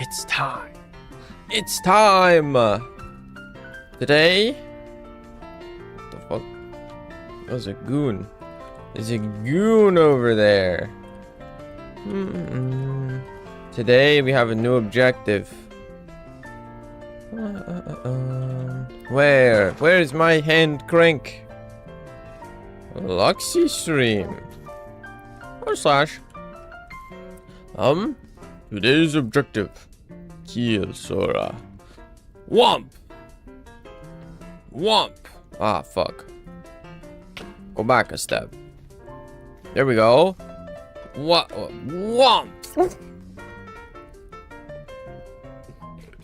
It's time. It's time. Today. What the fuck? That was a goon. There's a goon over there. Today we have a new objective. Where is my hand crank? Luxy stream. Or slash. Today's objective. Kill Sora. Womp. Womp. Ah, fuck. Go back a step. There we go. What? Womp.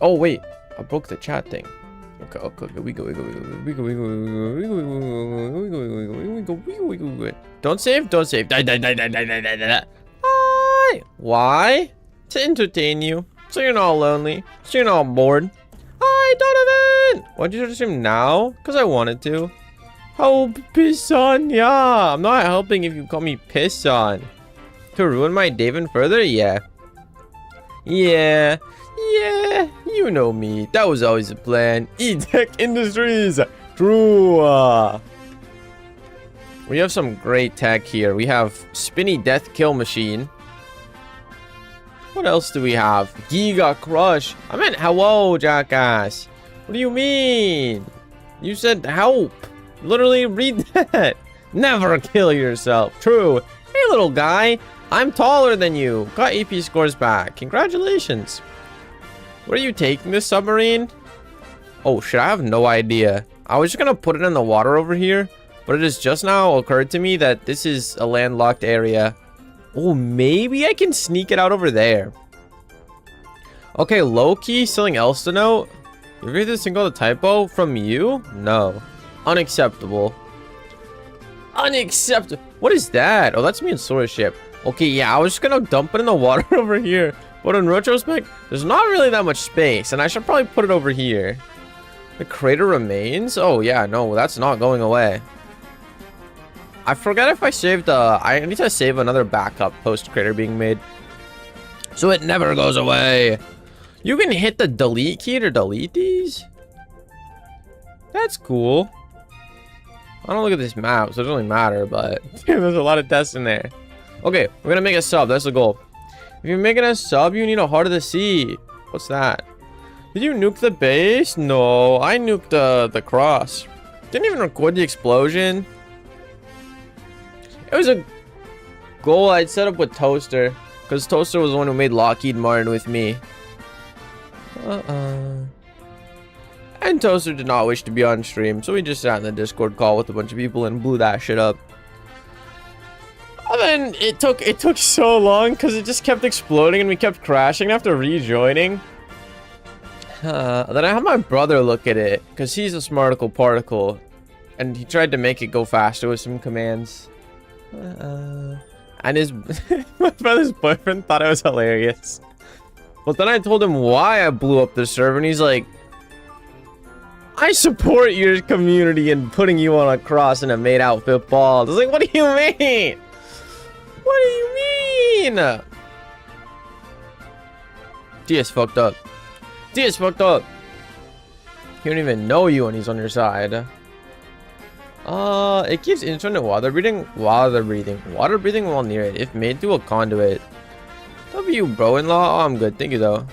Oh wait, I broke the chat thing. Okay, we go. Don't save. Die. Why? To entertain you, so you're not lonely, so you're not bored. Hi, Donovan! Why'd you just stream now? Because I wanted to. Help, piss on, yeah. I'm not helping if you call me piss on. To ruin my day even further? Yeah, you know me. That was always the plan. E-Tech Industries. True. We have some great tech here. We have Spinny Death Kill Machine. What else do we have? Giga Crush. I meant hello, jackass. What do you mean? You said help. Literally read that. Never kill yourself. True. Hey, little guy. I'm taller than you. Got AP scores back. Congratulations. Where are you taking this submarine? Oh shit, I have no idea. I was just gonna put it in the water over here, but it has just now occurred to me that this is a landlocked area. Oh, maybe I can sneak it out over there. Okay, low-key, something else to note. You read this single typo from you? No. Unacceptable. Unacceptable. What is that? Oh, that's me and Sora's ship. Okay, yeah, I was just gonna dump it in the water over here. But in retrospect, there's not really that much space, and I should probably put it over here. The crater remains? Oh, yeah, no, that's not going away. I forgot if I saved I need to save another backup post crater being made, so it never goes away. You can hit the delete key to delete these. That's cool. I don't look at this map, so it doesn't really matter, but there's a lot of tests in there. Okay, we're gonna make a sub. That's the goal. If you're making a sub, you need a Heart of the Sea. What's that? Did you nuke the base? No, I nuked the cross. Didn't even record the explosion. It was a goal I'd set up with Toaster, because Toaster was the one who made Lockheed Martin with me. And Toaster did not wish to be on stream, so we just sat in the Discord call with a bunch of people and blew that shit up. And then it took so long because it just kept exploding and we kept crashing after rejoining. Then I had my brother look at it because he's a smarticle particle, and he tried to make it go faster with some commands. And his my brother's boyfriend thought it was hilarious. But then I told him why I blew up the server, and he's like, I support your community in putting you on a cross in a maid outfit ball. I was like, what do you mean? What do you mean? Dia's fucked up. Dia's fucked up. He don't even know you when he's on your side. It keeps internet water breathing while near it, if made through a conduit. W, bro-in-law? Oh, I'm good, thank you though.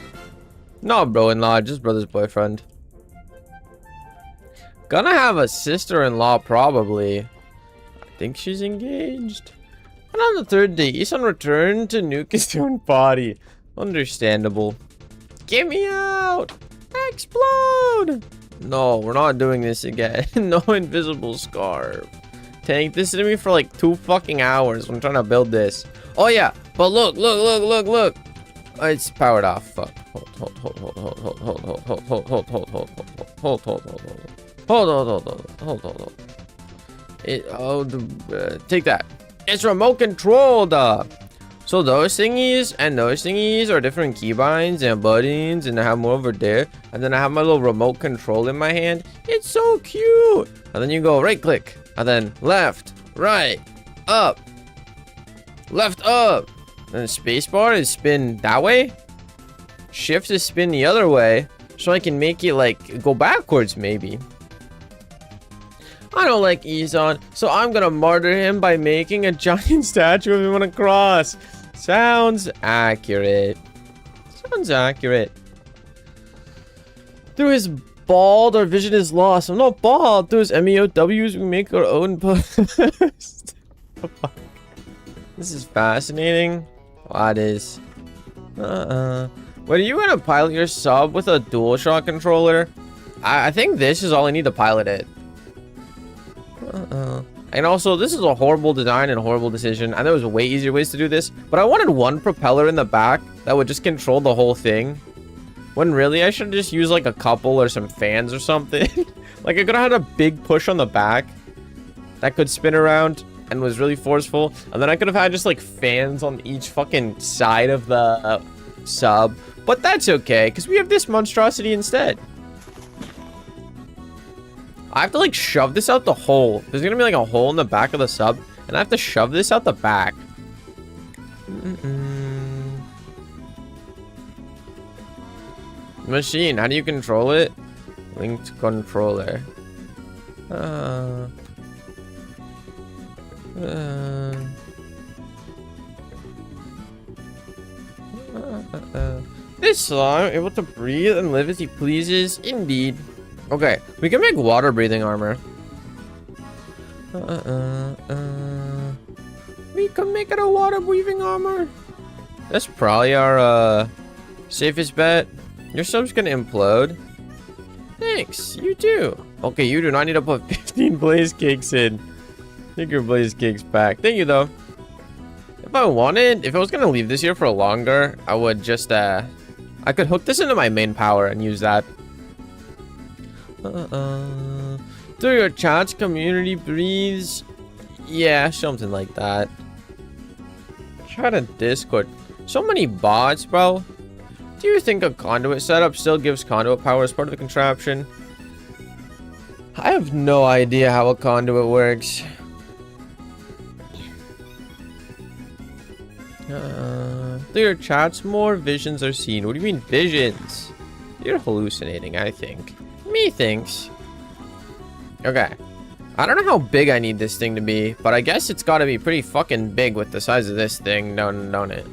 Not bro-in-law, just brother's boyfriend. Gonna have a sister-in-law probably. I think she's engaged. And on the third day, Isan returned to nuke his own body. Understandable. Get me out! Explode! No, we're not doing this again. No invisible scarf. Tank, this is to me for like 2 fucking hours. I'm trying to build this. Oh yeah, but look. It's powered off. Fuck. Hold. Take that. It's remote controlled. So those thingies and those thingies are different keybinds and buttons, and I have more over there, and then I have my little remote control in my hand. It's so cute. And then you go right click, and then left, right, up, left, up. And the space bar is spin that way. shift to spin the other way so I can make it like go backwards maybe. I don't like Izan, so I'm gonna martyr him by making a giant statue of him on a cross. Sounds accurate. Sounds accurate. Through his bald, our vision is lost. I'm not bald. Through his MEOWs, we make our own post. This is fascinating. What is? Wait, are you gonna pilot your sub with a DualShock controller? I think this is all I need to pilot it. And also, this is a horrible design and a horrible decision. I know there's way easier ways to do this, but I wanted one propeller in the back that would just control the whole thing. When really, I should just use like a couple or some fans or something. Like I could have had a big push on the back that could spin around and was really forceful. And then I could have had just like fans on each fucking side of the sub. But that's okay, because we have this monstrosity instead. I have to like shove this out the hole. There's gonna be like a hole in the back of the sub, and I have to shove this out the back. Machine, how do you control it? Linked controller. This slime able to breathe and live as he pleases, indeed. Okay, we can make water breathing armor. We can make it a water breathing armor. That's probably our safest bet. Your sub's gonna implode. Thanks, you too. Okay, you do not need to put 15 blaze cakes in. Take your blaze cakes back. Thank you though. If I wanted, if I was gonna leave this here for longer, I would just I could hook this into my main power and use that. Through your chats, community breathes. Yeah, something like that. Try to Discord. So many bots, bro. Do you think a conduit setup still gives conduit power as part of the contraption? I have no idea how a conduit works. Through your chats, more visions are seen. What do you mean visions? You're hallucinating, I think. Methinks. Okay. I don't know how big I need this thing to be, but I guess it's got to be pretty fucking big with the size of this thing, don't it?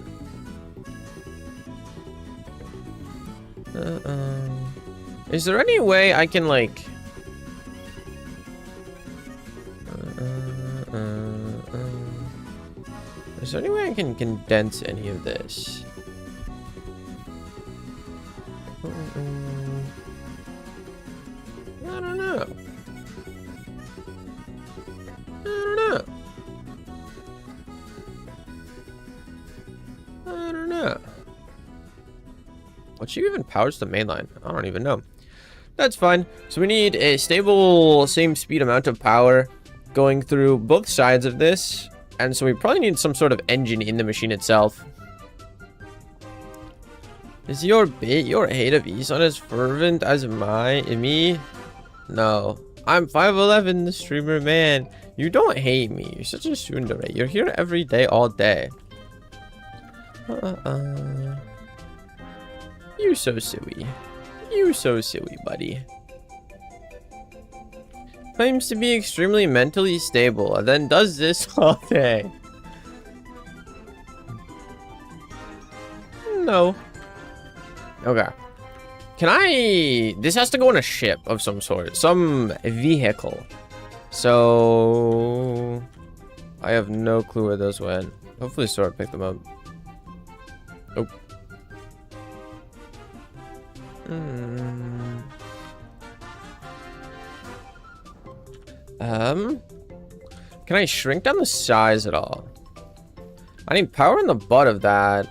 Is there any way I can like is there any way I can condense any of this? I don't know. I don't know. What even powers the mainline? I don't even know. That's fine. So we need a stable, same speed amount of power going through both sides of this. And so we probably need some sort of engine in the machine itself. Is your hate of Isan as fervent as me? No. I'm 5'11", the streamer man. You don't hate me. You're such a tsundere. You're here every day, all day. You so silly. You so silly, buddy. Claims to be extremely mentally stable and then does this all day. No. Okay. Can I... This has to go on a ship of some sort. Some vehicle. So... I have no clue where those went. Hopefully Sora picked them up. Oh. Can I shrink down the size at all? I need power in the butt of that.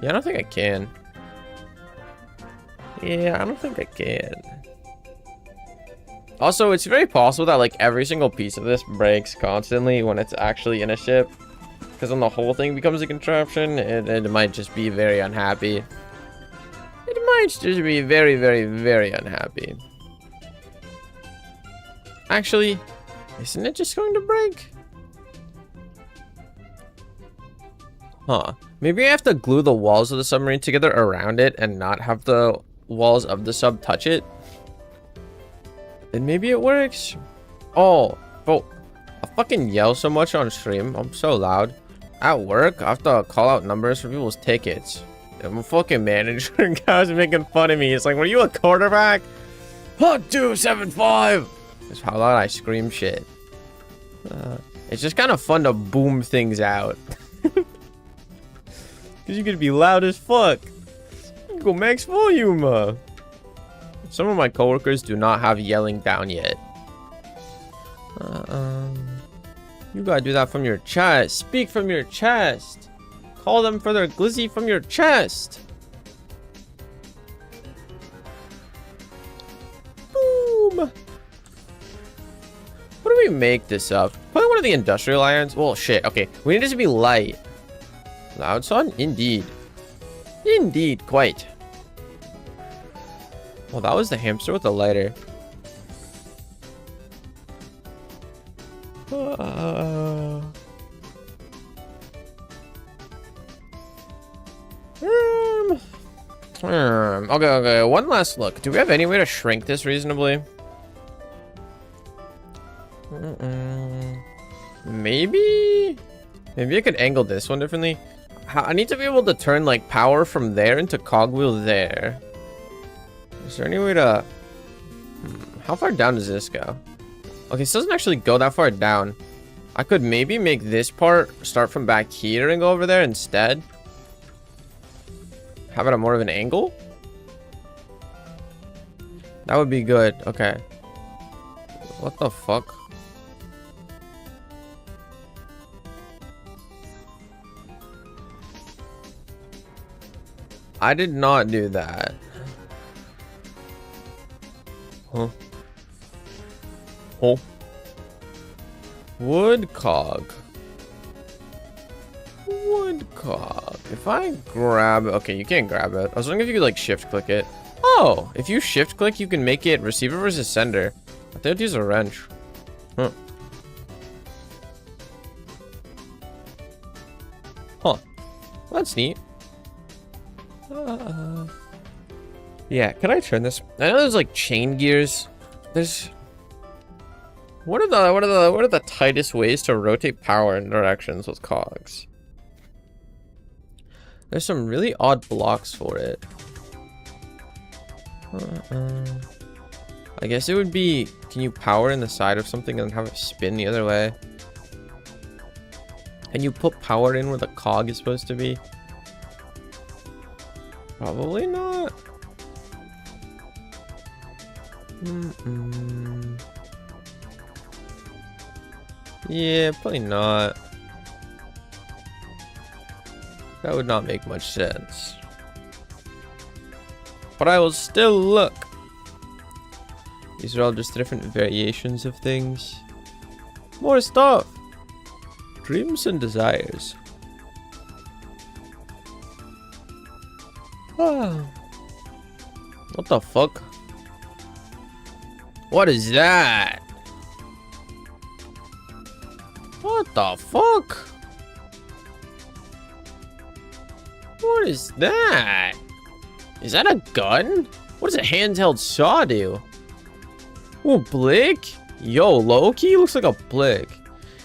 Yeah, I don't think I can. Yeah, I don't think I can. Also, it's very possible that like every single piece of this breaks constantly when it's actually in a ship. Because when the whole thing becomes a contraption, it might just be very unhappy. It might just be very, very, very unhappy. Actually, isn't it just going to break? Huh. Maybe I have to glue the walls of the submarine together around it and not have the walls of the sub touch it. Then maybe it works. Oh, bro. I fucking yell so much on stream. I'm so loud. At work, I have to call out numbers for people's tickets. I'm a fucking manager. Guys making fun of me. It's like, were you a quarterback? 275. That's how loud I scream shit. It's just kind of fun to boom things out. Because you could be loud as fuck. You go max volume. Some of my coworkers do not have yelling down yet. You gotta do that from your chest. Speak from your chest. Call them for their glizzy from your chest. Boom. What do we make this up? Probably one of the industrial irons. Well, shit. Okay, we need this to be light. Loud son? Indeed. Indeed, quite. Well, that was the hamster with the lighter. Okay, one last look. Do we have any way to shrink this reasonably? Maybe I could angle this one differently. I need to be able to turn like power from there into cogwheel there. Is there any way to... How far down does this go? Okay, this doesn't actually go that far down. I could maybe make this part start from back here and go over there instead. How about a more of an angle? That would be good. Okay. What the fuck? I did not do that. Huh? Oh. Wood cog. Wood cog. If I grab... Okay, you can't grab it. I was wondering if you could, like, shift click it. Oh! If you shift click, you can make it receiver versus sender. I think I'd use a wrench. Huh. Huh. Well, that's neat. Yeah, can I turn this? I know there's, like, chain gears. There's... What are the tightest ways to rotate power in directions with cogs? There's some really odd blocks for it. I guess it would be, can you power in the side of something and have it spin the other way? Can you put power in where the cog is supposed to be? Probably not. Yeah, probably not. That would not make much sense. But I will still look. These are all just different variations of things. More stuff. Dreams and desires. Ah. What the fuck? What is that? What the fuck? What is that? Is that a gun? What does a handheld saw do? Oh, blick? Yo, low-key looks like a blick.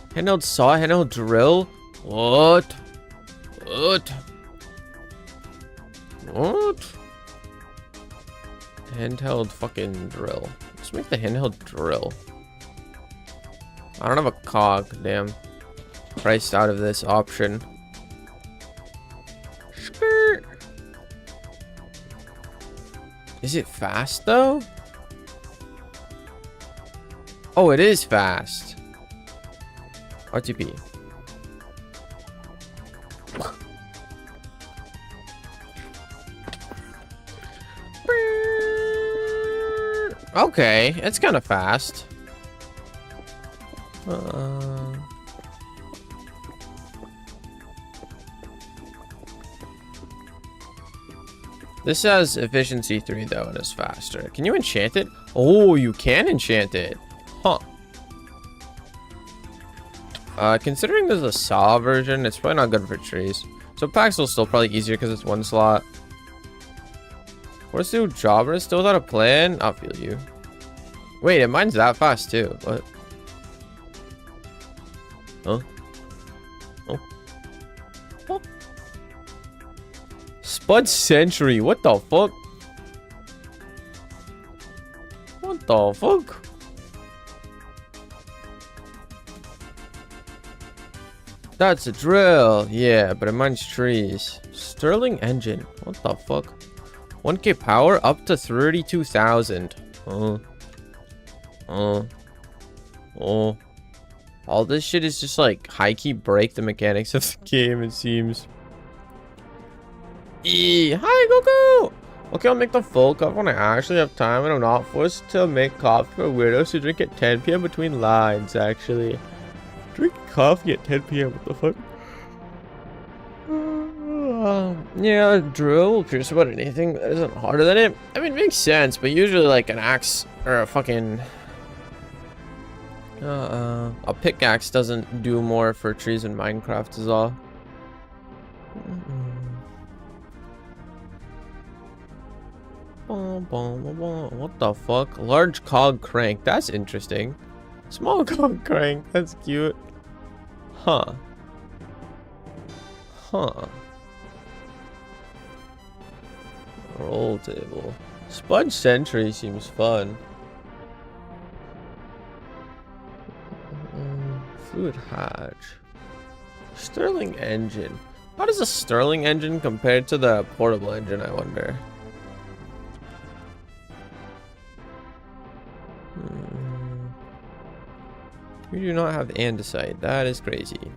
Handheld saw, handheld drill? What? What? What? Handheld fucking drill. Let's make the handheld drill. I don't have a cog, damn. Priced out of this option. Skirt. Is it fast though? Oh, it is fast. RTP. Okay, it's kind of fast. This has efficiency 3 though, and is faster. Can you enchant it? Oh, you can enchant it. Huh. Considering there's a saw version, it's probably not good for trees. So Paxel's still probably easier because it's one slot. Where's the jobber? Still without a plan? I'll feel you. Wait, and mine's that fast too. What? Huh? Oh. Oh. Spud Century. What the fuck? What the fuck? That's a drill. Yeah, but it mines trees. Sterling engine. What the fuck? 1k power up to 32,000. Oh. All this shit is just like high-key break the mechanics of the game, it seems. Hi, Goku! Okay, I'll make the full cup when I actually have time and I'm not forced to make coffee for weirdos who drink at 10 p.m. between lines, actually. Drink coffee at 10 p.m. What the fuck? Yeah, drill will pierce about anything that isn't harder than it. I mean, it makes sense, but usually like an axe or a fucking... a pickaxe doesn't do more for trees in Minecraft is all. What the fuck? Large cog crank. That's interesting. Small cog crank. That's cute. Huh. Roll table. Sponge Sentry seems fun. Fluid hatch. Sterling engine. How does a Sterling engine compare to the portable engine, I wonder? We do not have andesite. That is crazy.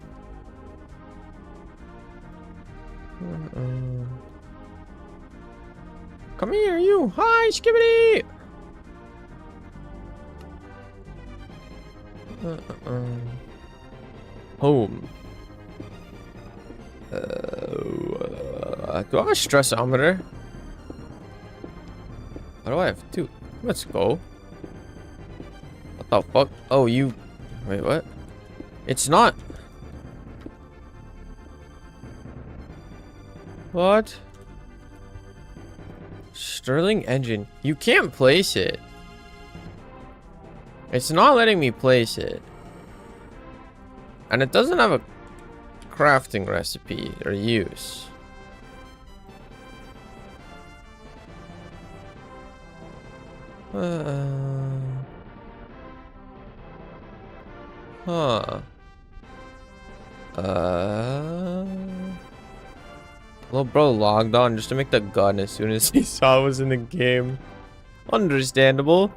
Come here, you. Hi, Skibbity. Home. Do I have a stressometer? What do I have? Two. Let's go. What the fuck? Oh, you. Wait, what? It's not. What? Sterling engine. You can't place it. It's not letting me place it. And it doesn't have a crafting recipe or use. Little bro logged on just to make the gun as soon as he saw I was in the game. Understandable.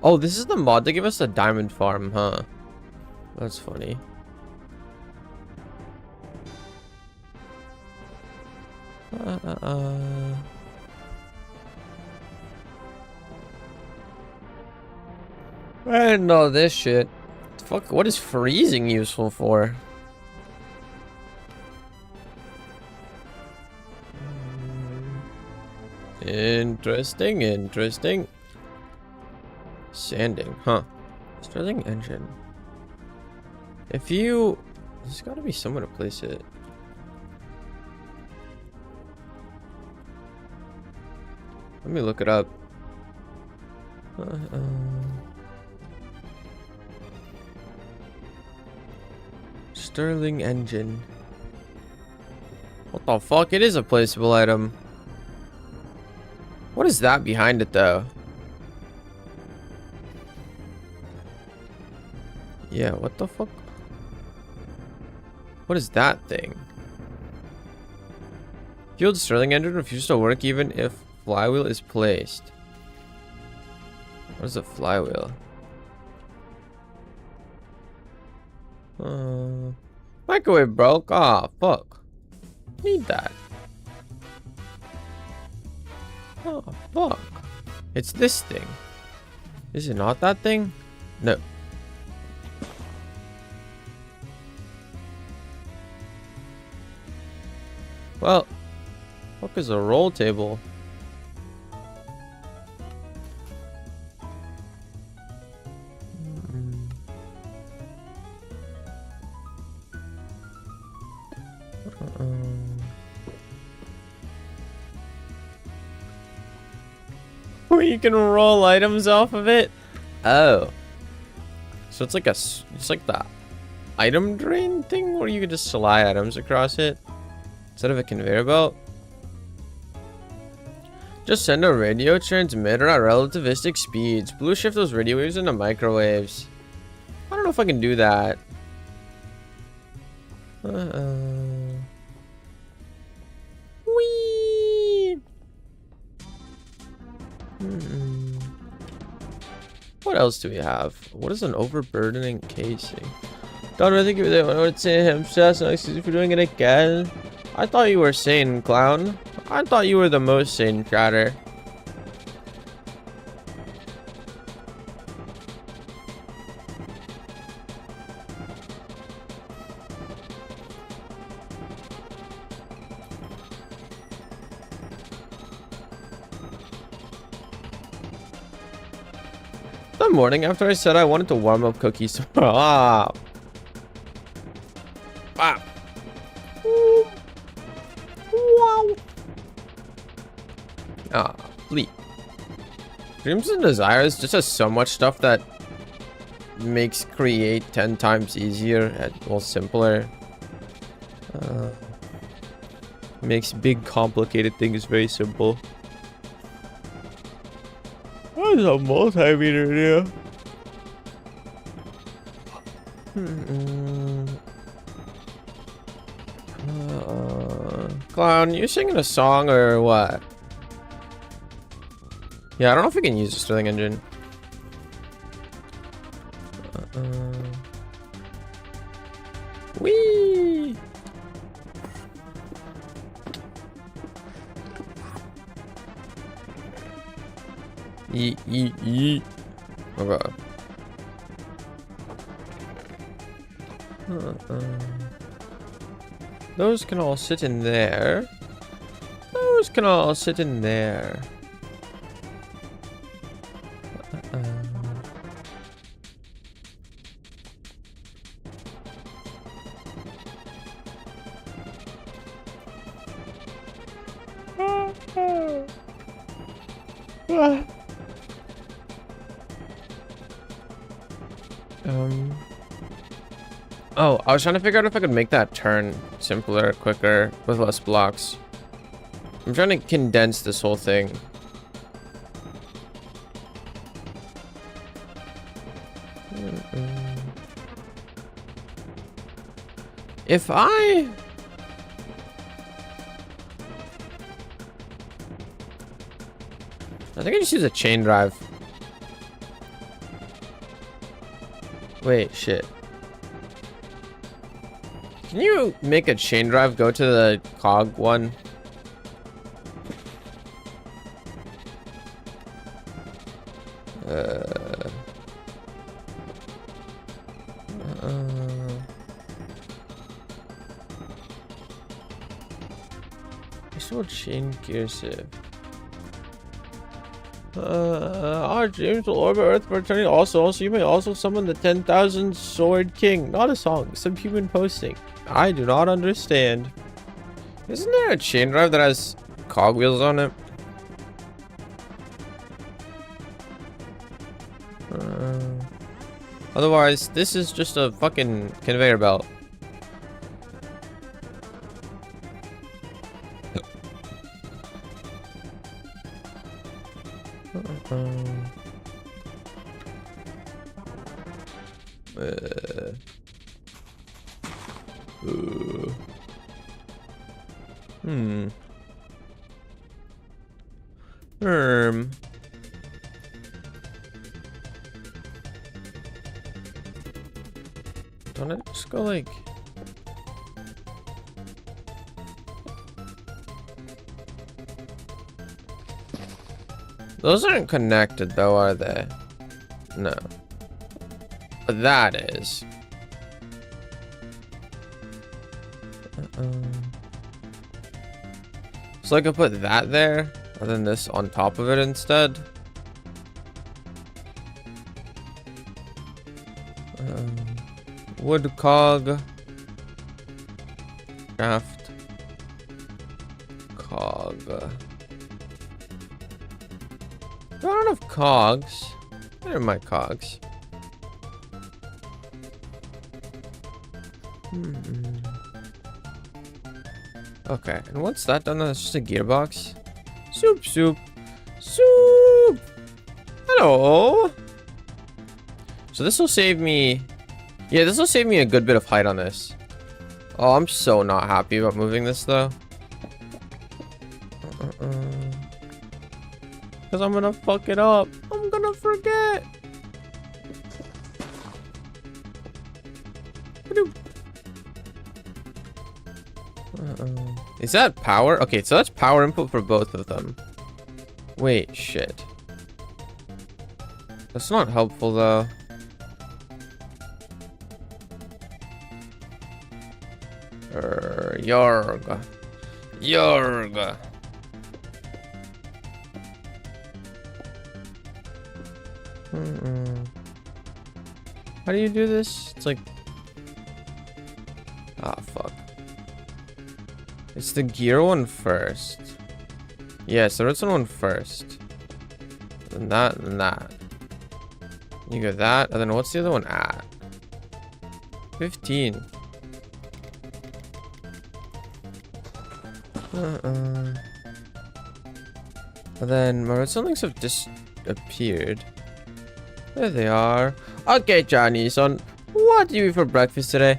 Oh, this is the mod that gave us a diamond farm, huh? That's funny. I didn't know this shit. Fuck, what is freezing useful for? Interesting. Sanding, huh? Sterling engine. If you... There's gotta be somewhere to place it. Let me look it up. Sterling engine. What the fuck? It is a placeable item. What is that behind it though? Yeah, what the fuck? What is that thing? Fueled Sterling engine refuses to work even if flywheel is placed. What is a flywheel? Microwave broke. Ah, fuck. Need that. Oh, fuck. It's this thing. Is it not that thing? No. Well, fuck is a roll table? Where you can roll items off of it? Oh. So it's like the item drain thing where you can just slide items across it instead of a conveyor belt. Just send a radio transmitter at relativistic speeds. Blue shift those radio waves into microwaves. I don't know if I can do that. Whee! What else do we have? What is an overburdening casing? Don't really think you would say him, Seth. Excuse me for doing it again. I thought you were sane, clown. I thought you were the most sane chatter. The morning after I said I wanted to warm up cookies. Ah. Ah. Wow. Ah, bleep. Dreams and Desires just has so much stuff that makes create 10 times easier and well simpler. Makes big complicated things very simple. What is a multimeter video? Clown, you singing a song or what? Yeah, I don't know if we can use the Sterling engine. Whee! Yeet. Okay. Those can all sit in there. Those can all sit in there. Oh, I was trying to figure out if I could make that turn simpler, quicker, with less blocks. I'm trying to condense this whole thing. If I think I just use a chain drive. Wait, shit. Can you make a chain drive go to the cog one? Still chain gear sieve. Our dreams will orbit Earth for eternity also you may also summon the 10,000 Sword King. Not a song, some human posting. I do not understand. Isn't there a chain drive that has cogwheels on it? Otherwise, this is just a fucking conveyor belt. Don't it just go like... Those aren't connected though, are they? No. But that is. So I could put that there, and then this on top of it instead. Wood cog. Craft. Not enough cogs. Where are my cogs? Okay, and once that done, that's just a gearbox. Soup, soup, soup. Hello. So this will save me. Yeah, this will save me a good bit of height on this. Oh, I'm so not happy about moving this though. Because I'm gonna fuck it up. I'm gonna forget. Is that power? Okay, so that's power input for both of them. Wait, shit. That's not helpful though. Yarg. Yarg. How do you do this? It's like... Ah, fuck. It's the gear one first. Yes, the redstone one first. Then that, and that. You go that, and then what's the other one at? 15. And then my redstone links have disappeared. There they are. Okay, Johnny-son. What do you eat for breakfast today?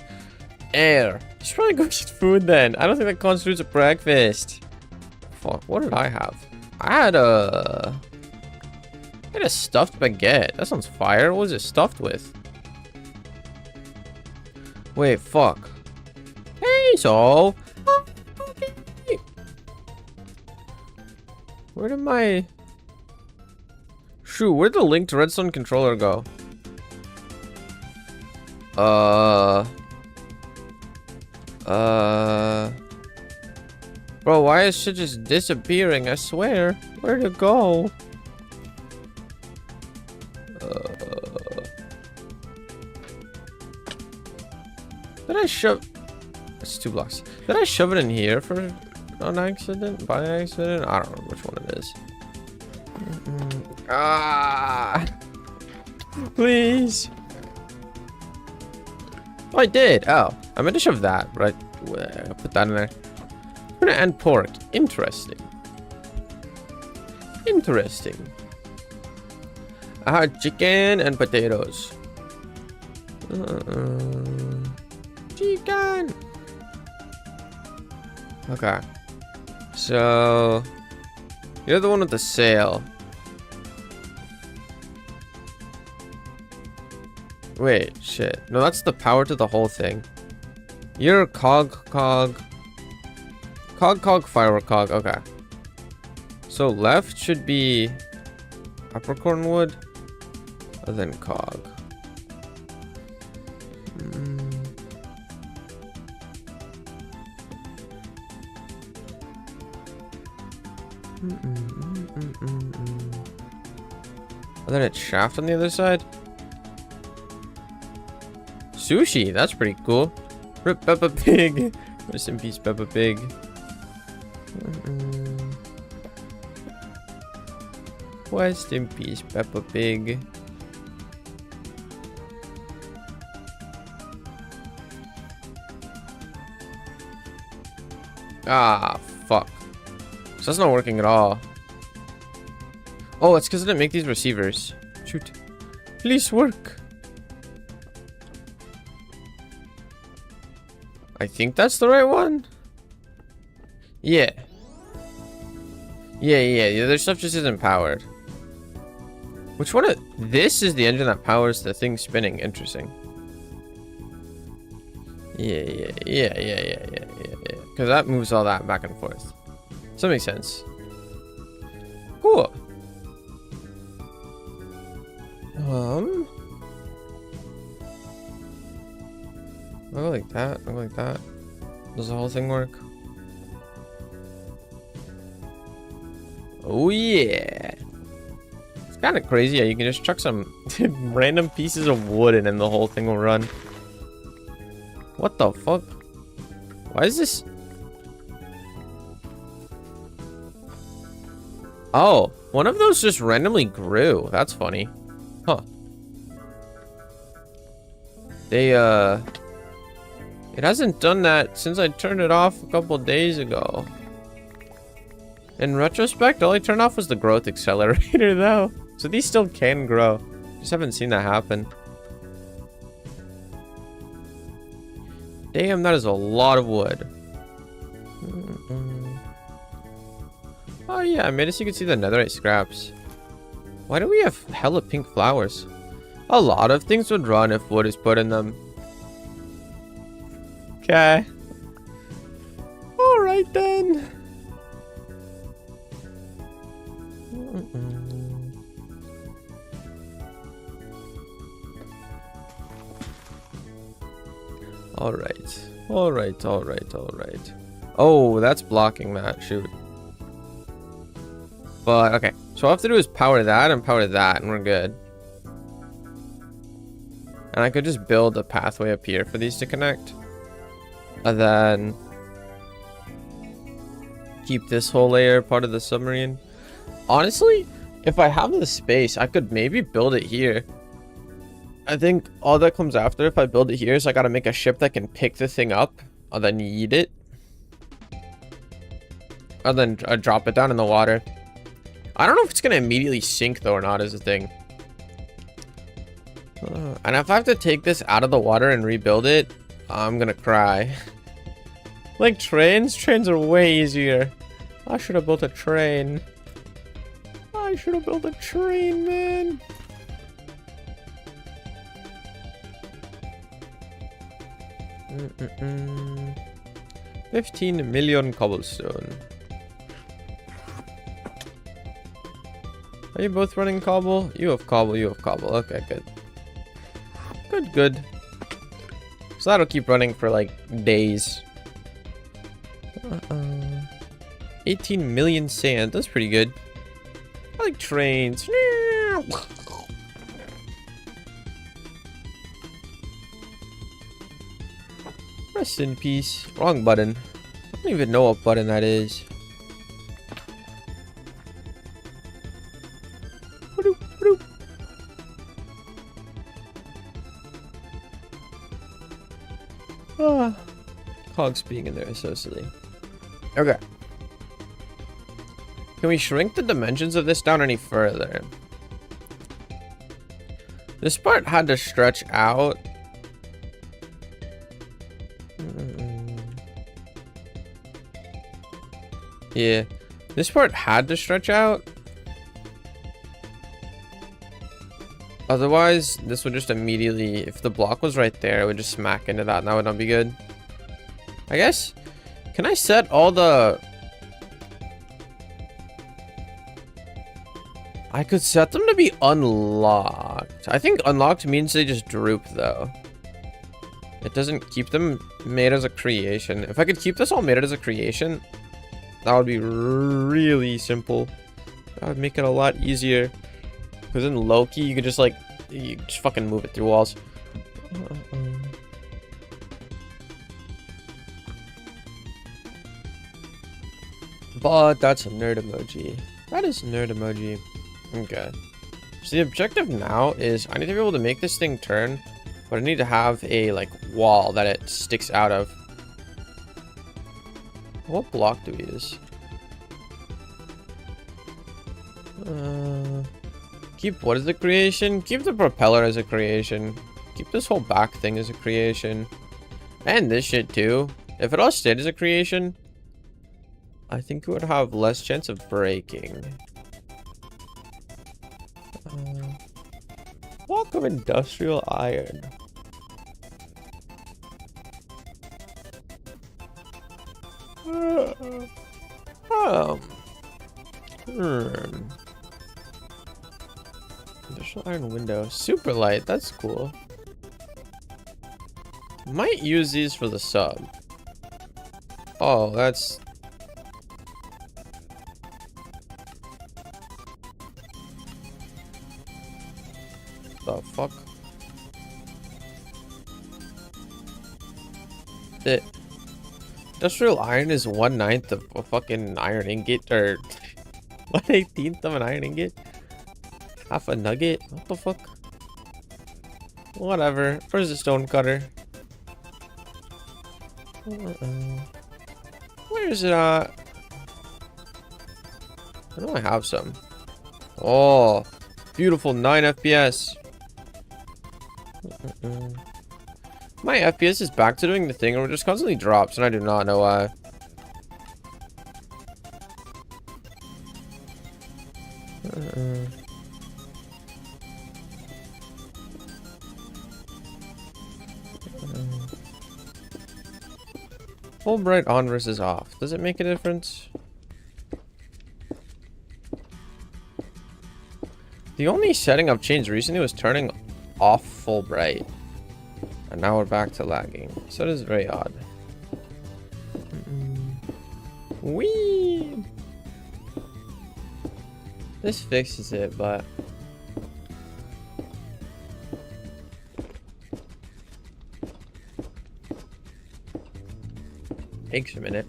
Air. You should probably go eat food then. I don't think that constitutes a breakfast. Fuck, what did I have? I had a stuffed baguette. That sounds fire. What was it stuffed with? Wait, fuck. Hey, so. Okay. Where did my... Shoot, where'd the linked redstone controller go? Bro, why is shit just disappearing? I swear. Where'd it go? Did I shove... It's 2 blocks. Did I shove it in here for an accident? By accident? I don't know which one it is. Ah! Please! Oh, I did! Oh, I meant to shove that, but I put that in there. Tuna and pork. Interesting. Interesting. I had chicken and potatoes. Chicken! Okay. So... You're the one with the sail. Wait, shit. No, that's the power to the whole thing. You're cog, firework, cog. Okay. So left should be peppercorn wood, and then cog. And then it's shaft on the other side. Sushi, that's pretty cool. Rip Peppa Pig. Rest in peace, Peppa Pig. Rest in peace, Peppa Pig. Ah, fuck. So that's not working at all. Oh, it's because I didn't make these receivers. Shoot. Please work. I think that's the right one. Yeah. Yeah. The other stuff just isn't powered. Which one? This is the engine that powers the thing spinning. Interesting. Yeah. Because that moves all that back and forth. So that makes sense. Cool. I'll go like that. I'll go like that. Does the whole thing work? Oh yeah. It's kind of crazy. Yeah, you can just chuck some random pieces of wood in and the whole thing will run. What the fuck? Why is this? Oh, one of those just randomly grew. That's funny. Huh. It hasn't done that since I turned it off a couple days ago. In retrospect, all I turned off was the growth accelerator, though. So these still can grow. Just haven't seen that happen. Damn, that is a lot of wood. Oh yeah, I made it so you can see the netherite scraps. Why do we have hella pink flowers? A lot of things would run if wood is put in them. Okay. Alright then. Alright. Alright. Oh, that's blocking that. Shoot. But, okay. So all I have to do is power that, and we're good. And I could just build a pathway up here for these to connect. And then keep this whole layer part of the submarine. Honestly, if I have the space, I could maybe build it here. I think all that comes after if I build it here is I gotta make a ship that can pick the thing up and then yeet it. And then drop it down in the water. I don't know if it's gonna immediately sink though or not is the thing. And if I have to take this out of the water and rebuild it, I'm gonna cry. Like trains? Trains are way easier. I should have built a train. I should have built a train, man. Mm-mm-mm. 15 million cobblestone. Are you both running cobble? You have cobble, you have cobble. Okay, good. Good. So that'll keep running for like days. 18 million sand. That's pretty good. I like trains. Rest in peace. Wrong button. I don't even know what button that is. Hogs being in there is so silly. Okay. Can we shrink the dimensions of this down any further? This part had to stretch out. Yeah. This part had to stretch out. Otherwise, this would just immediately, if the block was right there, it would just smack into that and that would not be good. I guess, can I set all the... I could set them to be unlocked. I think unlocked means they just droop though. It doesn't keep them made as a creation. If I could keep this all made as a creation, that would be really simple. That would make it a lot easier. Because in Loki, you could just like, you just fucking move it through walls. But that's a nerd emoji. That is nerd emoji. Okay. So the objective now is I need to be able to make this thing turn, but I need to have a like wall that it sticks out of. What block do we use? Keep what is the creation? Keep the propeller as a creation. Keep this whole back thing as a creation. And this shit too. If it all stayed as a creation, I think it would have less chance of breaking. Block of industrial iron. Industrial iron window. Super light. That's cool. Might use these for the sub. Oh, that's... the fuck? The industrial iron is 1/9 of a fucking iron ingot, or 1/18 of an iron ingot? Half a nugget? What the fuck? Whatever. Where's the stone cutter? Where is it at? I know I have some. Oh, beautiful 9 FPS. My FPS is back to doing the thing where it just constantly drops, and I do not know why. Full bright on versus off. Does it make a difference? The only setting I've changed recently was turning off full bright. And now we're back to lagging. So it is very odd. Whee! This fixes it, but... takes a minute.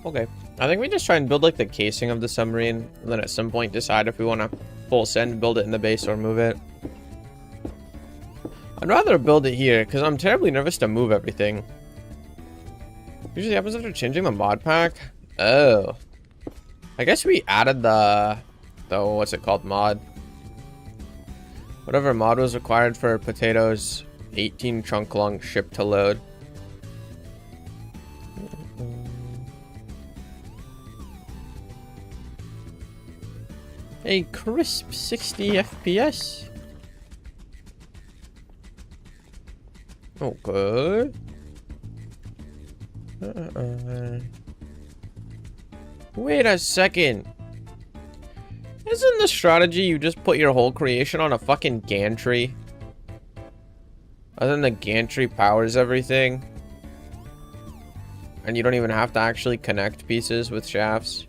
Okay, I think we just try and build like the casing of the submarine, and then at some point decide if we want to full send, build it in the base, or move it. I'd rather build it here because I'm terribly nervous to move everything. Usually happens after changing the mod pack. Oh, I guess we added the what's it called, mod. Whatever mod was required for potatoes 18 chunk long ship to load. A crisp 60 FPS. Okay. Wait a second. Isn't the strategy you just put your whole creation on a fucking gantry? And then the gantry powers everything. And you don't even have to actually connect pieces with shafts.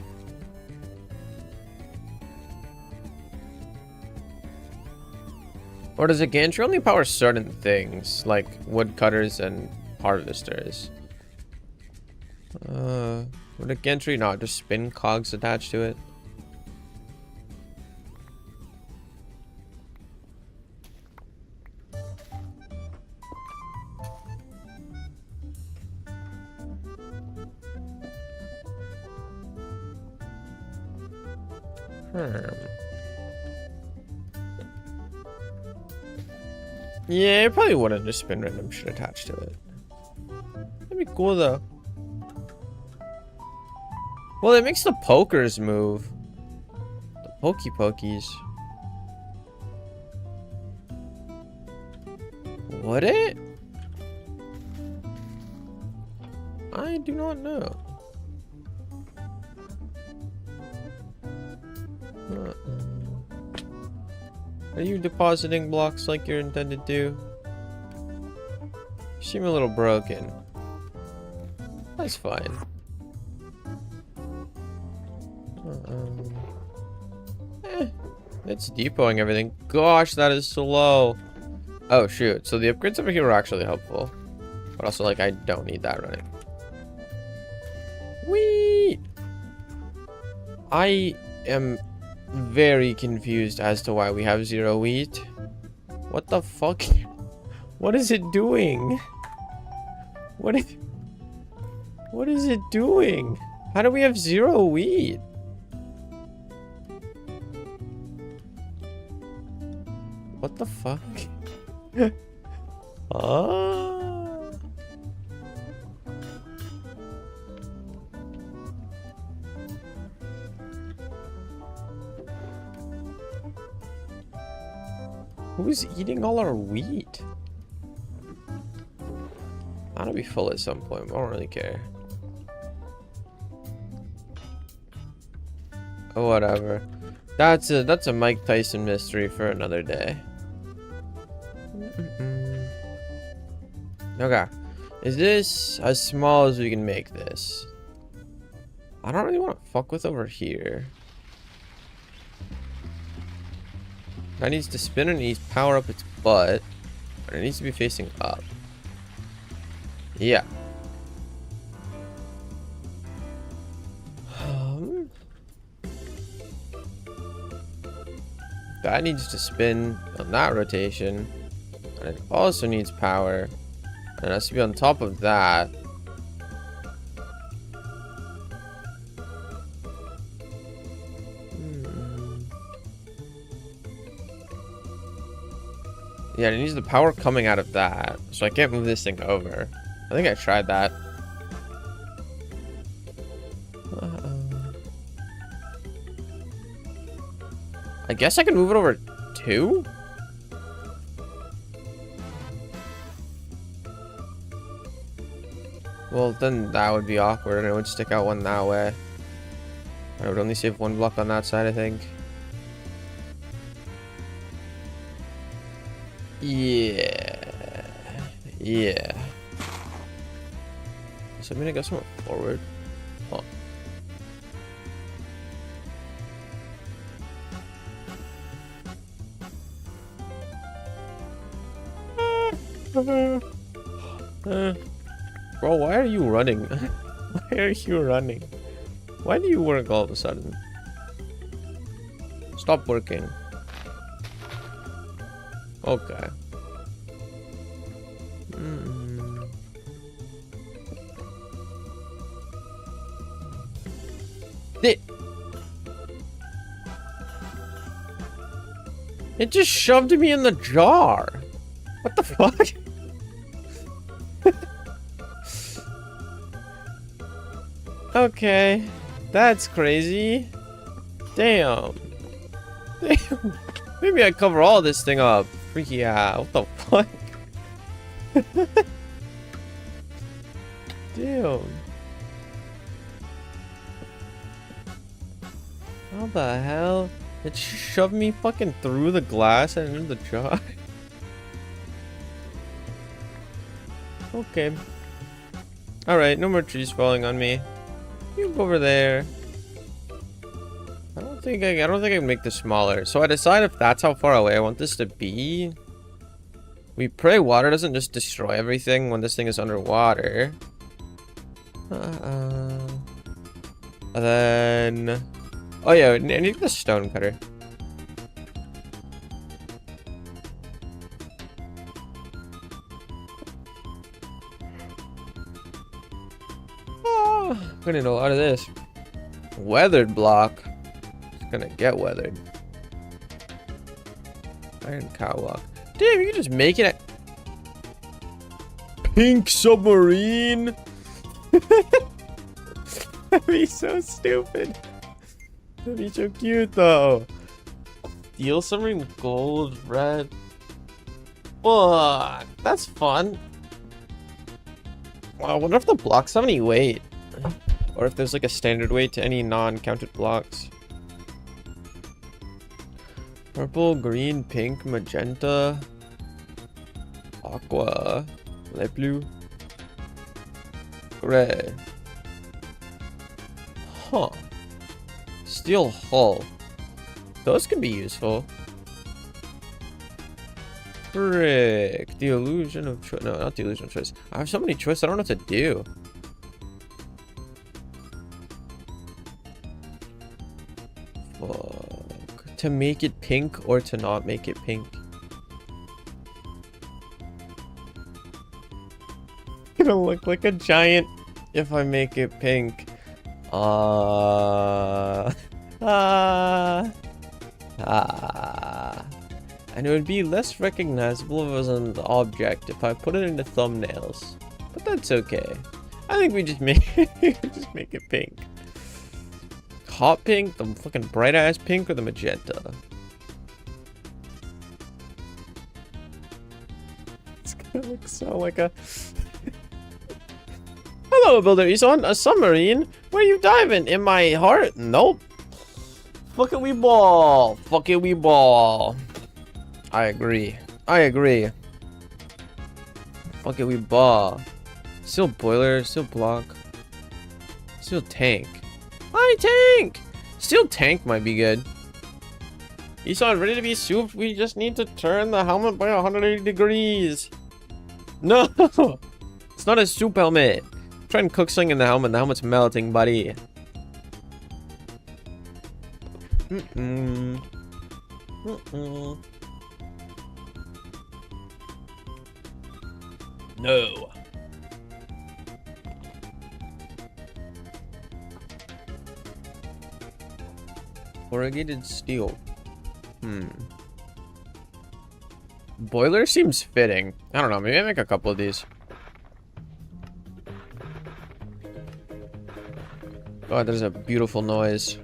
Or does a gantry only power certain things, like woodcutters and harvesters? Would a gantry not just spin cogs attached to it? Yeah, it probably wouldn't just spin random shit attached to it. That'd be cool though. Well, it makes the pokers move. The pokey pokies. Would it? I do not know. Are you depositing blocks like you're intended to? You seem a little broken. That's fine. It's depoting everything. Gosh, that is slow. Oh, shoot. So the upgrades over here are actually helpful. But also, like, I don't need that running. Whee! I am very confused as to why we have 0 wheat. What the fuck? What is it doing? What is it doing? How do we have 0 wheat? What the fuck? Who's eating all our wheat? That'll be full at some point. I don't really care. Oh, whatever. That's a Mike Tyson mystery for another day. Okay. Is this as small as we can make this? I don't really want to fuck with over here. That needs to spin and it needs to power up its butt. And it needs to be facing up. Yeah. That needs to spin on that rotation. And it also needs power. And it has to be on top of that. Yeah, it needs the power coming out of that. So I can't move this thing over. I think I tried that. I guess I can move it over 2? Well, then that would be awkward and it would stick out one that way. I would only save 1 block on that side, I think. Yeah. Yeah. So I'm gonna go somewhere forward. Huh. Bro, why are you running? Why are you running? Why do you work all of a sudden? Stop working. Okay. It just shoved me in the jar. What the fuck? Okay. That's crazy. Damn. Damn. Maybe I cover all this thing up. Freaky out. What the fuck? Damn. How the hell? It shoved me fucking through the glass and into the jar. Okay. Alright, no more trees falling on me. You go over there. I don't think I can make this smaller. So I decide if that's how far away I want this to be. We pray water doesn't just destroy everything when this thing is underwater. And then... Oh yeah, I need the stone cutter. Oh, I'm gonna need a lot of this. Weathered block. It's gonna get weathered. Iron cow block. Damn, you can just make it a pink submarine. That'd be so stupid. That'd be so cute though. Steel submarine with gold, red. Fuck, that's fun. Wow, I wonder if the blocks have any weight. Or if there's like a standard weight to any non-counted blocks. Purple, green, pink, magenta, aqua, light blue, gray. Huh. Steel hull. Those could be useful. Frick. The illusion of choice. No, not the illusion of choice. I have so many choices, I don't know what to do. Fuck. To make it pink or to not make it pink. Gonna look like a giant if I make it pink. And it would be less recognizable as an object if I put it into thumbnails. But that's okay. I think we just make it pink. Hot pink, the fucking bright ass pink, or the magenta? It's gonna look so like a... Hello, builder. He's on a submarine. Where you diving? In my heart? Nope. Fuck it, we ball. Fuck it, we ball. I agree. I agree. Fuck it, we ball. Still boiler, still block. Still tank. Hi, tank! Still tank might be good. He's all ready to be souped. We just need to turn the helmet by 180 degrees. No! It's not a soup helmet. Try and cook something in the helmet. The helmet's melting, buddy. No. Corrugated steel. Boiler seems fitting. I don't know. Maybe I make a couple of these. Oh, there's a beautiful noise.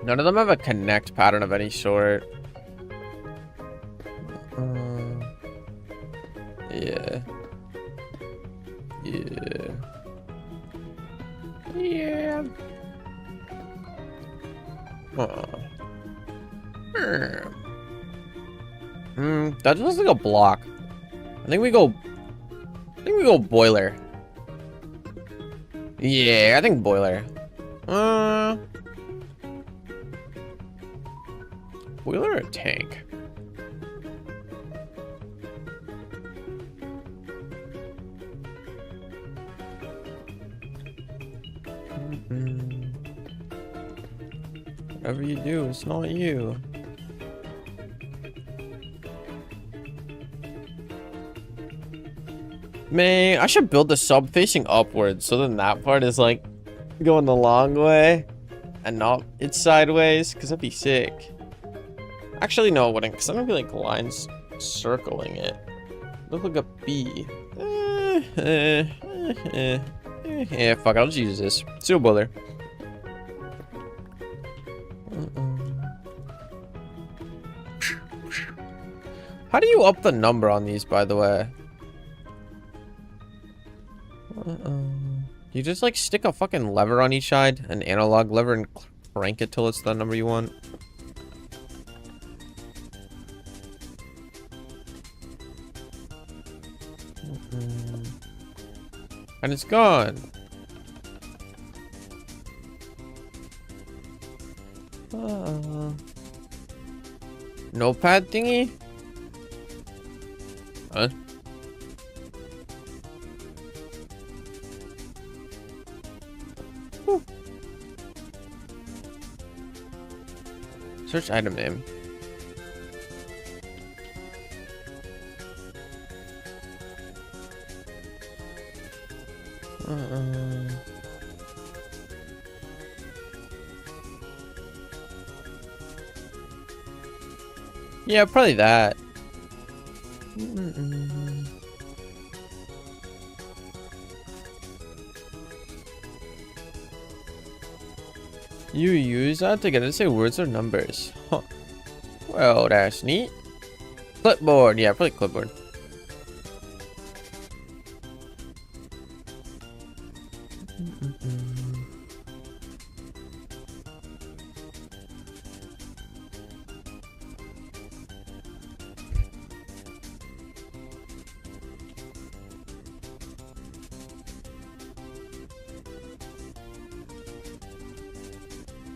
None of them have a connect pattern of any sort. Yeah. Yeah. Yeah. That looks like a block. I think we go boiler. Yeah, I think boiler. Boiler or tank? Whatever you do, it's not you. Man, I should build the sub facing upwards, so then that part is like going the long way and not it's sideways, because that'd be sick. Actually, no, it wouldn't, because I'm gonna be like lines circling it. Look like a bee. Yeah, fuck, I'll just use this. Steel boiler. How do you up the number on these, by the way? You just like stick a fucking lever on each side, an analog lever, and crank it till it's the number you want. And it's gone. Notepad thingy? Huh? Whew. Search item name. Yeah, probably that. You use that to get it to say words or numbers. Huh. Well, that's neat. Clipboard. Yeah, probably clipboard.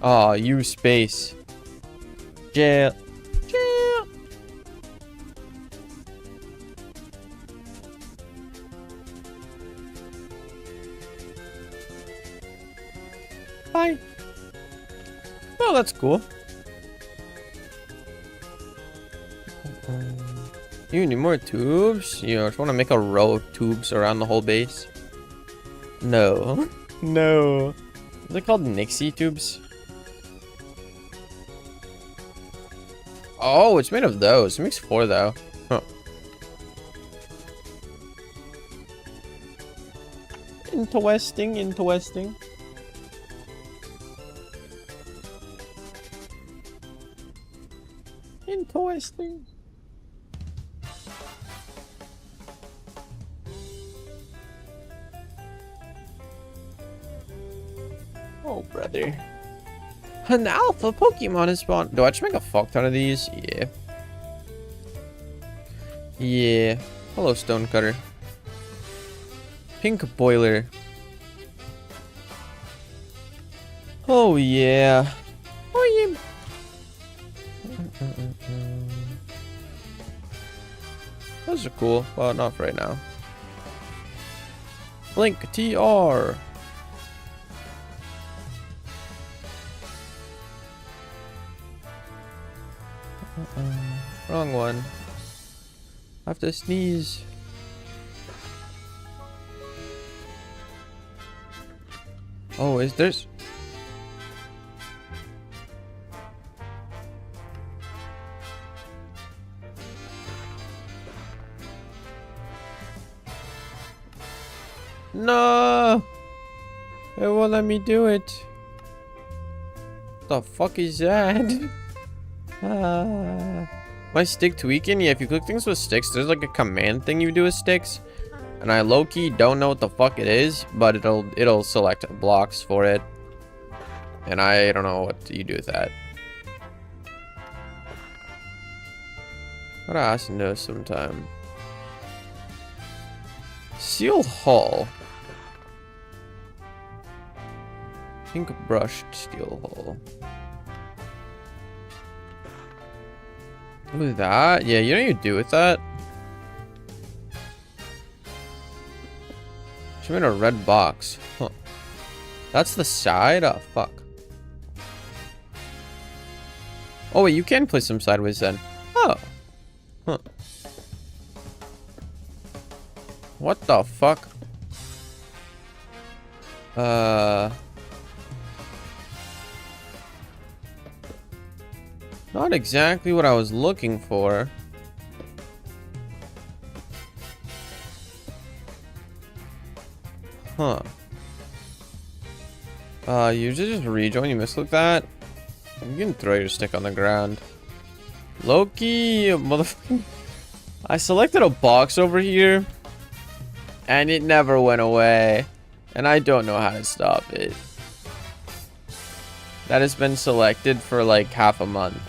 Oh, use space. Jail. Jail. Bye. Well, that's cool. You need more tubes? You just want to make a row of tubes around the whole base? No. No. Is it called Nixie tubes? Oh, it's made of those. It makes 4 though. Huh. Interesting, interesting. Interesting. Oh, brother. An alpha Pokemon is spawned. Do I just make a fuck ton of these? Yeah. Yeah. Hello, Stonecutter. Pink boiler. Oh yeah. Oh yeah. Those are cool. Well, not for right now. Blink TR. Wrong one. I have to sneeze. Oh, is there's... No! It won't let me do it. What the fuck is that? My stick tweaking? Yeah, if you click things with sticks, there's like a command thing you do with sticks. And I low-key don't know what the fuck it is, but it'll select blocks for it. And I don't know what you do with that. Gotta ask no sometime. Seal hull. Pink brushed steel hull. Look at that. Yeah, you know what you do with that? She made a red box. Huh. That's the side? Oh, fuck. Oh, wait, you can place them sideways then. Oh. Huh. What the fuck? Not exactly what I was looking for. Huh. You just rejoin, you misclick that? You can throw your stick on the ground. Loki, motherfucker. I selected a box over here, and it never went away. And I don't know how to stop it. That has been selected for like half a month.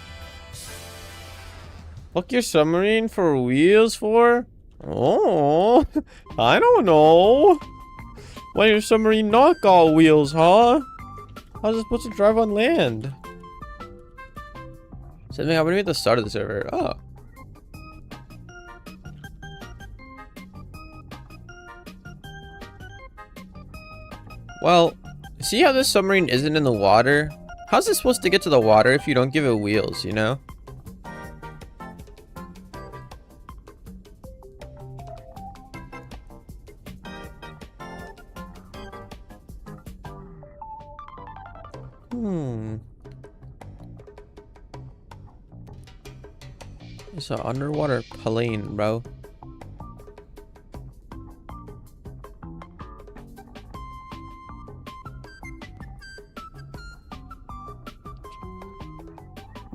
Fuck your submarine for wheels for? Oh, I don't know. Why your submarine not got wheels, huh? How's it supposed to drive on land? Something happened to me at the start of the server. Oh. Well, see how this submarine isn't in the water? How's it supposed to get to the water if you don't give it wheels, you know? It's an underwater plane, bro.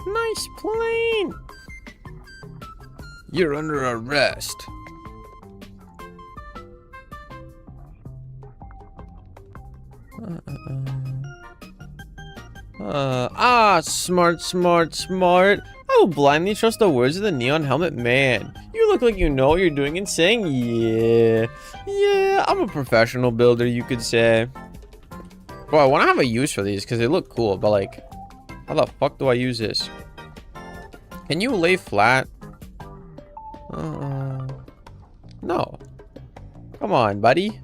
Nice plane! You're under arrest. Smart, smart, smart. I will blindly trust the words of the neon helmet man. You look like you know what you're doing and saying, yeah, I'm a professional builder, you could say. Bro, I want to have a use for these because they look cool, but like, how the fuck do I use this? Can you lay flat? No. Come on, buddy.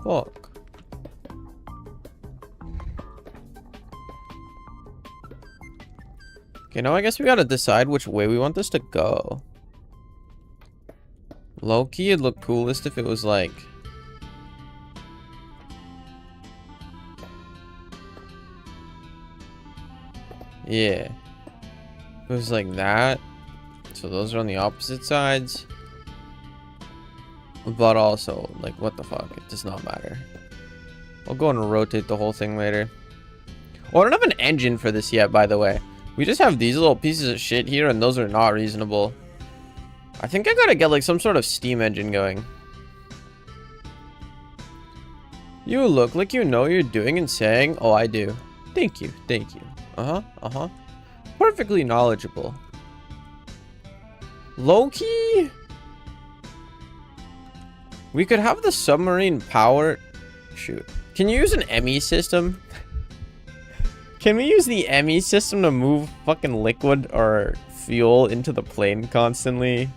Fuck. Okay, now I guess we gotta decide which way we want this to go. Low-key, it'd look coolest if it was like... Yeah. It was like that. So those are on the opposite sides. But also, like, what the fuck? It does not matter. I'll go and rotate the whole thing later. Oh, I don't have an engine for this yet, by the way. We just have these little pieces of shit here, and those are not reasonable. I think I gotta get, like, some sort of steam engine going. You look like you know what you're doing and saying, oh, I do. Thank you, thank you. Perfectly knowledgeable. Low-key? We could have the submarine power... Shoot. Can you use an ME system? Can we use the ME system to move fucking liquid or fuel into the plane constantly?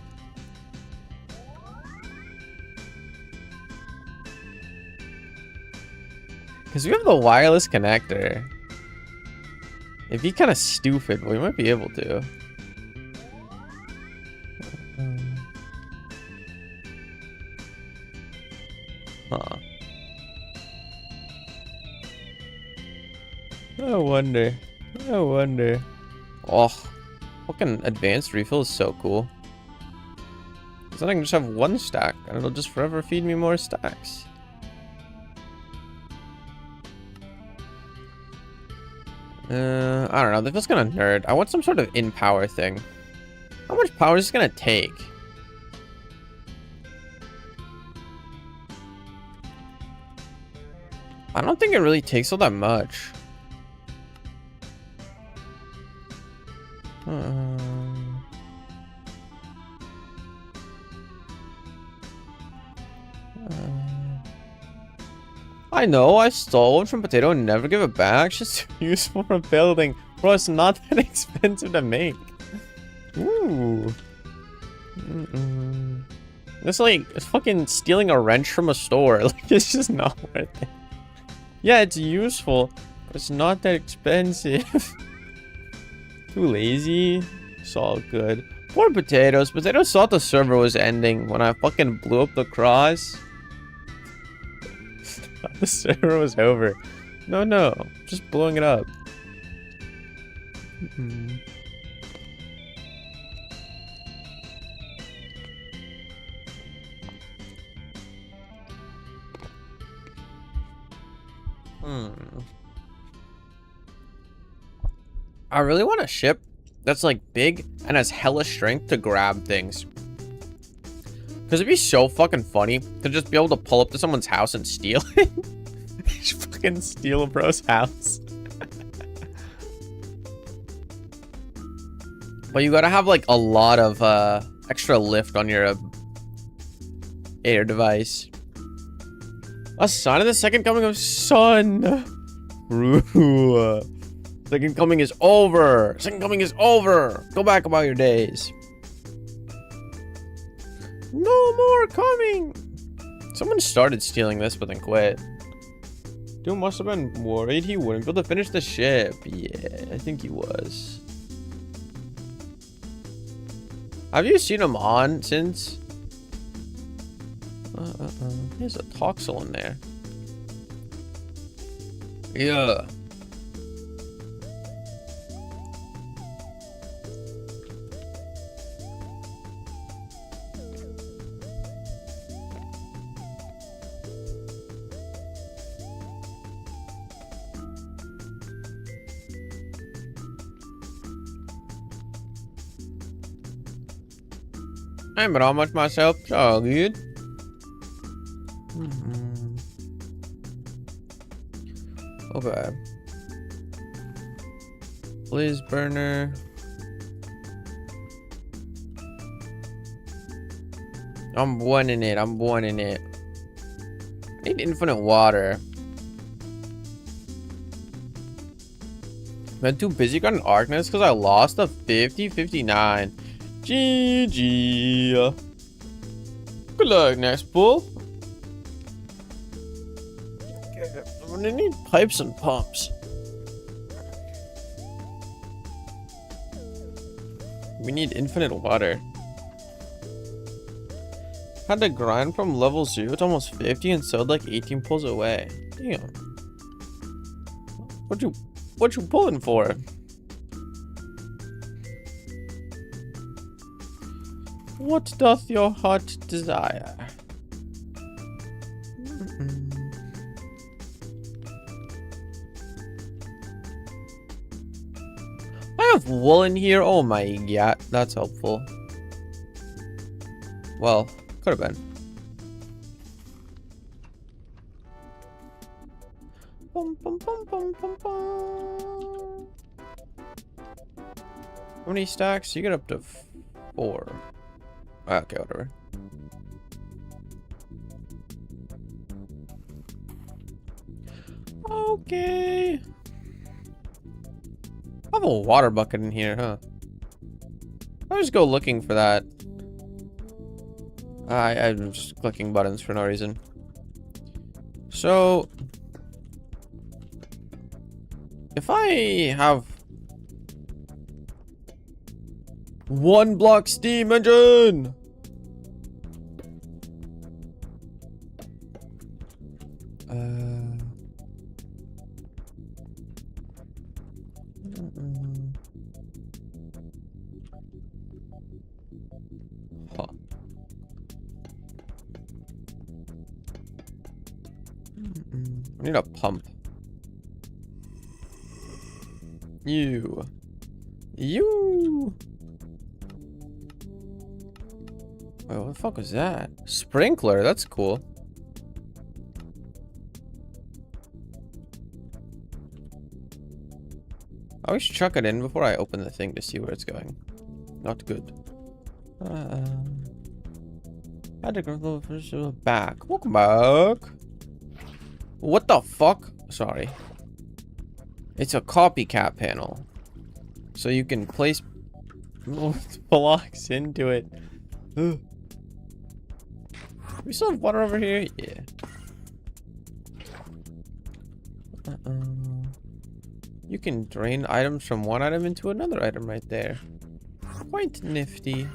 Because we have the wireless connector. It'd be kind of stupid, but we might be able to. Huh. I wonder. I wonder. Oh, fucking advanced refill is so cool. Because then I can just have one stack, and it'll just forever feed me more stacks. I don't know. That feels kind of nerd. I want some sort of in-power thing. How much power is this gonna take? I don't think it really takes all that much. I know, I stole it from Potato and never give it back. It's just useful for building. Bro, it's not that expensive to make. Ooh. It's like, it's fucking stealing a wrench from a store. Like, it's just not worth it. Yeah, it's useful, but it's not that expensive. Too lazy. It's all good. Poor Potatoes. Potatoes thought the server was ending when I fucking blew up the cross. The server was over. No, no. Just blowing it up. I really want a ship that's like big and has hella strength to grab things. Because it'd be so fucking funny to just be able to pull up to someone's house and steal it. Just fucking steal a bro's house. But you gotta have like a lot of extra lift on your air device. A sign of the second coming of sun. Second coming is over. Second coming is over. Go back about your days. No more coming. Someone started stealing this, but then quit. Dude must have been worried he wouldn't be able to finish the ship. Yeah, I think he was. Have you seen him on since? There's a toxel in there. Yeah. I'm not much myself, so good. Okay. Please, burner. I'm wanting it. I'm wanting it. I need infinite water. Been too busy got an Arcness because I lost a 50-59. GG. Good luck, next pull. Okay, I'm gonna need pipes and pumps. We need infinite water. Had to grind from level 0 to almost 50 and sold like 18 pulls away. Damn. What you pulling for? What doth your heart desire? I have wool in here. Oh my god, that's helpful. Well, could have been. How many stacks? You get up to 4. Okay, whatever. Okay. I have a water bucket in here, huh? I'll just go looking for that. I'm just clicking buttons for no reason. So, if I have one block steam engine, huh. I need a pump. You. Wait, what the fuck was that? Sprinkler, that's cool. I always chuck it in before I open the thing to see where it's going. Not good. Had to go first back. Welcome back. What the fuck? Sorry. It's a copycat panel. So you can place blocks into it. We still have water over here? Yeah. You can drain items from one item into another item right there. Quite nifty.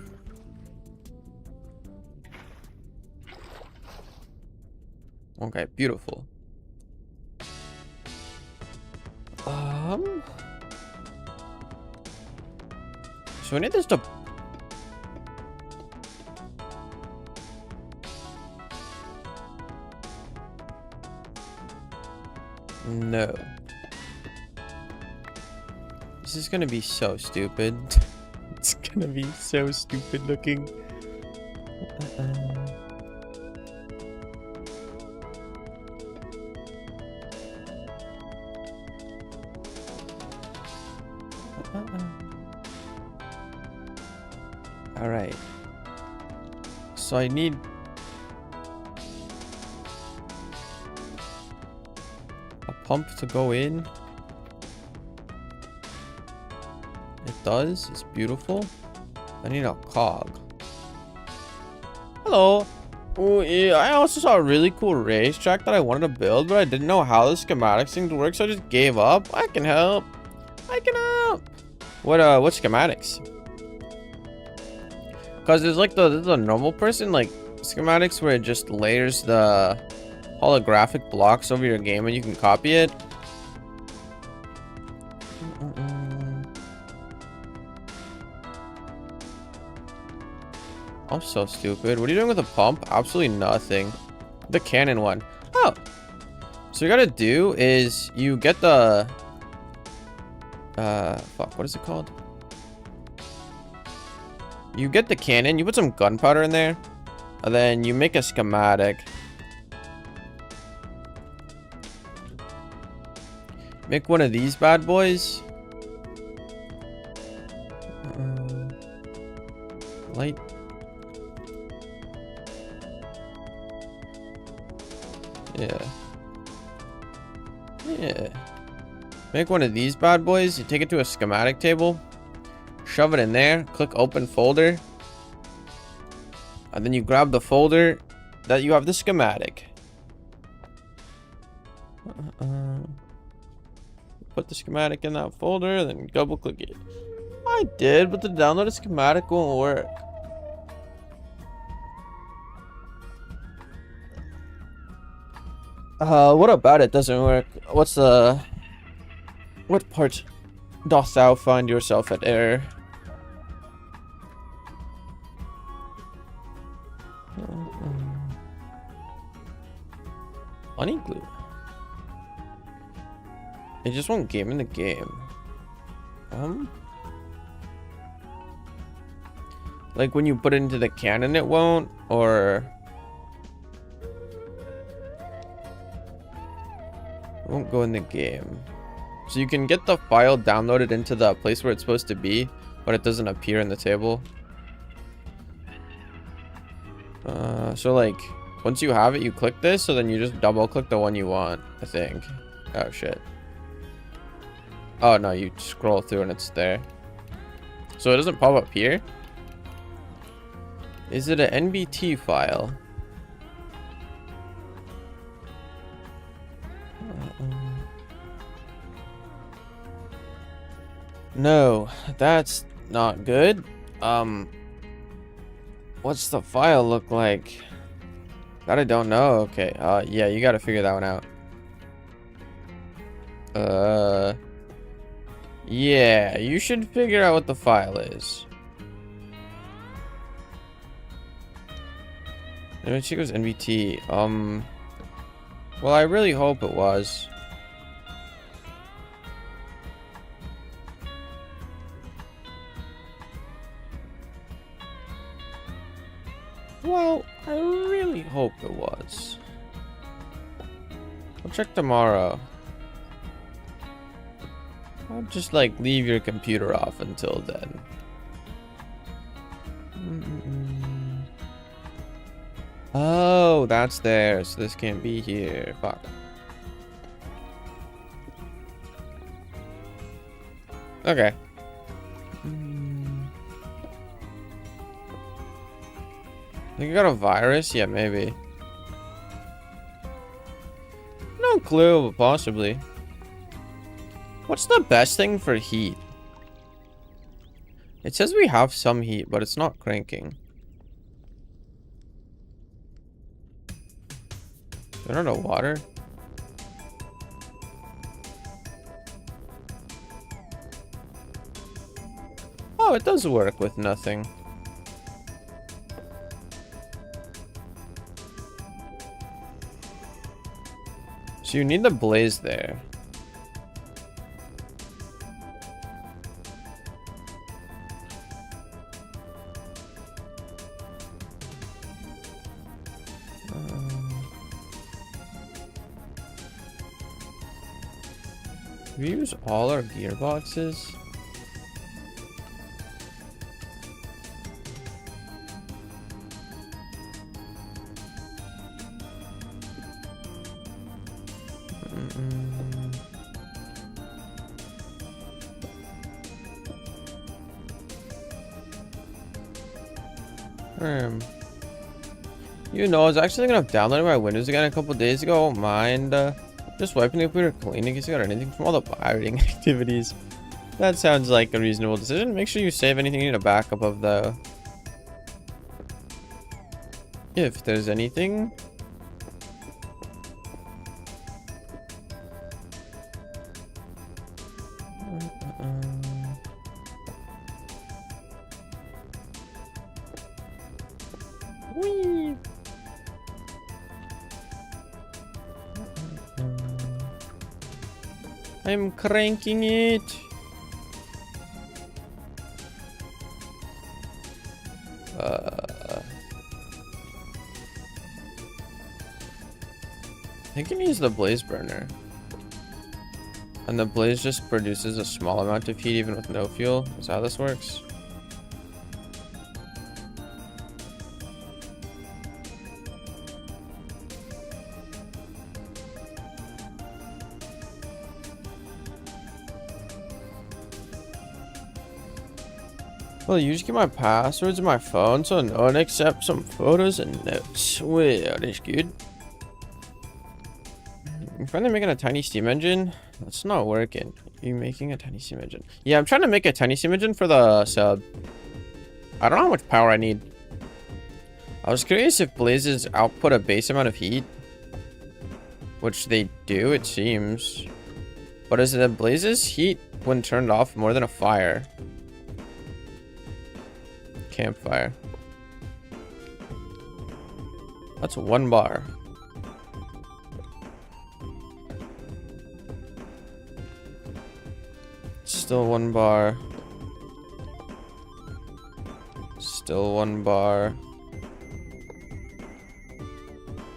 Okay, beautiful. So I need this to... No. This is gonna be so stupid. It's gonna be so stupid looking. All right. So I need a pump to go in. It does. It's beautiful. I need a cog. Hello. Oh, yeah, I also saw a really cool racetrack that I wanted to build, but I didn't know how the schematics thing to work, so I just gave up. I can help. I can help. What schematics? Because there's like the normal person like schematics where it just layers the holographic blocks over your game and you can copy it. I'm so stupid. What are you doing with a pump? Absolutely nothing. The cannon one. Oh. So you gotta do is you get the fuck, what is it called? You get the cannon, you put some gunpowder in there, and then you make a schematic. Make one of these bad boys. Light. Yeah. Yeah. Make one of these bad boys. You take it to a schematic table. Shove it in there. Click open folder. And then you grab the folder that you have the schematic. Put the schematic in that folder. Then double click it. I did, but the downloaded schematic won't work. What about it doesn't work? What's the... What part dost thou find yourself at error? Honey glue. It just won't game in the game. Like when you put it into the cannon it won't, or... It won't go in the game. So you can get the file downloaded into the place where it's supposed to be, but it doesn't appear in the table. So like, once you have it, you click this, so then you just double click the one you want, I think. Oh shit. Oh no, you scroll through and it's there. So it doesn't pop up here? Is it an NBT file? No, that's not good. What's the file look like? That I don't know. Okay, yeah, you gotta figure that one out. Yeah, you should figure out what the file is. And she goes NBT. Well, I really hope it was. Well, I really hope it was. I'll check tomorrow. I'll just like leave your computer off until then. Oh, that's there, so this can't be here. Fuck. Okay. Think you got a virus? Yeah, maybe. No clue, but possibly. What's the best thing for heat? It says we have some heat, but it's not cranking. I don't know, water? Oh, it does work with nothing. So you need the blaze there. We use all our gearboxes. You know, I was actually thinking of downloading my Windows again a couple days ago. Don't mind just wiping the computer clean in case you got anything from all the pirating activities. That sounds like a reasonable decision. Make sure you save anything you need a backup of, though. If there's anything. Whee! I'm cranking it. I can use the blaze burner. And the blaze just produces a small amount of heat even with no fuel. Is that how this works? Well, you just get my passwords in my phone so no one accepts some photos and notes. Well, that's good. I'm finally making a tiny steam engine. That's not working. You making a tiny steam engine? Yeah, I'm trying to make a tiny steam engine for the sub. I don't know how much power I need. I was curious if blazes output a base amount of heat. Which they do, it seems. But is the blazes heat when turned off more than a fire? Campfire. That's 1 bar. Still 1 bar. Still 1 bar.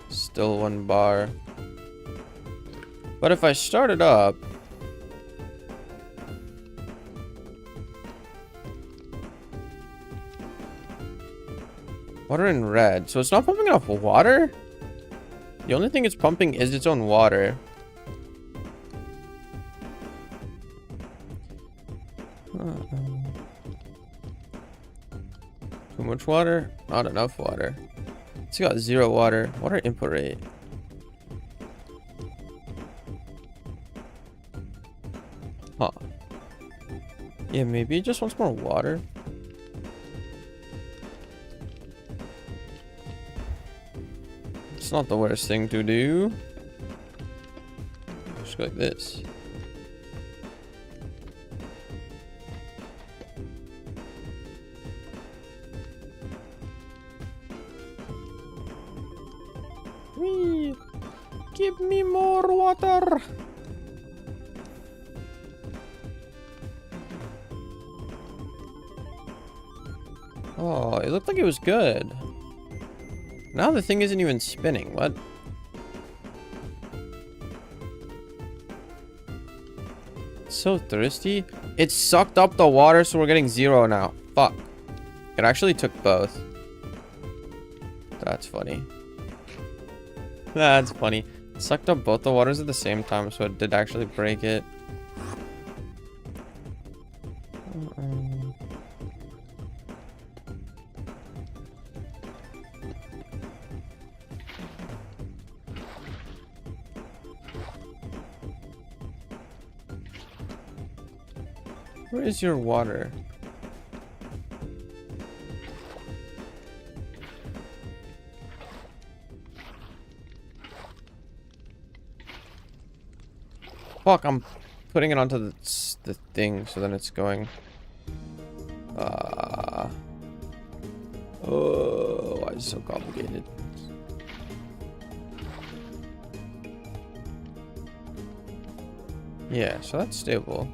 Still 1 bar. But if I start it up, Water in red. So it's not pumping enough water? The only thing it's pumping is its own water. Too much water? Not enough water. It's got 0 water. Water input rate. Huh. Yeah, maybe it just wants more water. It's not the worst thing to do. Just go like this. Whee! Give me more water. Oh, it looked like it was good. Now the thing isn't even spinning. What? It's so thirsty. It sucked up the water, so we're getting 0 now. Fuck. It actually took both. That's funny. That's funny. It sucked up both the waters at the same time, so it did actually break it. Where is your water? Fuck, I'm putting it onto the thing so then it's going. Oh, why is it so complicated? Yeah, so that's stable.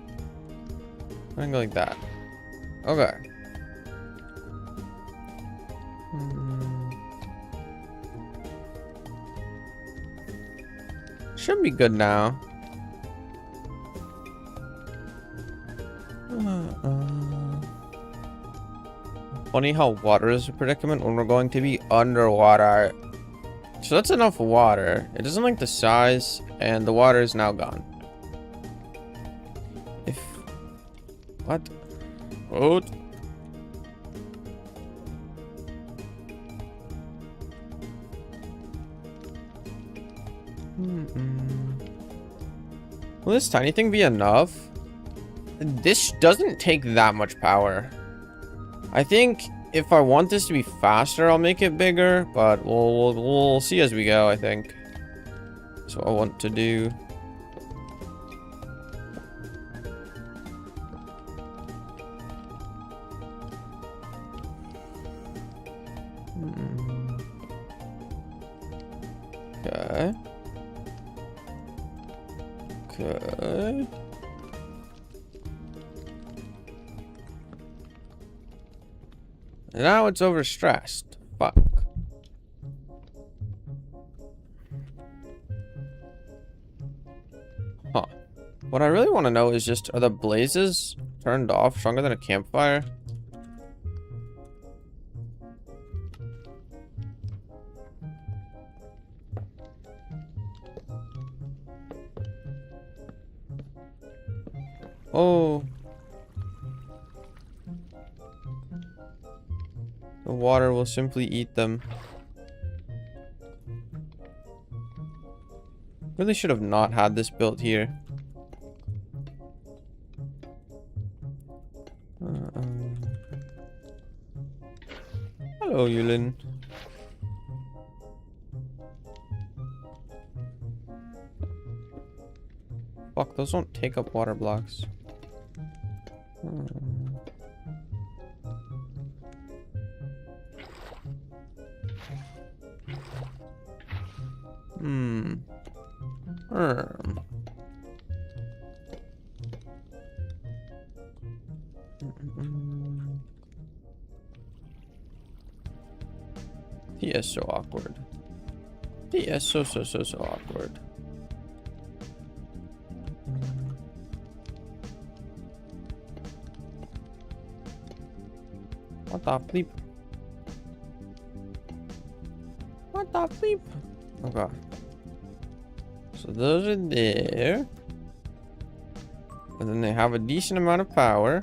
I'm gonna go like that. Okay. Should be good now. Funny how water is a predicament when we're going to be underwater. So that's enough water. It doesn't like the size, and the water is now gone. What? What? Will this tiny thing be enough? This doesn't take that much power. I think if I want this to be faster, I'll make it bigger, but we'll see as we go, I think. That's what I want to do. Okay. Okay. Now it's overstressed. Fuck. Huh. What I really want to know is just, are the blazes turned off stronger than a campfire? Oh. The water will simply eat them. Really should have not had this built here. Hello, Yulin. Fuck, those don't take up water blocks. He is so awkward. He is so awkward. What the bleep? stop sleep. Okay. So those are there. And then they have a decent amount of power.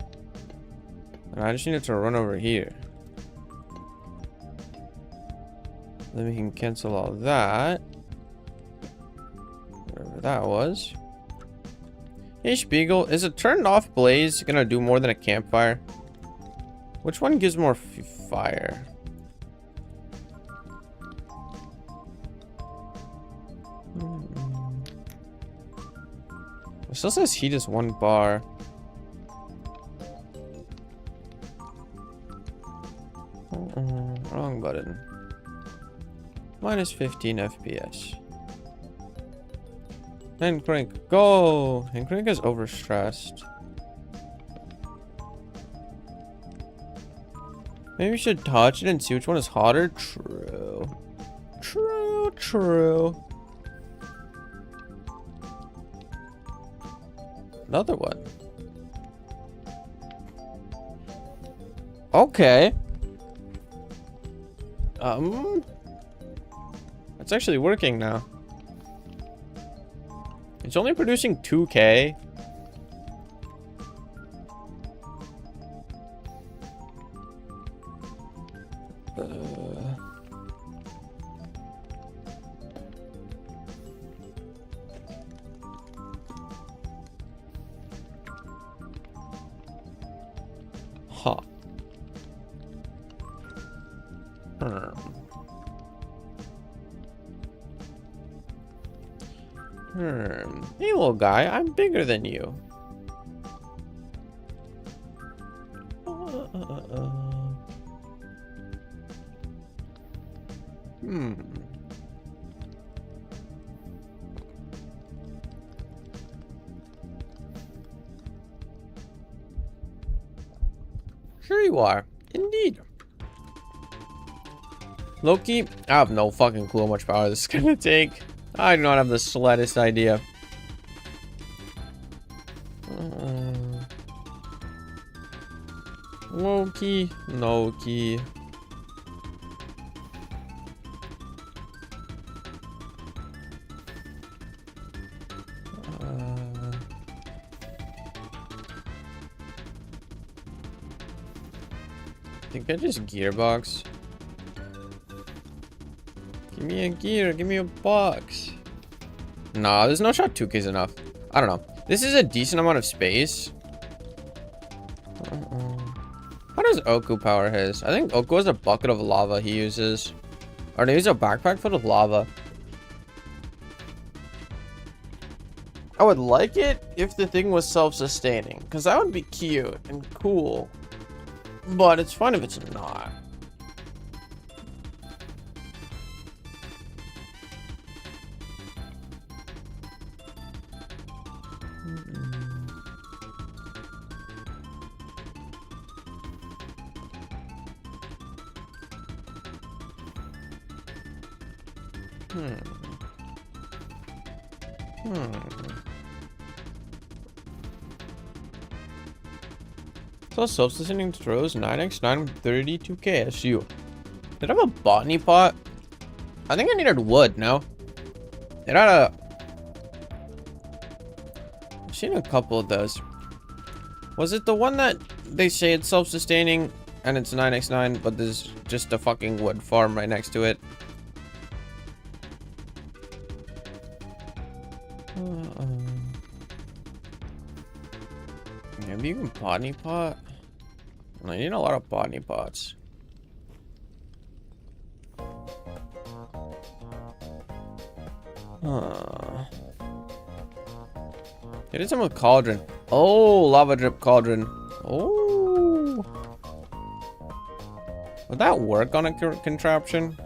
And I just need it to run over here. Then we can cancel all that. Whatever that was. Hey, Spiegel, is a turned off blaze gonna do more than a campfire? Which one gives more fire? It still says heat is 1 bar. Wrong button. Minus 15 FPS. And Crank, go! And Crank is overstressed. Maybe we should touch it and see which one is hotter. True. True, true. Another one. Okay. It's actually working now. It's only producing 2K. Huh. Hey, little guy, I'm bigger than you. Sure you are. Indeed. Loki, I have no fucking clue how much power this is gonna take. I do not have the slightest idea. Loki, Loki. I think I just gearbox. Give me a gear, give me a box. Nah, there's no shot 2K is enough. I don't know. This is a decent amount of space. How does Oku power his? I think Oku has a bucket of lava he uses. Or do he use a backpack full of lava? I would like it if the thing was self-sustaining, because that would be cute and cool. But it's fine if it's not. So self-sustaining throws 9x9 32k SU. Did I have a botany pot? I think I needed wood, no? It had a... I've seen a couple of those. Was it the one that they say it's self-sustaining and it's 9x9, but there's just a fucking wood farm right next to it? Maybe you can botany pot? I need a lot of botany pots. It is a cauldron. Oh, lava drip cauldron. Oh. Would that work on a contraption?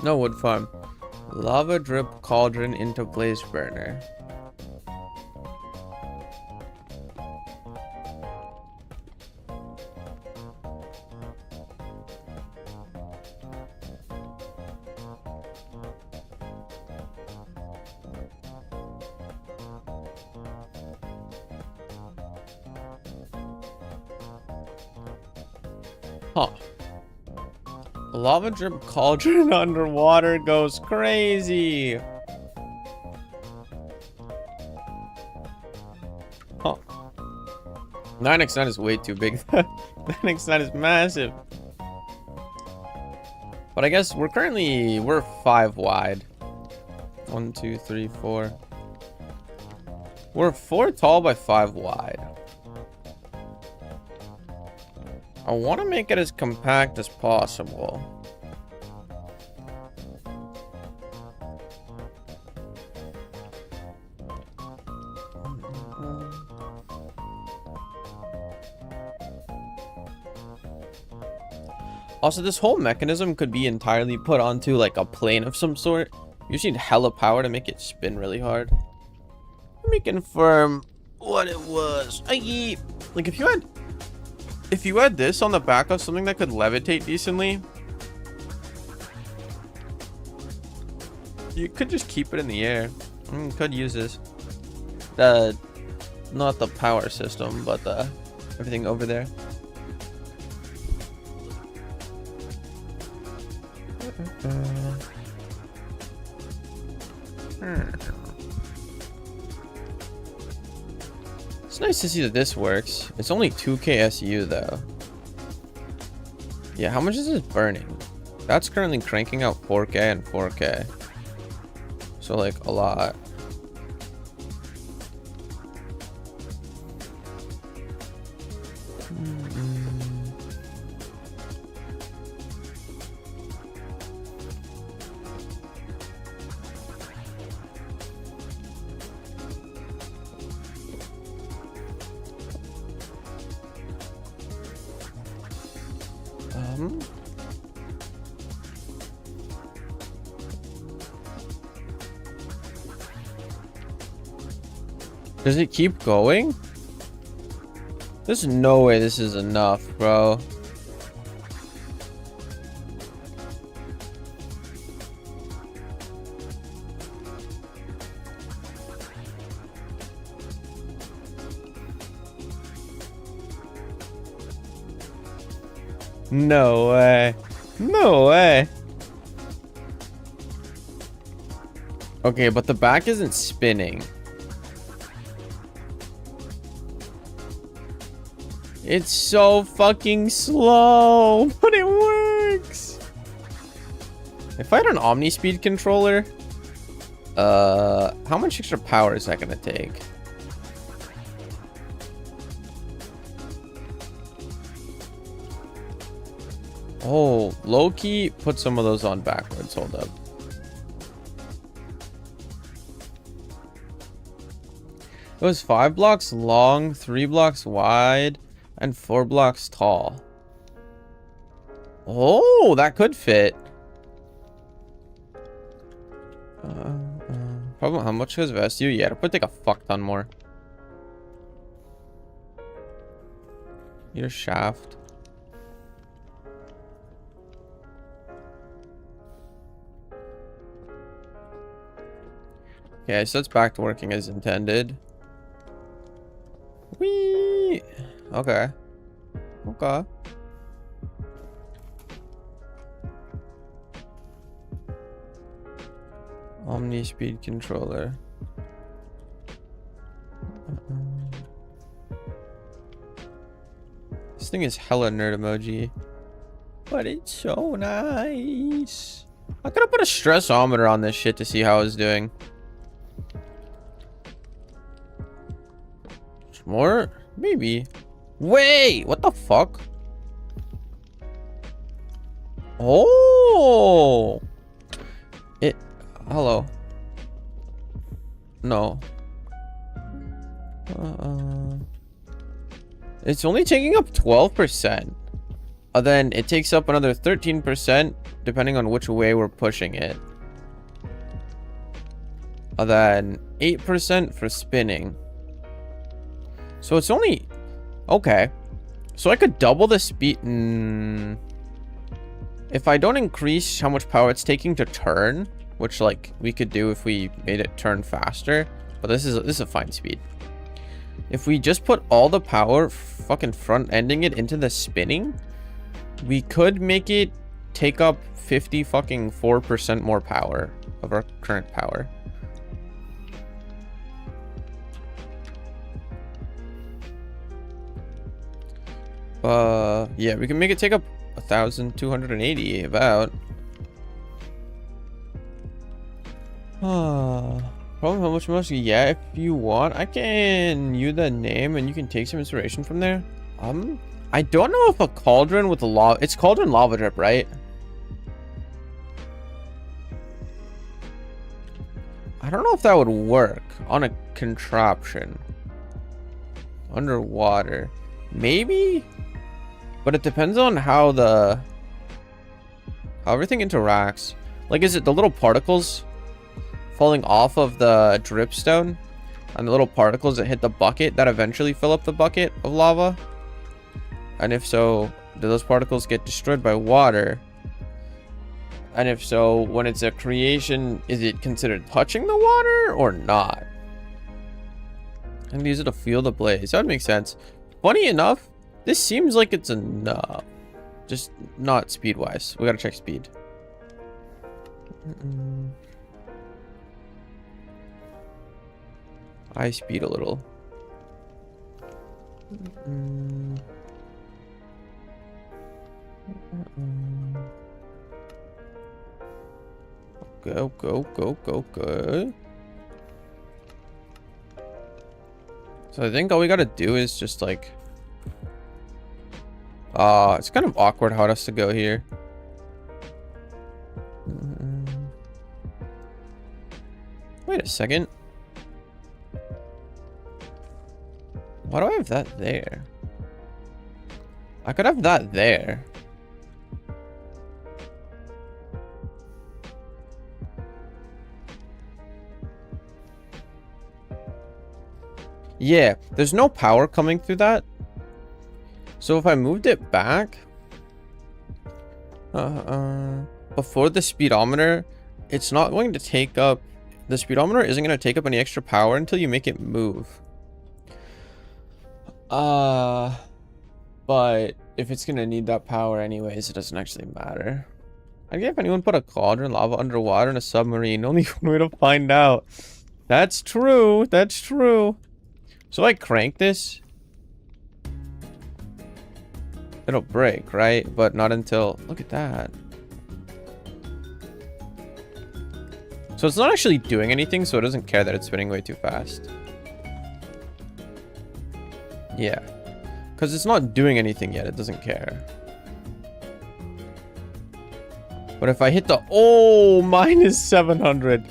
No, wood farm. Lava drip cauldron into blaze burner. Huh. A lava drip cauldron underwater goes crazy. Huh. 9x9 is way too big. 9x9 is massive. But I guess we're 5 wide. 1, 2, 3, 4. We're 4 tall by 5 wide. I want to make it as compact as possible. Also, this whole mechanism could be entirely put onto like a plane of some sort. You just need hella power to make it spin really hard. Let me confirm what it was. Like if you had this on the back of something that could levitate decently, you could just keep it in the air. Could use this. Not the power system, but everything over there. It's nice to see that this works. It's only 2k SU though. Yeah, how much is this burning? That's currently cranking out 4k and 4k. So like a lot. Does it keep going? There's no way this is enough, bro. No way. No way. Okay, but the back isn't spinning. It's so fucking slow, but it works. If I had an omni-speed controller, how much extra power is that gonna take? Oh, low-key, put some of those on backwards. Hold up. It was 5 blocks long, 3 blocks wide, and 4 blocks tall. Oh, that could fit. Probably how much does vest you? Yeah, it'll probably take a fuck ton more. Your shaft. Okay, so it's back to working as intended. Whee! Okay. Okay. Omni speed controller. This thing is hella nerd emoji. But it's so nice. I could have put a stressometer on this shit to see how it's doing. More? Maybe. Wait! What the fuck? Oh! Hello. No. It's only taking up 12%. Then it takes up another 13% depending on which way we're pushing it. Then 8% for spinning. So it's only... Okay. So I could double the speed... If I don't increase how much power it's taking to turn, which like we could do if we made it turn faster, but this is a fine speed. If we just put all the power fucking front ending it into the spinning, we could make it take up 50 fucking 4% more power of our current power. Yeah, we can make it take up 1,280 about. Probably how much most? Yeah, if you want, I can use that name and you can take some inspiration from there. I don't know if a cauldron with a lava, it's cauldron lava drip, right? I don't know if that would work on a contraption underwater. Maybe, but it depends on how everything interacts. Like, is it the little particles falling off of the dripstone and the little particles that hit the bucket that eventually fill up the bucket of lava? And if so, do those particles get destroyed by water? And if so, when it's a creation, is it considered touching the water or not? And use it to fuel the blaze. That would make sense. Funny enough, this seems like it's enough. Just not speed-wise. We gotta check speed. I speed a little. Go, go, go, go, go. So I think all we gotta do is just like... it's kind of awkward how it has to go here. Wait a second. Why do I have that there? I could have that there. Yeah, there's no power coming through that. So if I moved it back before the speedometer, it's not going to take up, the speedometer isn't going to take up any extra power until you make it move. But if it's going to need that power anyways, it doesn't actually matter. I guess if anyone put a cauldron lava underwater in a submarine, only one way to find out. That's true. That's true. So I crank this. It'll break, right? But not until... Look at that. So it's not actually doing anything, so it doesn't care that it's spinning way too fast. Yeah. Because it's not doing anything yet. It doesn't care. But if I hit the... Oh! Minus 700.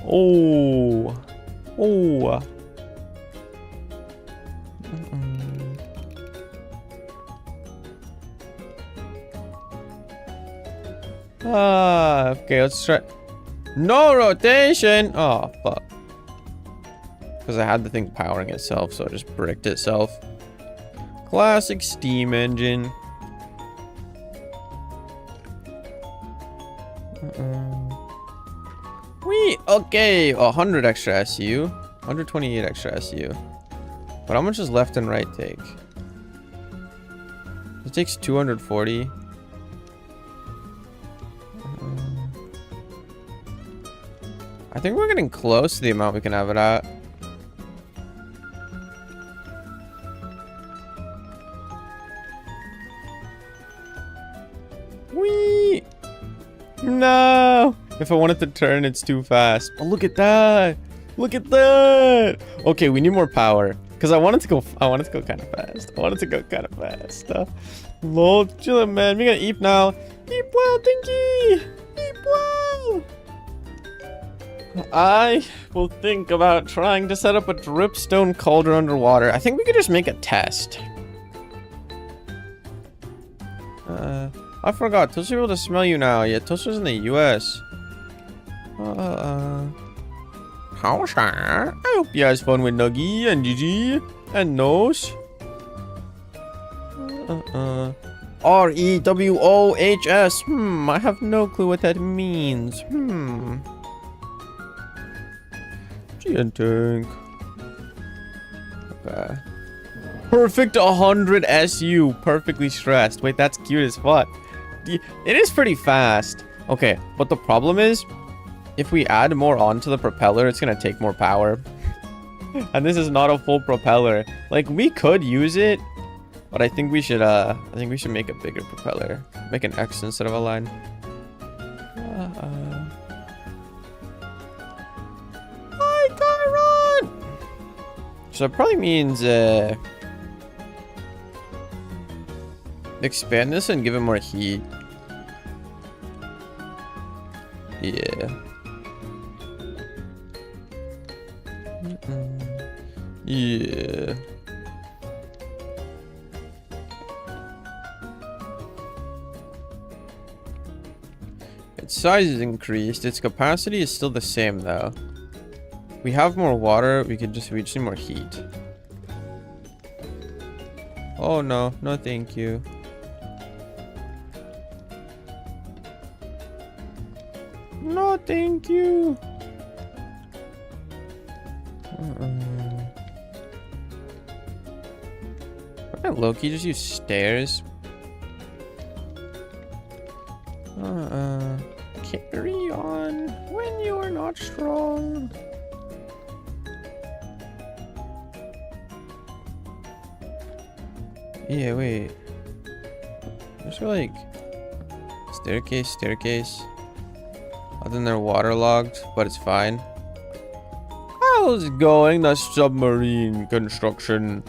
Oh. Oh. Okay, let's try. No rotation. Oh, fuck. Because I had the thing powering itself, so it just bricked itself. Classic steam engine. Okay, 100 extra SU. 128 extra SU. But how much does left and right take? It takes 240. I think we're getting close to the amount we can have it at. Whee! No! If I want it to turn, it's too fast. Oh, look at that! Look at that! Okay, we need more power. Because I want it to go kind of fast. Lol, chillin', man. We gotta eat now. Eat well, Dinky! Eat well! I will think about trying to set up a dripstone cauldron underwater. I think we could just make a test. I forgot. Toaster's able to smell you now. Yeah, Toaster's in the US. How's that? I hope you guys fun with Nuggy and Gigi and Nose. REWOHS. I have no clue what that means. Tank. Okay. Perfect 100 SU. Perfectly stressed. Wait, that's cute as fuck. It is pretty fast. Okay, but the problem is, if we add more onto the propeller, it's gonna take more power. And this is not a full propeller. Like, we could use it, but I think we should make a bigger propeller. Make an X instead of a line. Hi, Chiron! So it probably means expand this and give it more heat. Yeah. Yeah. Its size is increased. Its capacity is still the same though. We have more water. We just need more heat. Oh no, no thank you. No thank you. Why not Loki just use stairs? Carry on when you are not strong. Yeah, wait. There's like staircase. Other than they're waterlogged, but it's fine. How's it going, the submarine construction?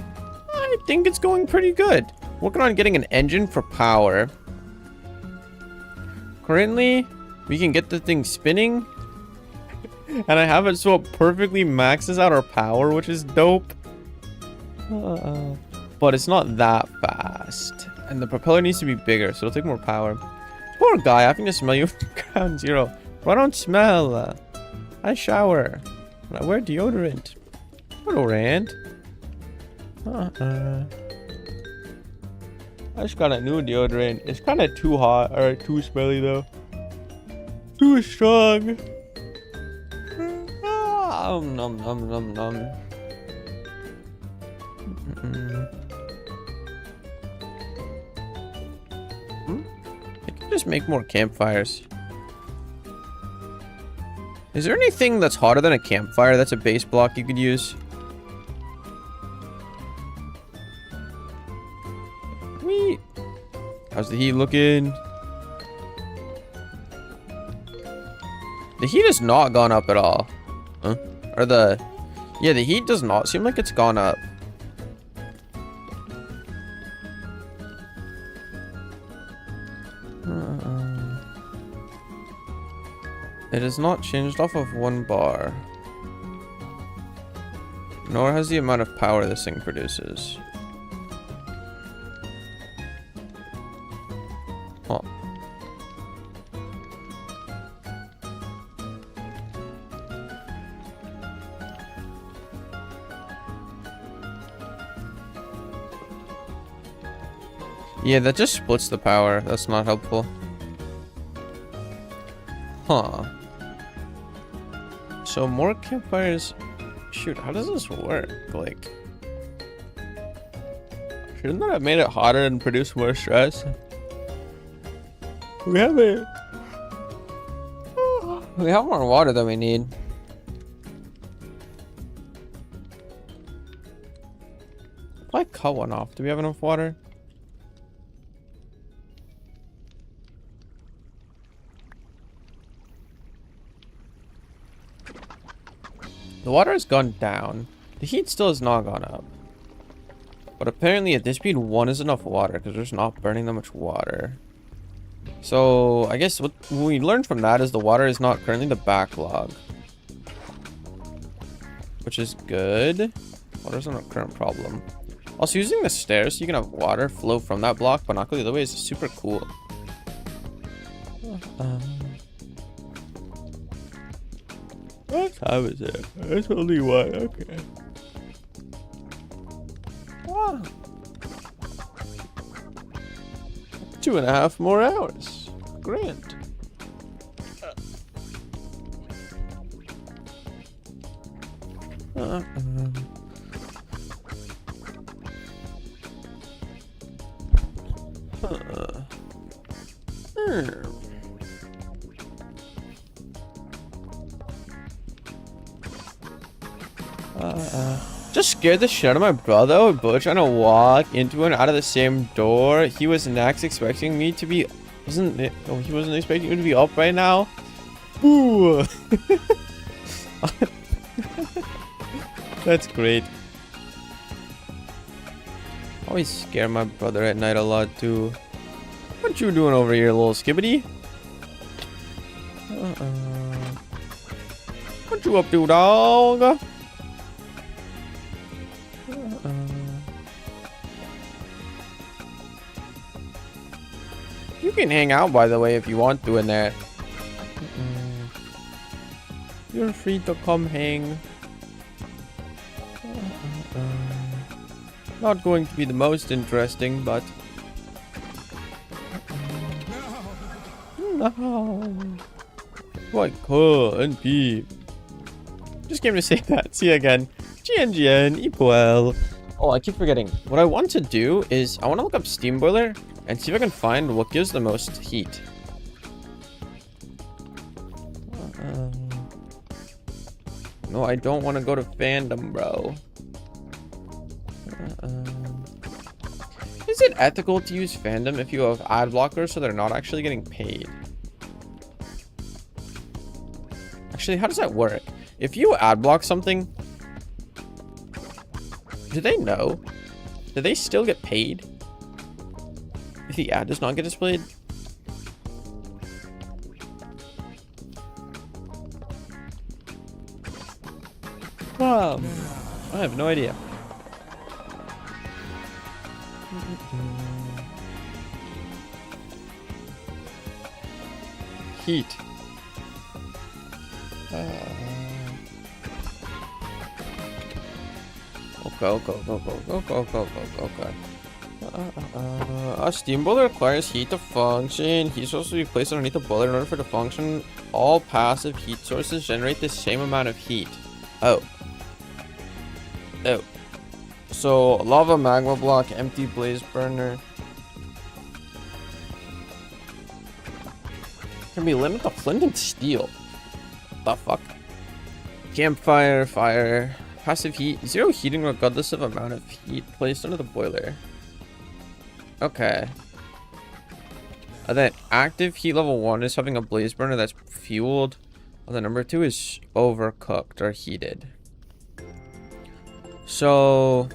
I think it's going pretty good. Working on getting an engine for power. Currently, we can get the thing spinning. And I have it so it perfectly maxes out our power, which is dope. But it's not that fast. And the propeller needs to be bigger, so it'll take more power. Poor guy, having to smell you from ground zero. I don't smell. I shower. I wear deodorant. Deodorant? I just got a new deodorant. It's kind of too hot or too smelly though. Too strong. Nom nom nom nom. I can just make more campfires. Is there anything that's hotter than a campfire that's a base block you could use? Wait. How's the heat looking? The heat has not gone up at all. Huh? Or yeah, the heat does not seem like it's gone up. It has not changed off of 1 bar. Nor has the amount of power this thing produces. Huh. Yeah, that just splits the power. That's not helpful. Huh. So more campfires. Shoot, how does this work? Like, shouldn't that have made it hotter and produce more stress? We have it. We have more water than we need. If I cut one off, do we have enough water? The water has gone down. The heat still has not gone up. But apparently at this speed, 1 is enough water because there's not burning that much water. So I guess what we learned from that is the water is not currently the backlog. Which is good. Water isn't a current problem. Also, using the stairs so you can have water flow from that block but not go the other way is super cool. What time is it? It's only 1. Okay. Wow. 2.5 more hours. Grand. Just scared the shit out of my brother. I was trying to walk into and out of the same door. He was next expecting me to be... Oh, he wasn't expecting me to be up right now? Ooh. That's great. Always scare my brother at night a lot too. What you doing over here, little skibbity? What you up to, dog? You can hang out, by the way, if you want to in there. You're free to come hang. Not going to be the most interesting, but... No. Why couldn't be? Just came to say that. See you again. GNGN equal. Oh, I keep forgetting. What I want to do is I want to look up steam boiler and see if I can find what gives the most heat. No, I don't want to go to fandom, bro. Is it ethical to use fandom if you have ad blockers so they're not actually getting paid? Actually, how does that work? If you ad block something, do they know? Do they still get paid if the ad does not get displayed? I have no idea. Heat. Okay. A steam boiler requires heat to function. Heat source will be placed underneath the boiler in order for it to function. All passive heat sources generate the same amount of heat. Oh. So, lava, magma block, empty blaze burner. Can be limited to flint and steel. The fuck? Campfire, fire. Passive heat. Zero heating regardless of amount of heat placed under the boiler. Okay. And then active heat level 1 is having a blaze burner that's fueled. And then number 2 is overcooked or heated. So...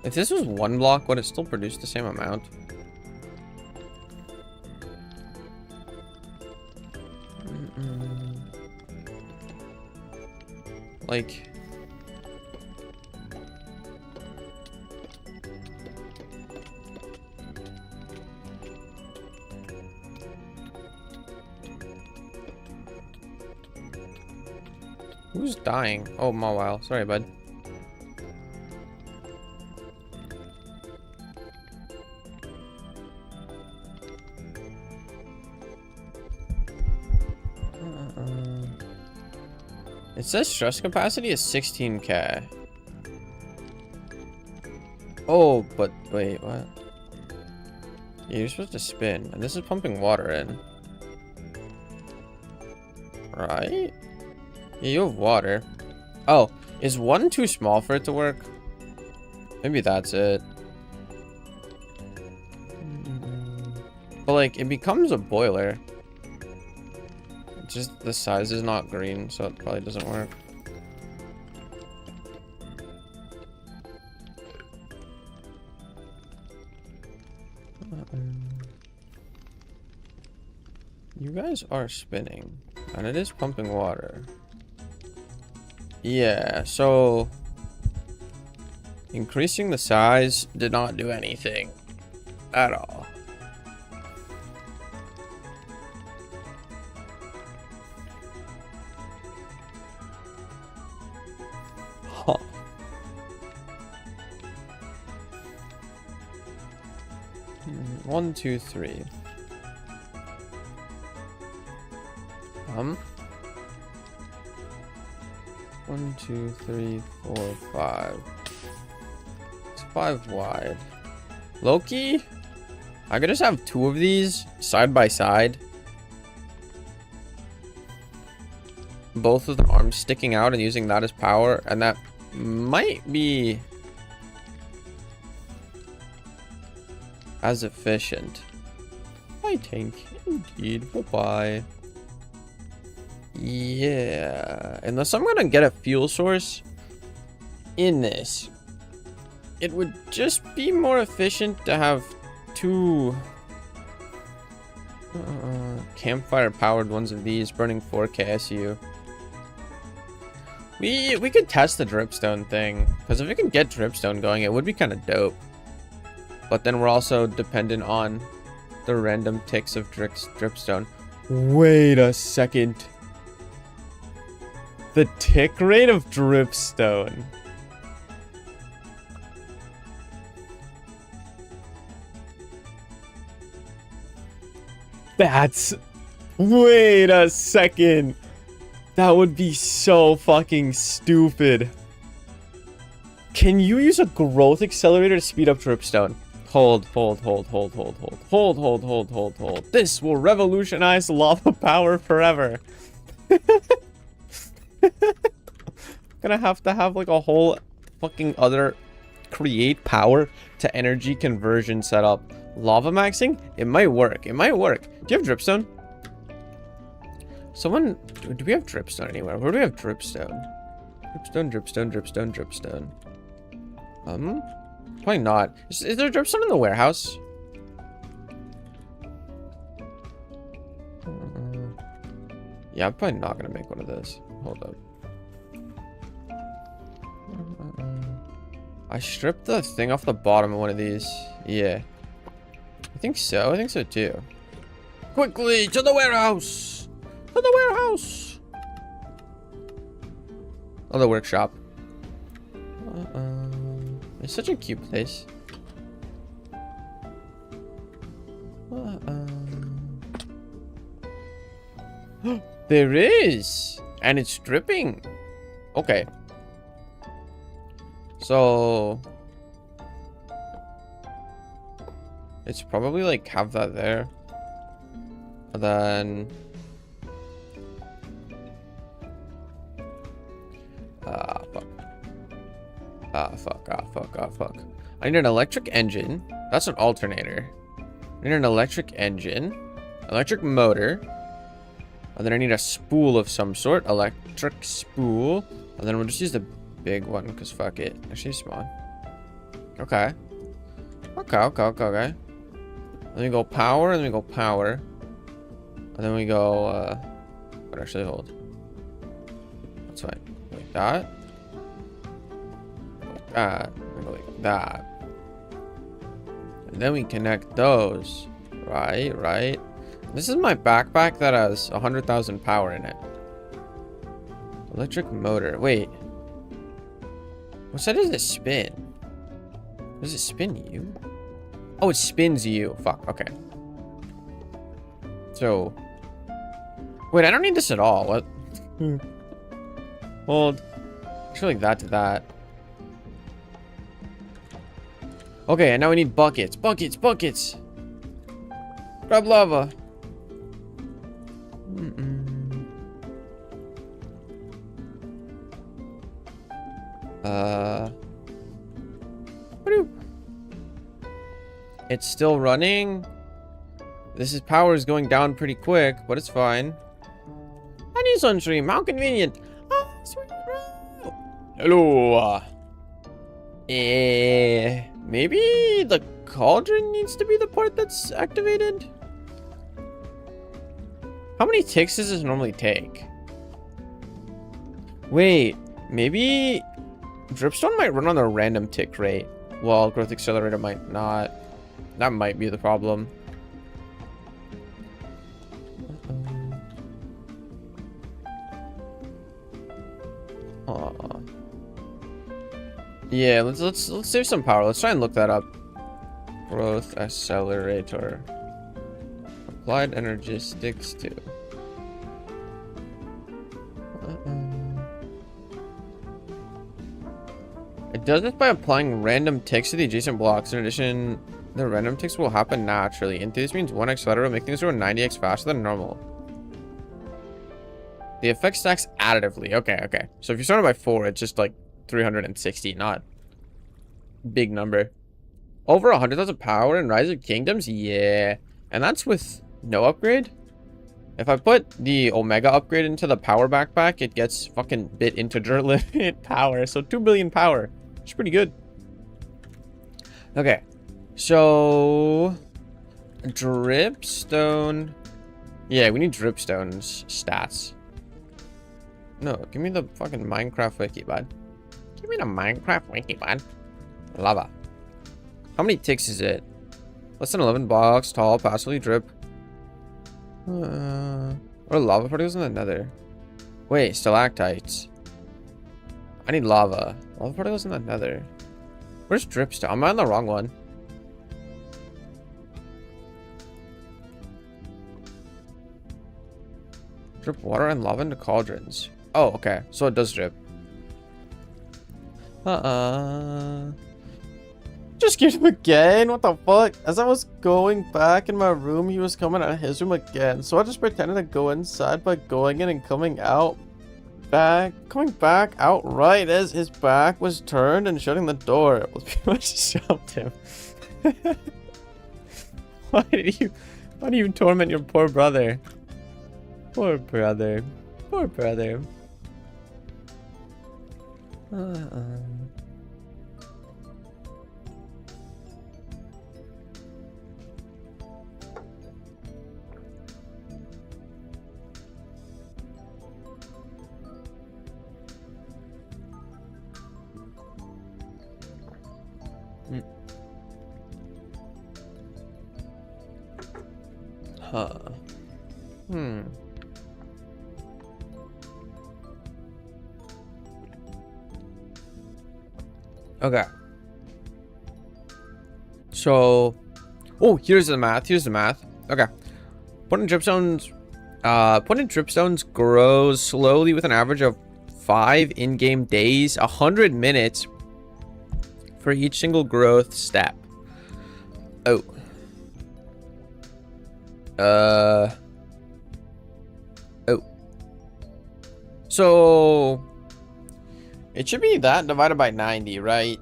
if this was 1 block, would it still produce the same amount? Like... who's dying? Oh, Mawile. Sorry, bud. It says stress capacity is 16k. Oh, but wait, what? Yeah, you're supposed to spin, and this is pumping water in. Right? Yeah, you have water. Oh, is 1 too small for it to work? Maybe that's it. But like, it becomes a boiler. Just the size is not green, so it probably doesn't work. You guys are spinning, and it is pumping water. Yeah, so increasing the size did not do anything at all. Huh. One, two, three. 1, 2, 3, 4, 5. It's 5 wide. Loki, I could just have 2 of these side by side. Both of the arms sticking out and using that as power, and that might be as efficient. I think indeed. Bye-bye. Yeah, unless I'm gonna get a fuel source in this, it would just be more efficient to have 2 campfire powered ones of these burning 4 KSU. We could test the dripstone thing, because if we can get dripstone going, it would be kind of dope. But then we're also dependent on the random ticks of dripstone. Wait a second. The tick rate of dripstone. That's... Wait a second. That would be so fucking stupid. Can you use a growth accelerator to speed up dripstone? Hold. This will revolutionize lava power forever. Gonna have to have like a whole fucking other create power to energy conversion setup. Lava maxing? It might work. It might work. Do you have dripstone? Someone... Do we have dripstone anywhere? Where do we have dripstone? Dripstone. Probably not. Is there dripstone in the warehouse? Yeah, I'm probably not gonna make one of those. Hold up. I stripped the thing off the bottom of one of these. Yeah. I think so. I think so too. Quickly to the warehouse! To the warehouse! Oh, the workshop. It's such a cute place. There is! And it's dripping. Okay. So... it's probably like have that there. And then... fuck. I need an electric engine. That's an alternator. I need an electric engine. Electric motor. And then I need a spool of some sort. Electric spool. And then we'll just use the big one, because fuck it. Actually, small. Okay. Okay. Then we go power, and then we go power. And then we go, but actually hold. That's fine. Like that. Like that. And go like that. And then we connect those. Right. This is my backpack that has 100,000 power in it. Electric motor. Wait. What side does it spin? Does it spin you? Oh, it spins you. Fuck. Okay. So. Wait, I don't need this at all. What? Hold. Actually, like that to that. Okay, and now we need buckets. Buckets. Grab lava. It's still running. This power is going down pretty quick, but it's fine. I need sunstream. How convenient. Oh, sweet. Hello. Maybe the cauldron needs to be the part that's activated. How many ticks does this normally take? Wait, maybe dripstone might run on a random tick rate, while growth accelerator might not. That might be the problem. Yeah, let's save some power. Let's try and look that up. Growth accelerator. Applied energistics too. It does this by applying random ticks to the adjacent blocks. In addition, The random ticks will happen naturally. In theory, this means 1 accelerator will make things go 90x faster than normal. The effect stacks additively. Okay, okay. So if you start it by 4, it's just like 360, not big number. Over 100,000 power in Rise of Kingdoms? Yeah. And that's with no upgrade? If I put the Omega upgrade into the power backpack, it gets fucking bit integer limit power. So 2 billion power. It's pretty good. Okay. So dripstone. Yeah, we need dripstone's stats. No, give me the fucking Minecraft wiki, bud. Give me the Minecraft wiki, bud. Lava. How many ticks is it? Less than 11 blocks tall, passively drip. Or lava particles in the nether. Wait, stalactites. I need lava. Lava particles in the nether. Where's dripstone? Am I on the wrong one? Drip water and lava into cauldrons. Oh, okay. So it does drip. Just get him again? What the fuck? As I was going back in my room, he was coming out of his room again. So I just pretended to go inside by going in and coming back out right as his back was turned and shutting the door. Well, pretty much shoved him. Why do you torment your poor brother? Poor brother. Poor brother. Okay. So, oh, here's the math. Here's the math. Okay. Putting dripstones grows slowly with an average of 5 in-game days, 100 minutes for each single growth step. Oh. Oh. So it should be that divided by 90, right?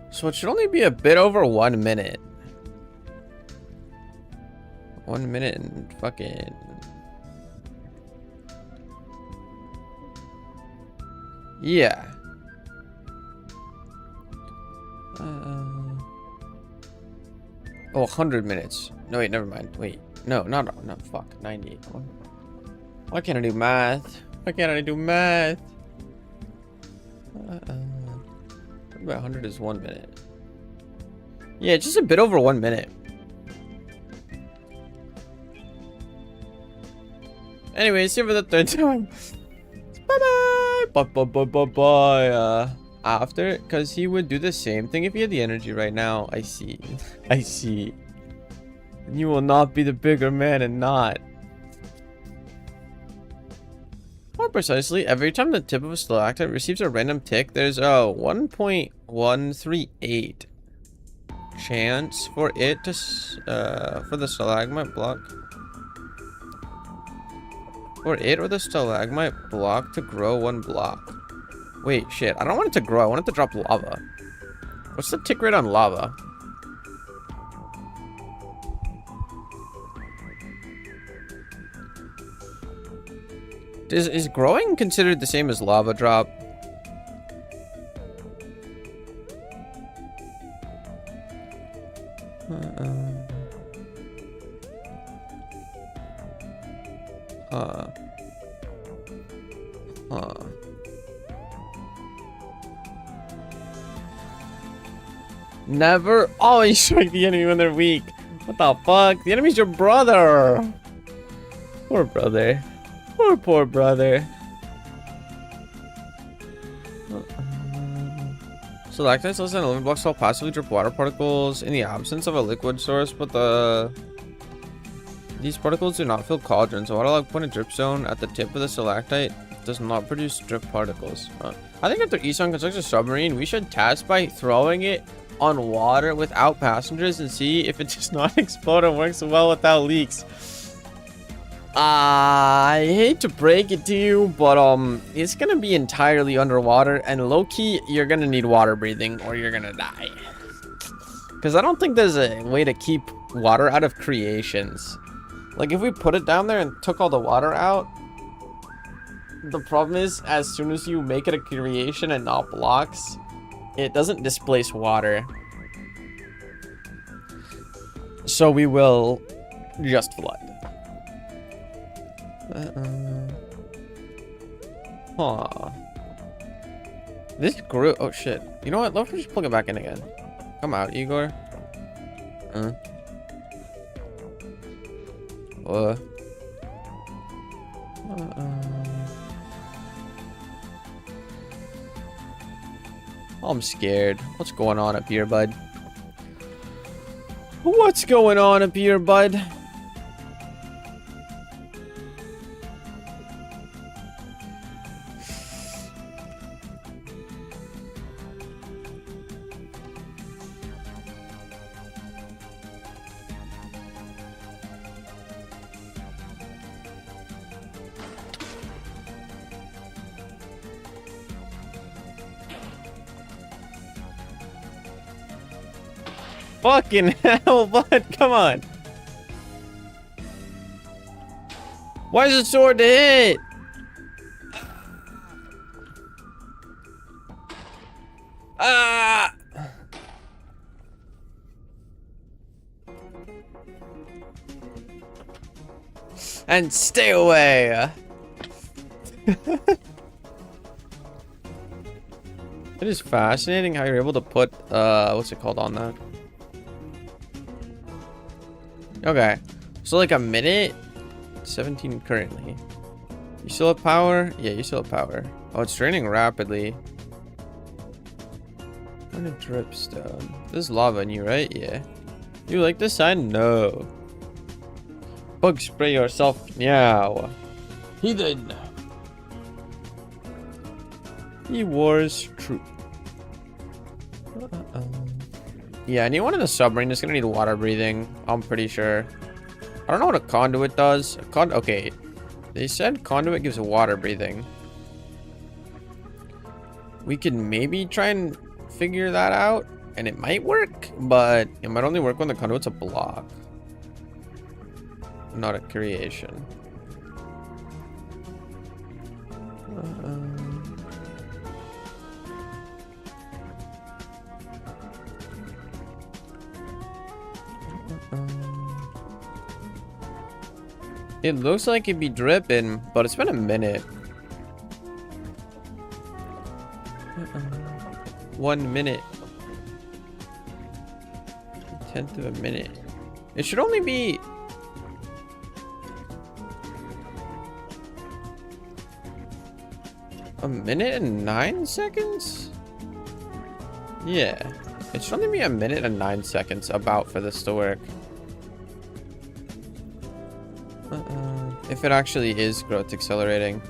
So it should only be a bit over 1 minute. 1 minute and fucking... Yeah. Oh, 100 minutes. No, wait, never mind. Wait. No, fuck. 90. Why can't I do math? Why can't I do math? About 100 is 1 minute. Yeah, just a bit over 1 minute. Anyway, see you for the 3rd time. Bye-bye. After, because he would do the same thing if he had the energy right now. I see. I see. You will not be the bigger man and not. More precisely, every time the tip of a stalactite receives a random tick, there's a 1.138 chance for it to for the stalagmite block. For it or the stalagmite block to grow 1 block. Wait, shit. I don't want it to grow. I want it to drop lava. What's the tick rate on lava? Is growing considered the same as lava drop? Never always strike the enemy when they're weak. What the fuck? The enemy's your brother. Poor brother. Poor brother. Stalactites less than 11 blocks will passively drip water particles in the absence of a liquid source, but these particles do not fill cauldrons. So water log point a drip zone at the tip of the stalactite does not produce drip particles. I think after Isan constructs a submarine, we should test by throwing it on water without passengers and see if it does not explode and works well without leaks. I hate to break it to you, but it's gonna be entirely underwater, and low-key, you're gonna need water breathing or you're gonna die. Because I don't think there's a way to keep water out of creations. Like, if we put it down there and took all the water out, the problem is, as soon as you make it a creation and not blocks, it doesn't displace water. So we will just flood. Huh. This grew. Oh shit. You know what? Let's just plug it back in again. Come out, Igor. Oh, I'm scared. What's going on up here, bud? What's going on up here, bud? Fucking hell, bud, come on. Why is it so hard to hit? Ah! And stay away. It is fascinating how you're able to put, what's it called on that? Okay, so like a minute, 17 currently. You still have power? Yeah, you still have power. Oh, it's draining rapidly. When it drips down. This is lava in you, right? Yeah. You like this sign? No. Bug spray yourself now. Heathen. He wars true. Yeah, anyone in the submarine is gonna need water breathing. I'm pretty sure. I don't know what a conduit does. Okay, they said conduit gives water breathing. We can maybe try and figure that out, and it might work, but it might only work when the conduit's a block, not a creation. It looks like it'd be dripping, but it's been a minute. 1 minute. 1/10 of a minute. It should only be... a minute and 9 seconds? Yeah. It should only be a minute and 9 seconds about for this to work. If it actually is growth accelerating.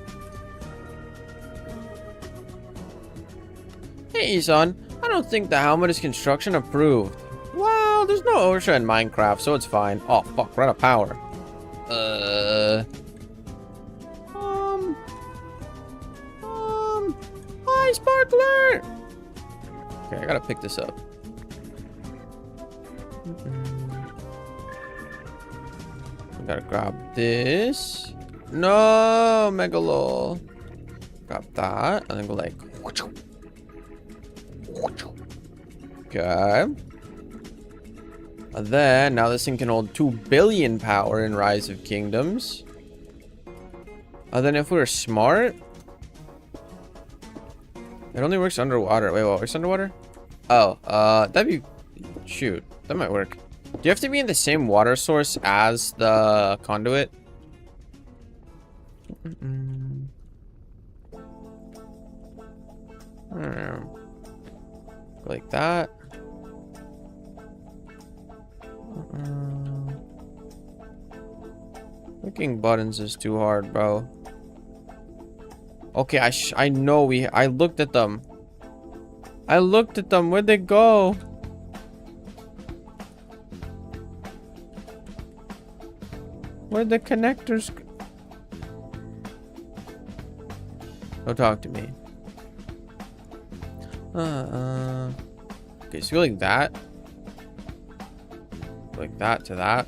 Hey, Isan. I don't think the helmet is construction approved. Well, there's no OSHA in Minecraft, so it's fine. Oh, fuck. We're out of power. Hi, Sparkler! Okay, I gotta pick this up. Gotta grab this. No, Megalo. Grab that, and then go like. Okay. And then now this thing can hold 2 billion power in Rise of Kingdoms. And then if we're smart, it only works underwater. Wait, what works underwater? Oh, that'd be shoot. That might work. Do you have to be in the same water source as the conduit? Like that. Clicking buttons is too hard, bro. Okay, I know I looked at them. I looked at them. Where'd they go? Where'd the connectors go? Don't talk to me. Okay, so like that. Like that to that.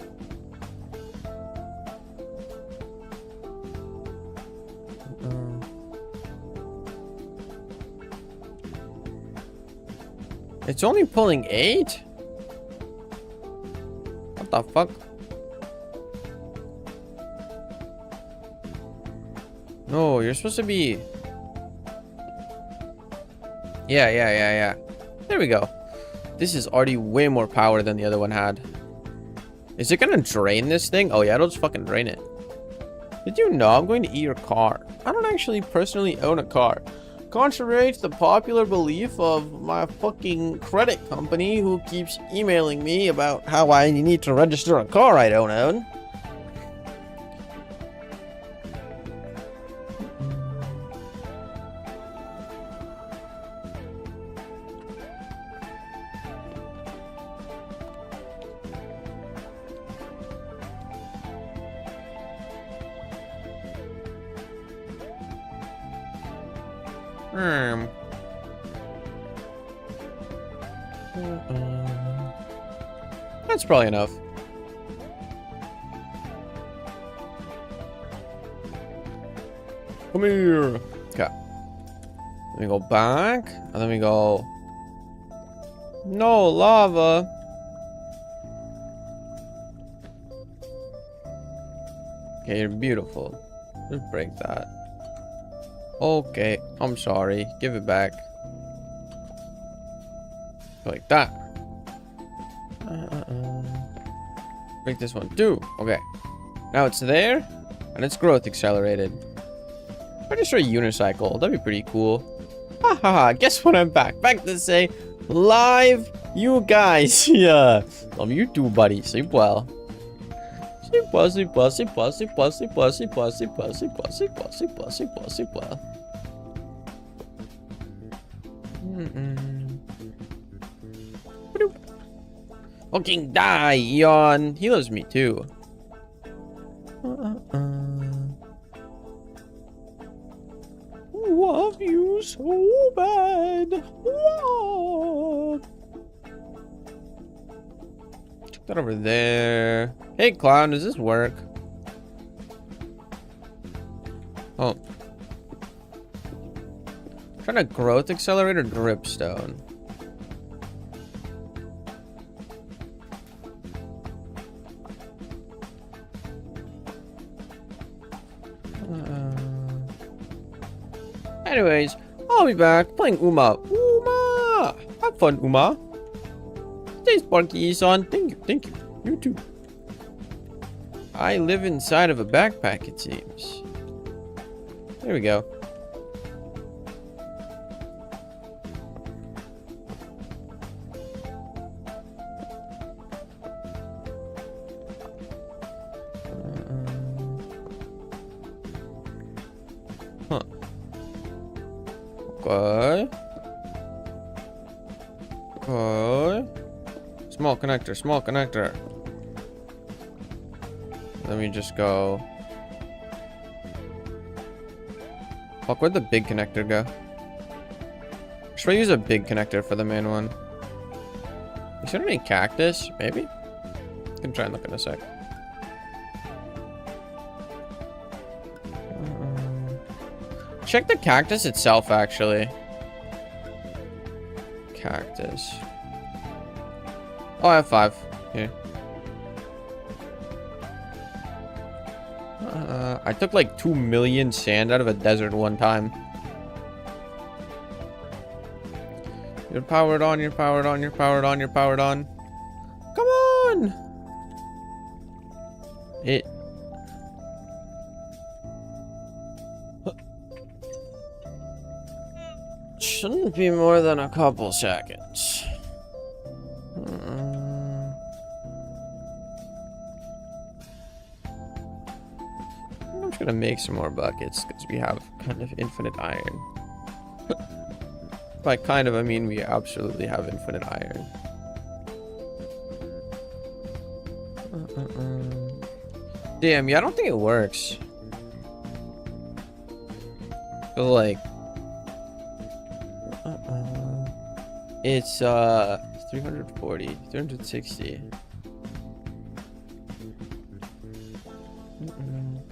It's only pulling 8? What the fuck? No, you're supposed to be... Yeah. There we go. This is already way more power than the other one had. Is it gonna drain this thing? Oh yeah, it'll just fucking drain it. Did you know I'm going to eat your car? I don't actually personally own a car. Contrary to the popular belief of my fucking credit company who keeps emailing me about how I need to register a car I don't own. That's probably enough. Come here. Okay. Let me go back. And then we go... No, lava. Okay, you're beautiful. Just break that. Okay, I'm sorry. Give it back. Like that. Break this one too. Okay. Now it's there, and it's growth accelerated. I just try unicycle. That'd be pretty cool. Haha. Guess what? I'm back. Back to say live, you guys. Yeah. Love you too, buddy. Sleep well. Sleep well. Sleep well. Sleep well. Sleep well. Sleep well. Sleep well. Sleep well. Sleep well. Sleep well. Sleep well. Sleep well. Sleep well. Fucking die, Eon. He loves me too. Love you so bad. Whoa. Check that over there. Hey, clown, does this work? Oh. Trying to growth accelerator dripstone. Anyways, I'll be back playing Uma. Uma! Have fun, Uma. Stay sparky, son. Thank you, thank you. You too. I live inside of a backpack, it seems. There we go. Okay. Okay. Small connector, small connector. Let me just go. Fuck, where'd the big connector go? Should I use a big connector for the main one? Is there any cactus? Maybe? I can try and look in a sec. Check the cactus itself, actually. Cactus. Oh, I have 5 here. I took like 2 million sand out of a desert one time. You're powered on, you're powered on, you're powered on, you're powered on. Come on! It... Shouldn't be more than a couple seconds. I'm just gonna make some more buckets because we have kind of infinite iron. By kind of, I mean we absolutely have infinite iron. Damn, yeah, I don't think it works. But like, it's 340, 360.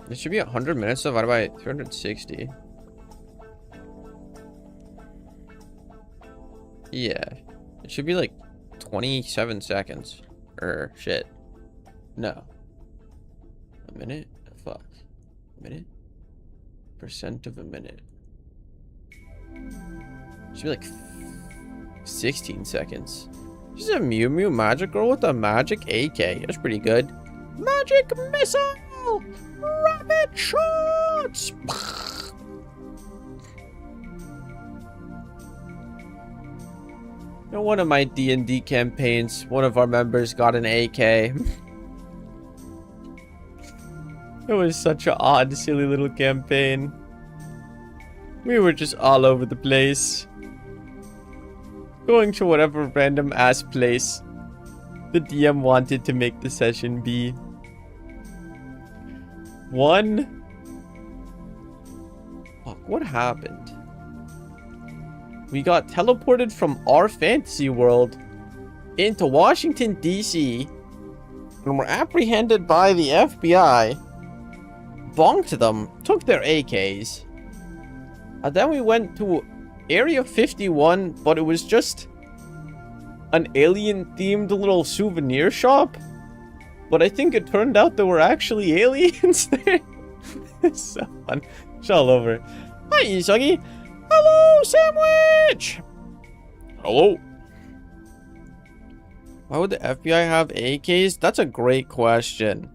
It should be 100 minutes divided by 360. Yeah, it should be like 27 seconds. Or shit. No. A minute? Fuck. A minute? Percent of a minute. Should be like 16 seconds. She's a Mew Mew magic girl with a magic AK. That's pretty good. Magic missile! Rapid shots! In one of my D&D campaigns, one of our members got an AK. It was such an odd, silly little campaign. We were just all over the place. Going to whatever random ass place the DM wanted to make the session be. Fuck, what happened? We got teleported from our fantasy world into Washington, D.C. and were apprehended by the FBI. Bonked them, took their AKs. And then we went to Area 51, but it was just an alien-themed little souvenir shop. But I think it turned out there were actually aliens there. It's so fun. It's all over. Hi, Isagi. Hello, Sandwich! Hello. Why would the FBI have AKs? That's a great question.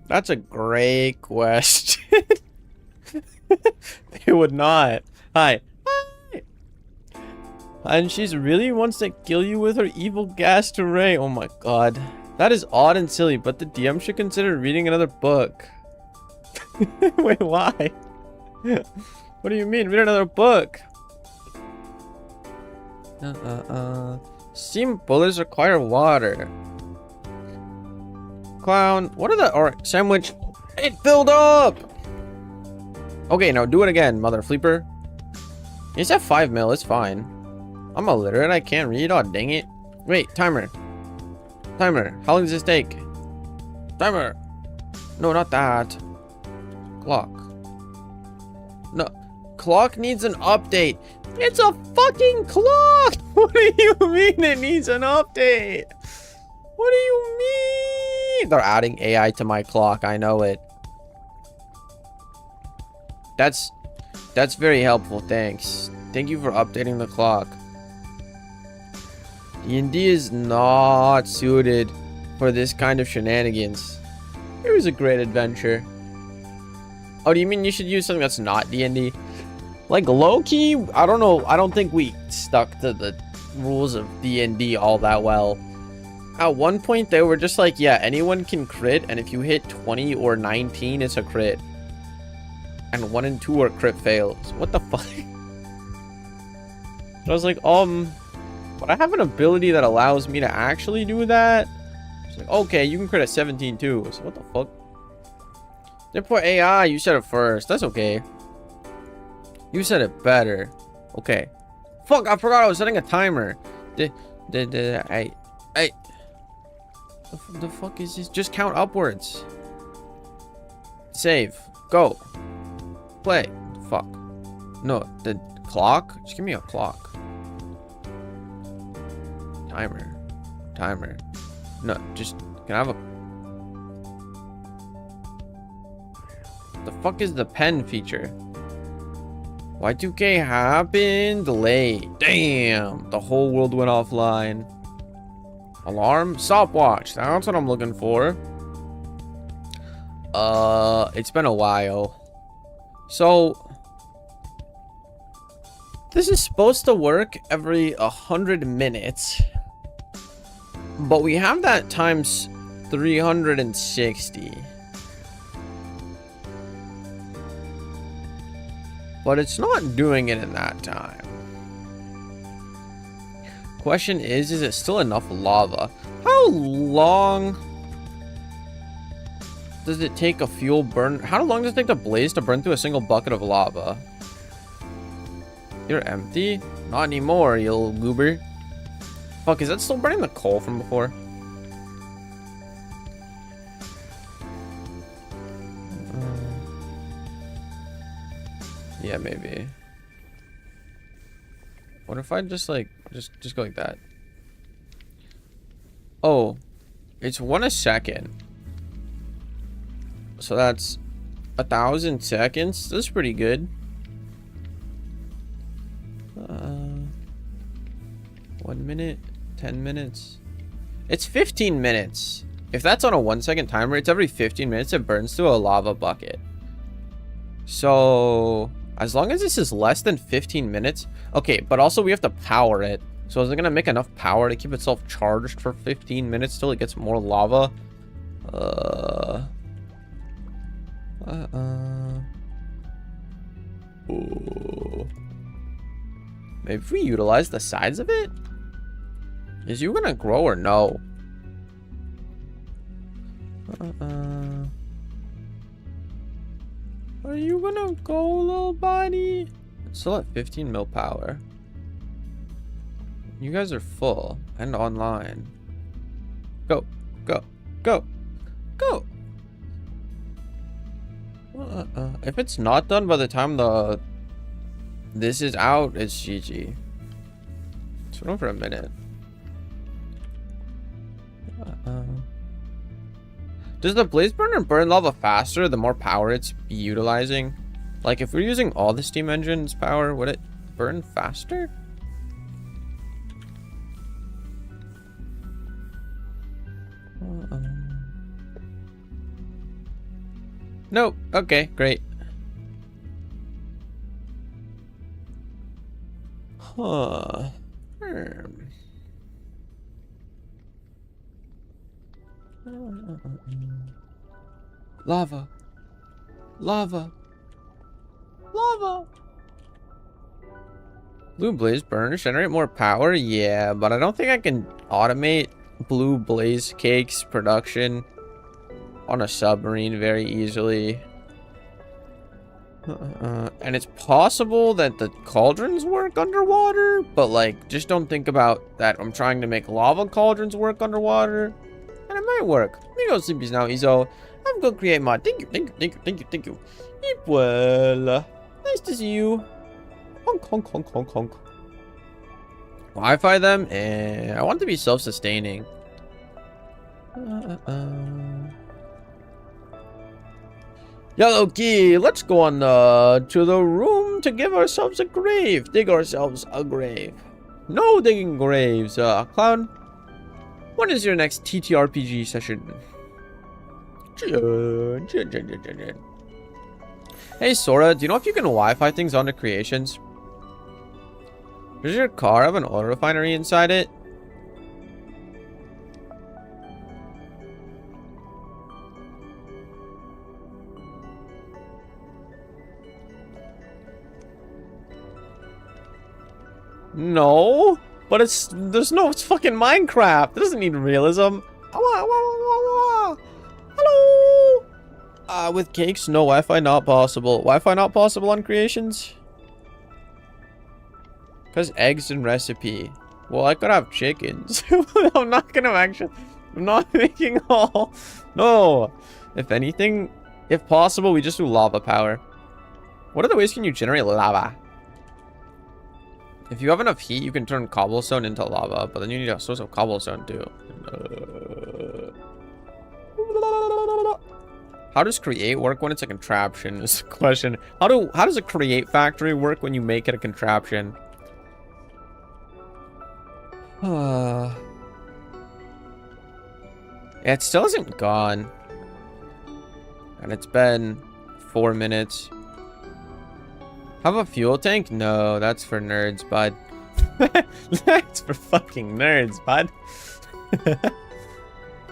That's a great question. They would not. Hi. Hi. And she's really wants to kill you with her evil gas array. Oh my god. That is odd and silly, but the DM should consider reading another book. Wait, why? What do you mean? Read another book. Steam bullets require water. Clown. What are the... Alright, Sandwich. It filled up! Okay, now do it again, mother fleeper. It's at 5 mil. It's fine. I'm illiterate. I can't read. Oh, dang it. Wait, timer. Timer. How long does this take? Timer. No, not that. Clock. No. Clock needs an update. It's a fucking clock! What do you mean it needs an update? What do you mean? They're adding AI to my clock. I know it. That's very helpful. Thanks. Thank you for updating the clock. D&D is not suited for this kind of shenanigans. It was a great adventure. Oh, do you mean you should use something that's not D&D? Like low-key, I don't know. I don't think we stuck to the rules of D&D all that well. At one point, they were just like, yeah, anyone can crit, and if you hit 20 or 19, it's a crit. And 1 and 2 are crit fails. What the fuck? I was like, but I have an ability that allows me to actually do that. It's like, okay, you can crit at 17 too. So what the fuck? Therefore, AI, you said it first. That's okay. You said it better. Okay. Fuck, I forgot I was setting a timer. The fuck is this? Just count upwards. Save. Go. Play. Fuck. No, the clock? Just give me a clock. Timer. Timer. No, just... Can I have a... The fuck is the pen feature? Y2K happened. Delayed. Damn. The whole world went offline. Alarm? Stopwatch. That's what I'm looking for. It's been a while. So... This is supposed to work every 100 minutes. But we have that times 360. But it's not doing it in that time. Question is it still enough lava? How long does it take a fuel burn? How long does it take the blaze to burn through a single bucket of lava? You're empty? Not anymore, you little goober. Fuck, is that still burning the coal from before? Yeah, maybe. What if I just like just go like that? Oh, it's 1 a second. So that's 1,000 seconds. That's pretty good. 1 minute, 10 minutes. It's 15 minutes. If that's on a 1 second timer, it's every 15 minutes it burns through a lava bucket. So as long as this is less than 15 minutes. Okay, but also we have to power it. So is it gonna make enough power to keep itself charged for 15 minutes till it gets more lava? Ooh. Maybe if we utilize the sides of it? Is you gonna grow or no? Are you gonna go, little buddy? It's still at 15 mil power. You guys are full and online. Go, go, go, go. If it's not done by the time this is out, it's GG. It's been on for a minute. Does the blaze burner burn lava faster the more power it's utilizing? Like if we're using all the steam engine's power, would it burn faster? Nope. Okay, great. Huh. Lava. Lava. Lava. Blue blaze burners generate more power? Yeah, but I don't think I can automate blue blaze cakes production on a submarine very easily. And it's possible that the cauldrons work underwater, but like, just don't think about that I'm trying to make lava cauldrons work underwater. And it might work. Let me go sleepies now, Izo. I'm gonna create mod. Thank you, thank you, thank you, thank you, thank you. Well, nice to see you. Honk, honk, honk, honk, honk. Wi-Fi them? I want to be self-sustaining. Yellow key, let's go on to the room to give ourselves a grave. Dig ourselves a grave. No digging graves. Clown, when is your next TTRPG session? Hey Sora, do you know if you can Wi-Fi things onto creations? Does your car have an oil refinery inside it? No, but there's no, it's fucking Minecraft. It doesn't need realism. Hello. With cakes, no Wi-Fi not possible. Wi-Fi not possible on creations? Because eggs and recipe. Well, I could have chickens. I'm not gonna actually. I'm not making all. No. If anything, if possible, we just do lava power. What other ways can you generate lava? If you have enough heat, you can turn cobblestone into lava, but then you need a source of cobblestone too. How does create work when it's a contraption? Is the question. How does a create factory work when you make it a contraption? It still isn't gone. And it's been 4 minutes. Have a fuel tank? No, that's for nerds, bud. That's for fucking nerds, bud.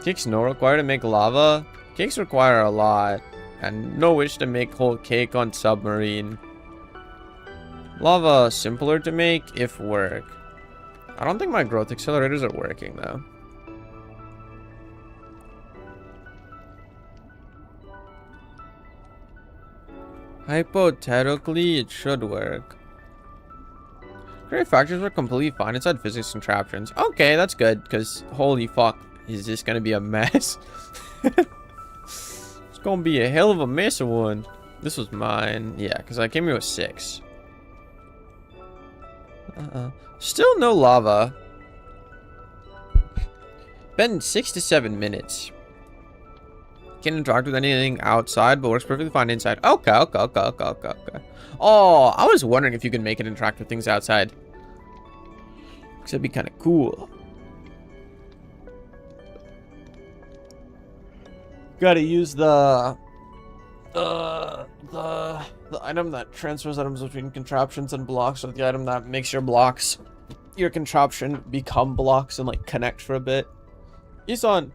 Cakes no required to make lava? Cakes require a lot. And no wish to make whole cake on submarine. Lava simpler to make if work. I don't think my growth accelerators are working though. Hypothetically, it should work. Create factors were completely fine inside physics contraptions. Okay, that's good, because holy fuck, is this gonna be a mess? It's gonna be a hell of a mess of one. This was mine. Yeah, because I came here with 6. Still no lava. Been 6 to 7 minutes. Can't interact with anything outside, but works perfectly fine inside. Okay. Oh, I was wondering if you could make it interact with things outside. Because that'd be kind of cool. Gotta use the item that transfers items between contraptions and blocks, or the item that makes your contraption become blocks and like connect for a bit. Isan,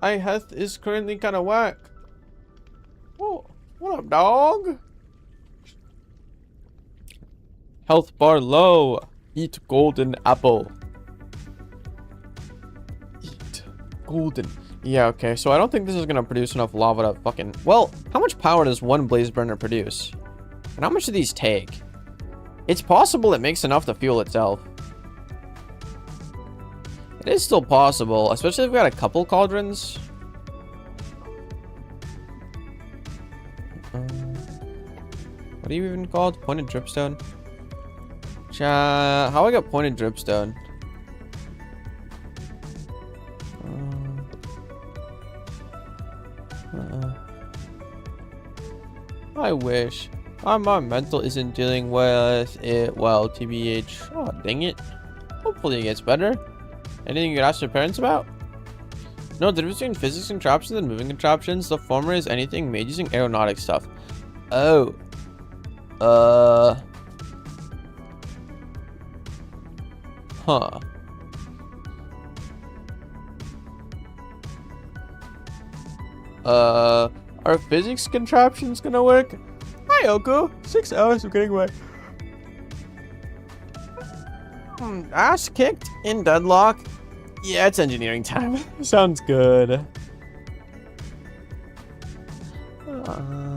my health is currently kind of whack. Oh, what up, dog? Health bar low. Eat golden apple. Eat golden. Yeah, okay. So I don't think this is gonna produce enough lava to fucking... Well, how much power does one blaze burner produce? And how much do these take? It's possible it makes enough to fuel itself. It is still possible, especially if we've got a couple cauldrons. What are you even called? Pointed dripstone? How I got pointed dripstone? I wish. My mental isn't dealing with it well, TBH. Oh, dang it. Hopefully it gets better. Anything you could ask your parents about? No, the difference between physics contraptions and moving contraptions. The former is anything made using aeronautic stuff. Oh. Huh. Are physics contraptions gonna work? Hi, Oko. 6 hours of getting away. Ass kicked in deadlock. Yeah, it's engineering time. Sounds good. I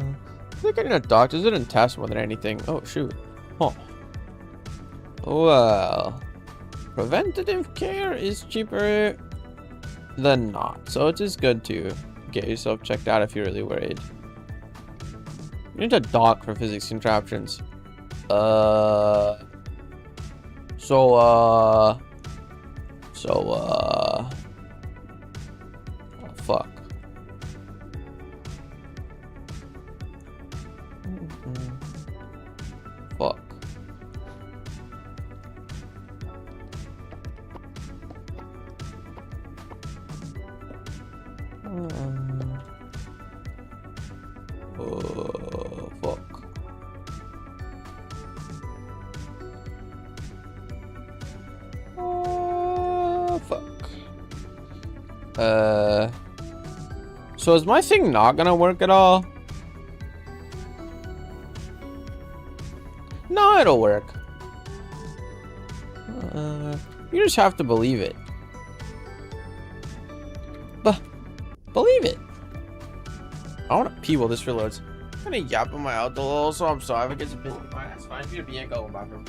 think I need a doctor. Is it in test more than anything? Oh, shoot. Huh. Well, preventative care is cheaper than not. So it is good to get yourself checked out if you're really worried. You need a doc for physics contraptions. Oh, fuck. Fuck. Oh, fuck. Oh, fuck. So is my thing not gonna work at all? No, it'll work. You just have to believe it. Believe it. I want to pee while this reloads. I'm gonna yap in my out a little, so I'm sorry if it gets a bit. Fine, it's fine for you to be in go bathroom.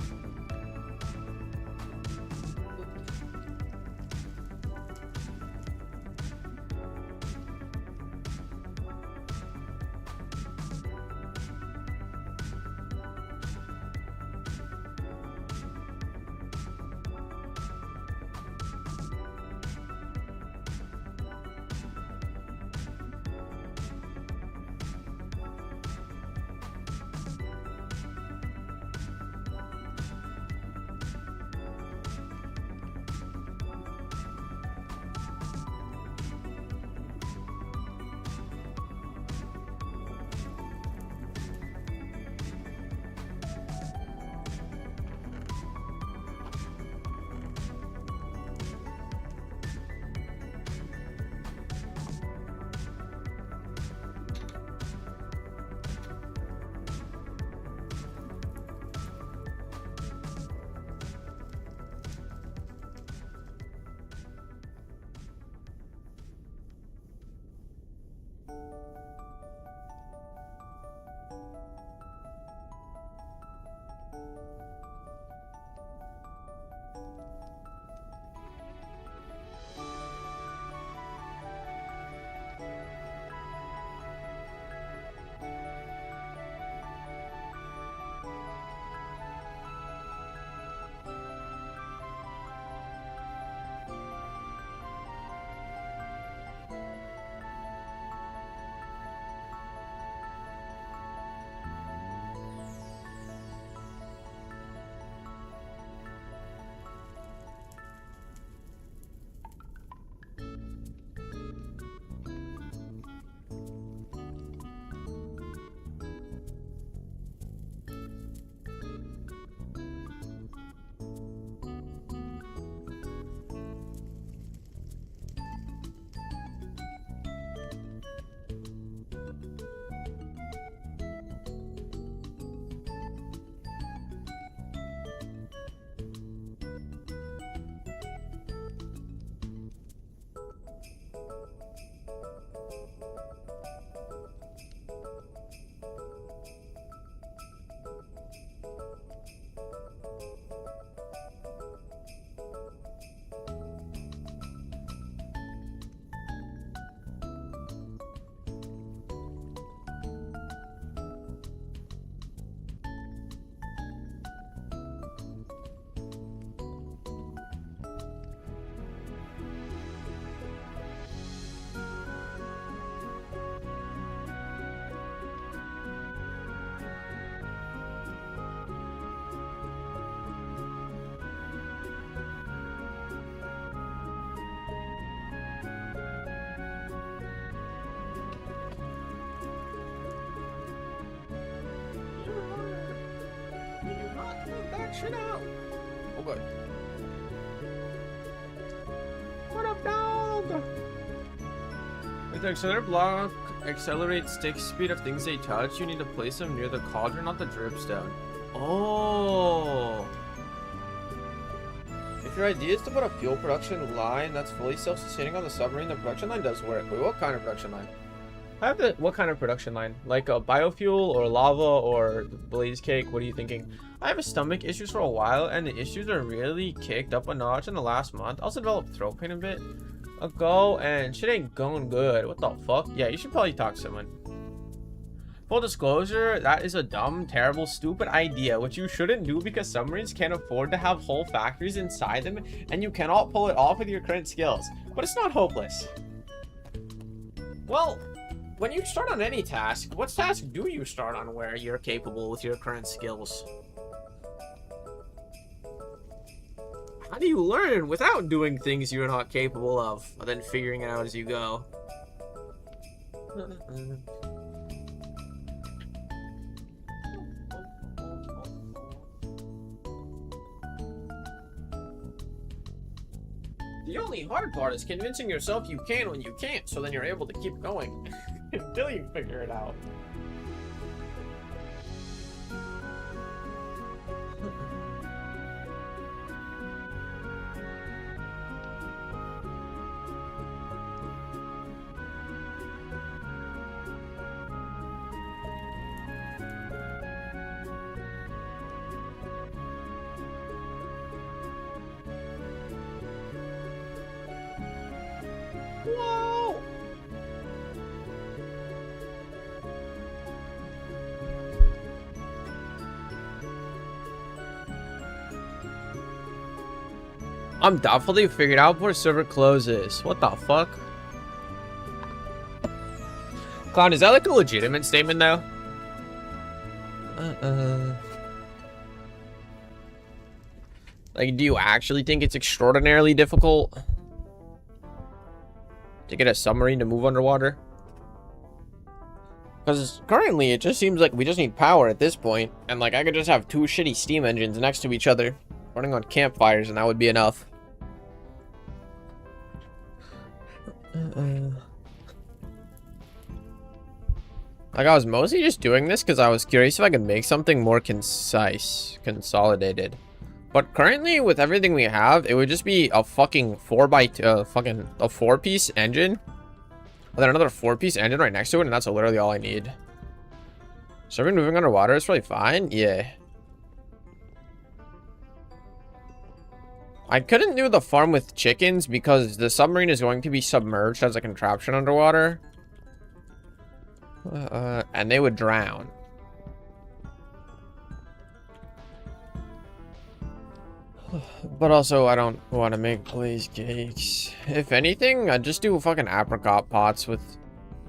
that shit out. Oh, good. What up, dog? If the accelerator block accelerates stick speed of things they touch, you need to place them near the cauldron, not the dripstone. Oh. If your idea is to put a fuel production line that's fully self-sustaining on the submarine, the production line does work. Wait, what kind of production line? I have the what kind of production line? Like a biofuel or lava or blaze cake? What are you thinking? I have a stomach issues for a while, and the issues are really kicked up a notch in the last month. I also developed throat pain a bit ago, and shit ain't going good. What the fuck? Yeah, you should probably talk to someone. Full disclosure, that is a dumb, terrible, stupid idea, which you shouldn't do because submarines can't afford to have whole factories inside them, and you cannot pull it off with your current skills. But it's not hopeless. Well, when you start on any task, what task do you start on where you're capable with your current skills? How do you learn without doing things you're not capable of, and then figuring it out as you go? The only hard part is convincing yourself you can when you can't, so then you're able to keep going until you figure it out. Whoa! I'm doubtful they figured out before server closes. What the fuck? Clown, is that like a legitimate statement though? Like, do you actually think it's extraordinarily difficult to get a submarine to move underwater? Because currently it just seems like we just need power at this point, and like I could just have two shitty steam engines next to each other running on campfires and that would be enough. Like, I was mostly just doing this because I was curious if I could make something more concise, consolidated. But currently, with everything we have, it would just be a fucking 4-piece engine. And then another 4-piece engine right next to it, and that's literally all I need. Serving moving underwater is probably fine. Yeah. I couldn't do the farm with chickens because the submarine is going to be submerged as a contraption underwater. And they would drown. But also, I don't want to make blaze cakes. If anything, I'd just do fucking apricot pots with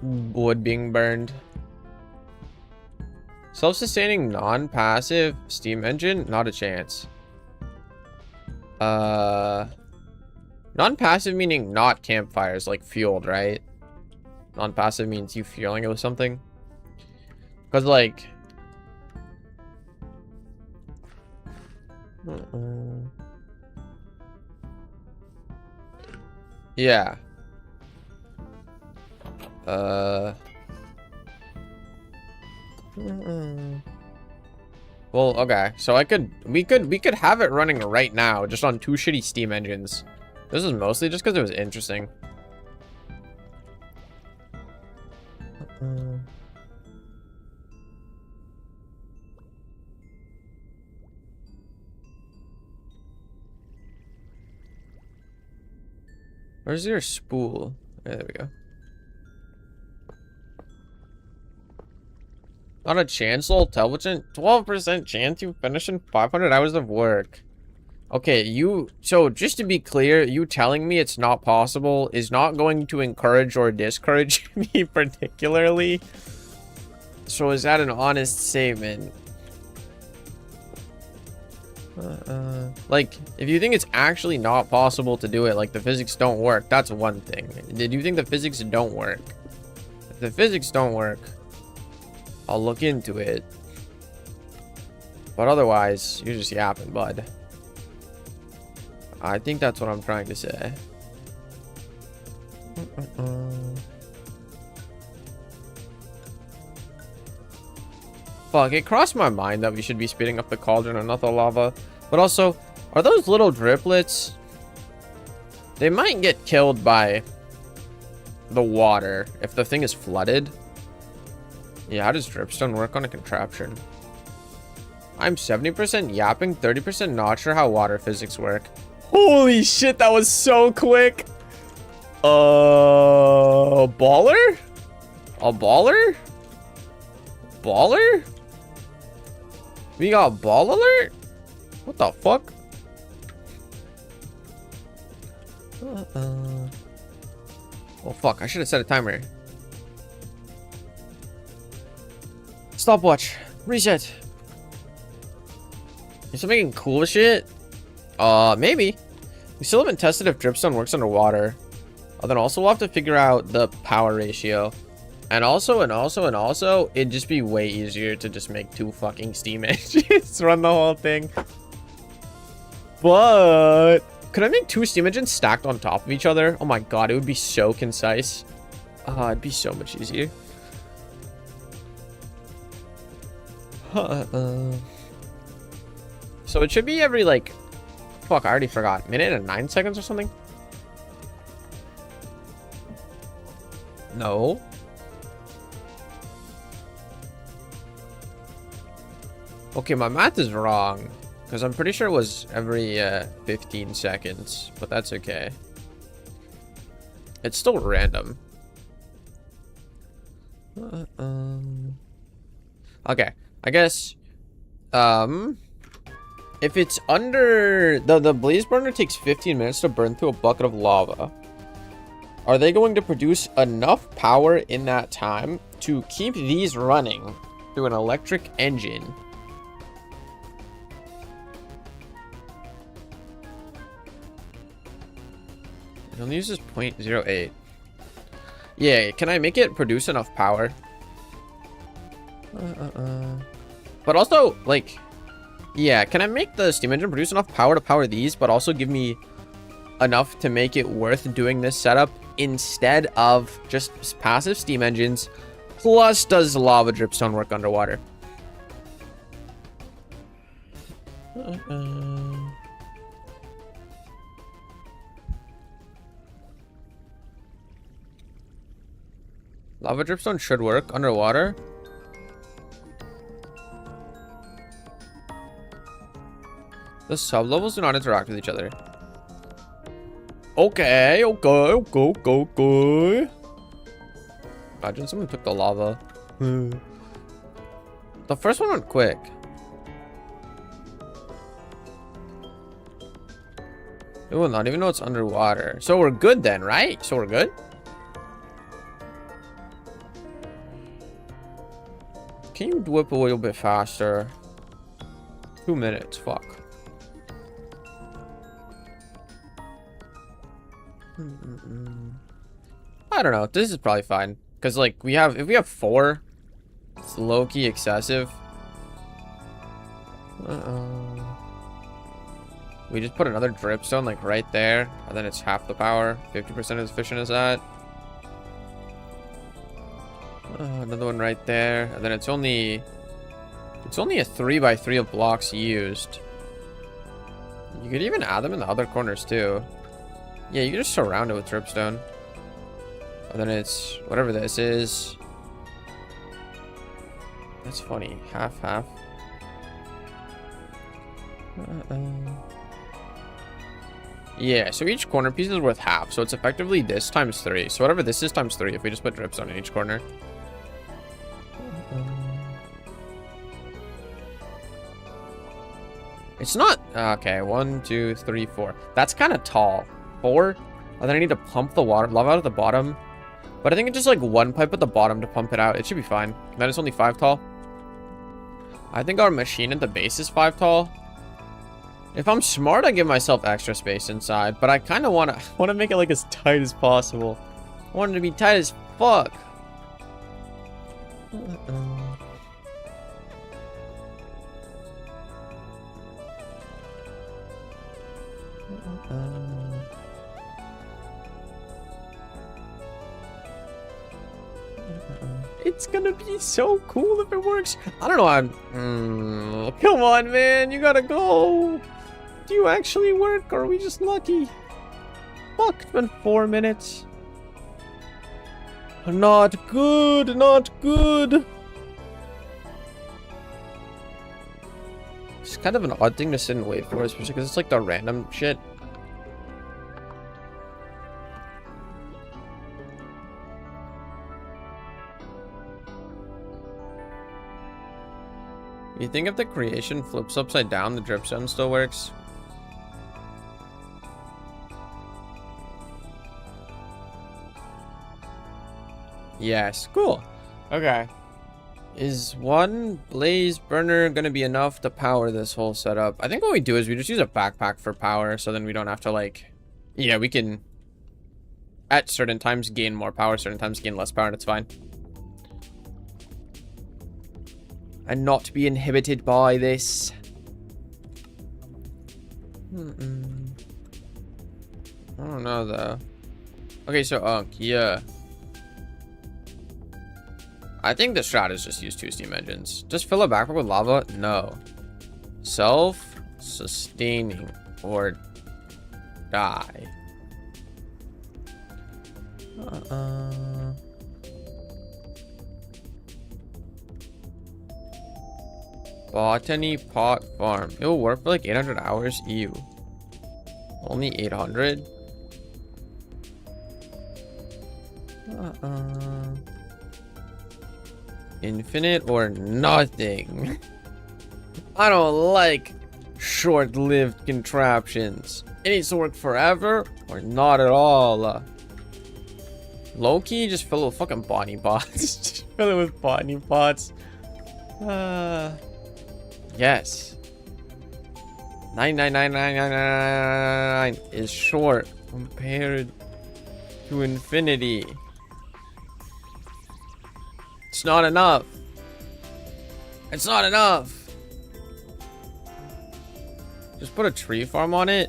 wood being burned. Self-sustaining non-passive steam engine? Not a chance. Non-passive meaning not campfires, like fueled, right? Non-passive means you fueling it with something. Because, like... Yeah. Well, okay. So we could have it running right now, just on 2 shitty steam engines. This is mostly just because it was interesting. Where's your spool? Yeah, there we go. Not a chance, lol. Intelligent. 12% chance you finish in 500 hours of work. Okay, so just to be clear, you telling me it's not possible is not going to encourage or discourage me particularly. So is that an honest statement? Like, if you think it's actually not possible to do it, like the physics don't work, that's one thing. Did you think the physics don't work? If the physics don't work, I'll look into it. But otherwise, you're just yapping, bud. I think that's what I'm trying to say. Fuck, it crossed my mind that we should be speeding up the cauldron and not the lava. But also, are those little driplets? They might get killed by the water if the thing is flooded. Yeah, how does dripstone work on a contraption? I'm 70% yapping, 30% not sure how water physics work. Holy shit, that was so quick. Baller? A baller? Baller? We got ball alert? What the fuck? Oh fuck, I should have set a timer. Stopwatch. Reset. You still making cool shit? Maybe. We still haven't tested if dripstone works underwater. Then also we'll have to figure out the power ratio. And also, it'd just be way easier to just make 2 fucking steam engines run the whole thing. But could I make 2 steam engines stacked on top of each other? Oh my god, it would be so concise. It'd be so much easier. So it should be every, like, fuck, I already forgot. Minute and 9 seconds or something? No. Okay, my math is wrong. Because I'm pretty sure it was every 15 seconds. But that's okay. It's still random. Okay. I guess... if it's under... The blaze burner takes 15 minutes to burn through a bucket of lava. Are they going to produce enough power in that time to keep these running through an electric engine? It only uses 0.08. Yeah, can I make it produce enough power? But also, like... Yeah, can I make the steam engine produce enough power to power these, but also give me enough to make it worth doing this setup instead of just passive steam engines? Plus, does lava dripstone work underwater? Lava dripstone should work underwater. The sublevels do not interact with each other. Okay. Imagine someone took the lava. The first one went quick. It will not even know it's underwater. So we're good then, right? So we're good? Can you whip a little bit faster? 2 minutes, fuck. I don't know. This is probably fine. Because, like, if we have 4, it's low-key excessive. We just put another dripstone, like, right there. And then it's half the power. 50% as efficient as that. Another one right there. And then it's only a 3x3 of blocks used. You could even add them in the other corners, too. Yeah, you can just surround it with dripstone. And then it's whatever this is. That's funny. Half. Yeah, so each corner piece is worth half. So it's effectively this times 3. So whatever this is times 3 if we just put dripstone in each corner. It's not... Okay, 1, 2, 3, 4. That's kind of tall. 4. And then I need to pump the water lava out at the bottom. But I think it's just like 1 pipe at the bottom to pump it out. It should be fine. Then it's only 5 tall. I think our machine at the base is 5 tall. If I'm smart, I give myself extra space inside. But I kind of want to make it like as tight as possible. I want it to be tight as fuck. It's gonna be so cool if it works. I don't know. Come on, man. You gotta go. Do you actually work, or are we just lucky? Fuck, it's been 4 minutes. Not good. Not good. It's kind of an odd thing to sit and wait for, especially because it's like the random shit. You think if the creation flips upside down, the dripstone still works? Yes, cool. Okay. Is one blaze burner gonna be enough to power this whole setup? I think what we do is we just use a backpack for power, so then we don't have to, like... Yeah, we can at certain times gain more power, certain times gain less power, and it's fine. And not be inhibited by this. I don't know, though. Okay, so, yeah. I think the strat is just use 2 steam engines. Just fill a backpack with lava? No. Self-sustaining or die. Botany pot farm. It'll work for like 800 hours. Ew. Only 800? Infinite or nothing. I don't like short-lived contraptions. It needs to work forever or not at all. Low-key, just fill it with fucking botany pots. Just fill it with botany pots. Yes. 9999999 is short compared to infinity. It's not enough. It's not enough. Just put a tree farm on it.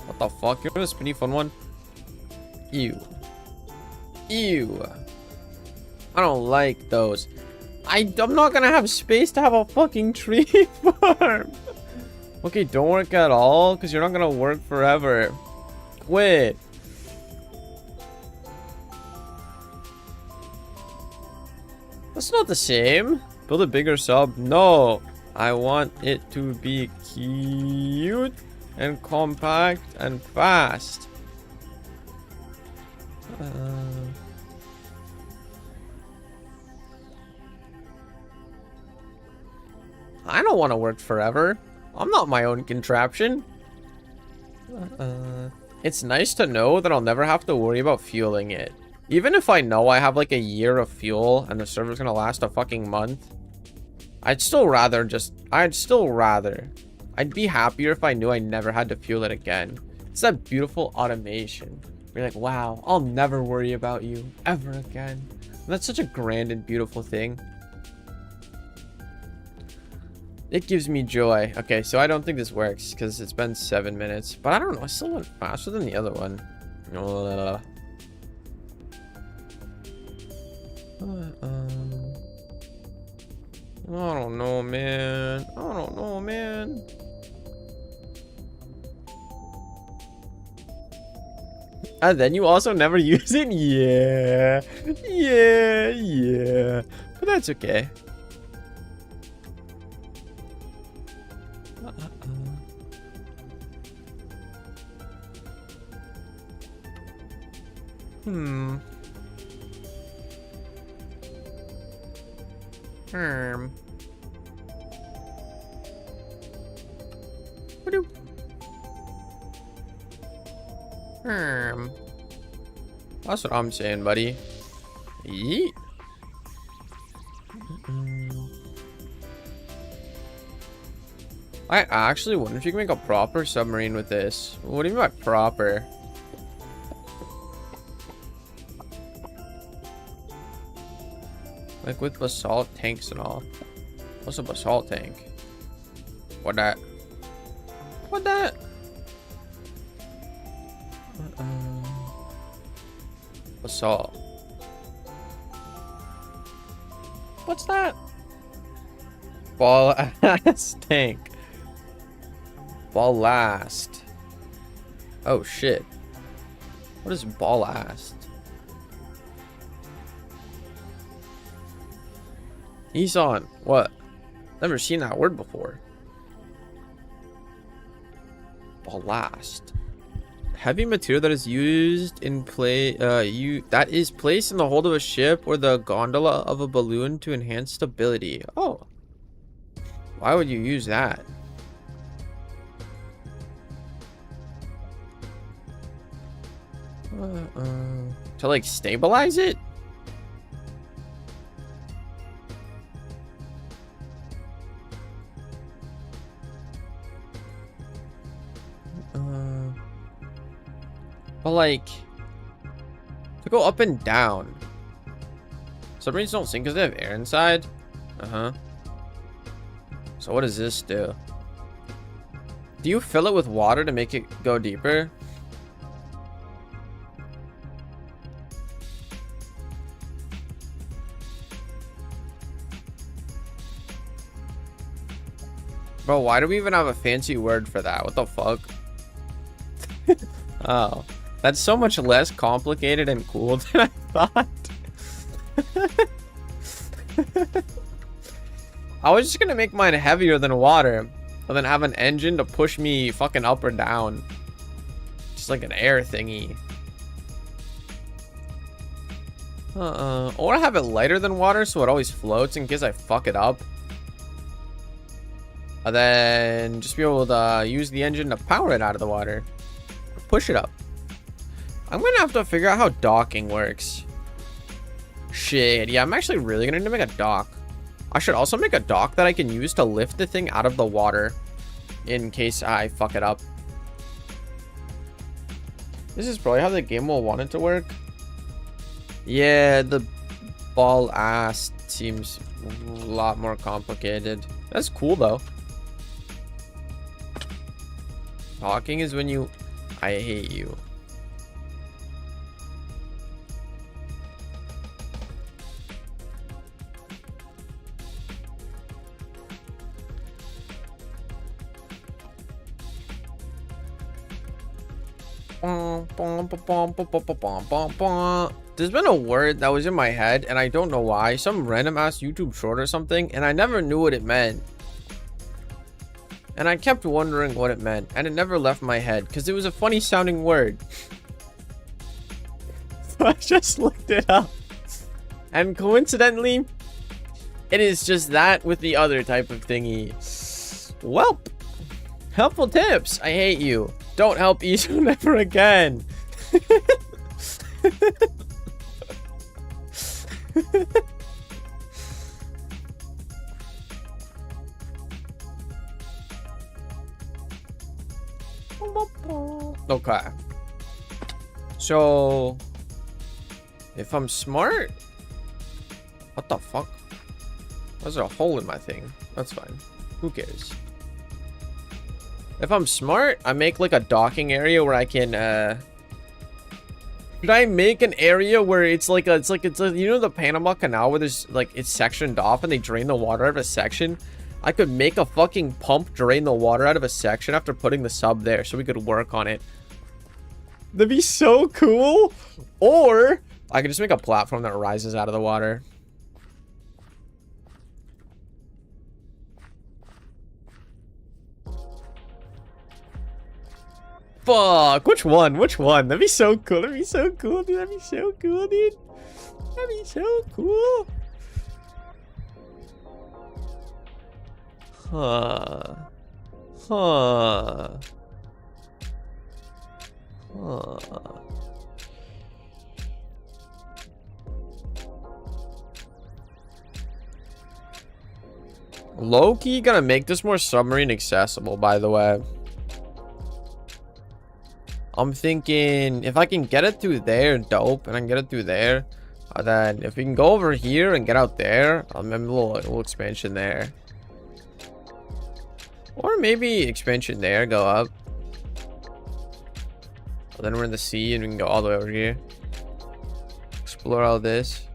What the fuck? You're a spinny fun one? Ew. Ew. I don't like those. I'm not gonna have space to have a fucking tree farm. Okay, don't work at all, because you're not gonna work forever. Quit. That's not the same. Build a bigger sub. No. I want it to be cute and compact and fast. I don't want to work forever. I'm not my own contraption. It's nice to know that I'll never have to worry about fueling it. Even if I know I have like a year of fuel and the server's gonna last a fucking month, I'd be happier if I knew I never had to fuel it again. It's that beautiful automation. You're like, wow, I'll never worry about you ever again. And that's such a grand and beautiful thing. It gives me joy. Okay, so I don't think this works because it's been 7 minutes. But I don't know, I still went faster than the other one. I don't know, man. I don't know, man. And then you also never use it? Yeah. Yeah, yeah. But that's okay. That's what I'm saying, buddy. Yeet. I actually wonder if you can make a proper submarine with this. What do you mean by proper? Like with basalt tanks and all. What's a basalt tank? What that? What that? What's up? What's that? Ballast tank. Ballast. Oh shit. What is ballast? Isan, what? Never seen that word before. Ballast. Heavy material that is used in that is placed in the hold of a ship or the gondola of a balloon to enhance stability. Oh. Why would you use that? To like stabilize it? But like to go up and down. Submarines don't sink because they have air inside. So what does this do? Do you fill it with water to make it go deeper? Bro, why do we even have a fancy word for that? What the fuck? Oh, that's so much less complicated and cool than I thought. I was just gonna make mine heavier than water, and then have an engine to push me fucking up or down. Just like an air thingy. Or have it lighter than water so it always floats in case I fuck it up. And then just be able to use the engine to power it out of the water. Push it up. I'm gonna have to figure out how docking works. Shit, yeah, I'm actually really gonna need to make a dock. I should also make a dock that I can use to lift the thing out of the water in case I fuck it up. This is probably how the game will want it to work. Yeah, the ball ass seems a lot more complicated. That's cool though. Talking is when you... I hate you. There's been a word that was in my head and I don't know why. Some random ass YouTube short or something, and I never knew what it meant. And I kept wondering what it meant, and it never left my head because it was a funny sounding word. So I just looked it up. And coincidentally, it is just that with the other type of thingy. Welp. Helpful tips. I hate you. Don't help Isu never again. Okay. So, if I'm smart... What the fuck? There's a hole in my thing. That's fine. Who cares? If I'm smart, I make like a docking area where I can, Should I make an area where it's like you know the Panama Canal where there's like it's sectioned off and they drain the water out of a section? I could make a fucking pump drain the water out of a section after putting the sub there so we could work on it. That'd be so cool. Or I could just make a platform that rises out of the water. Fuck, which one? Which one? That'd be so cool. That'd be so cool, dude. That'd be so cool, dude. That'd be so cool. Huh. Huh. Huh. Low-key gonna make this more submarine accessible, by the way. I'm thinking if I can get it through there, dope, and I can get it through there. Then if we can go over here and get out there, I'll maybe a little expansion there. Or maybe expansion there, go up. Then we're in the sea and we can go all the way over here. Explore all this.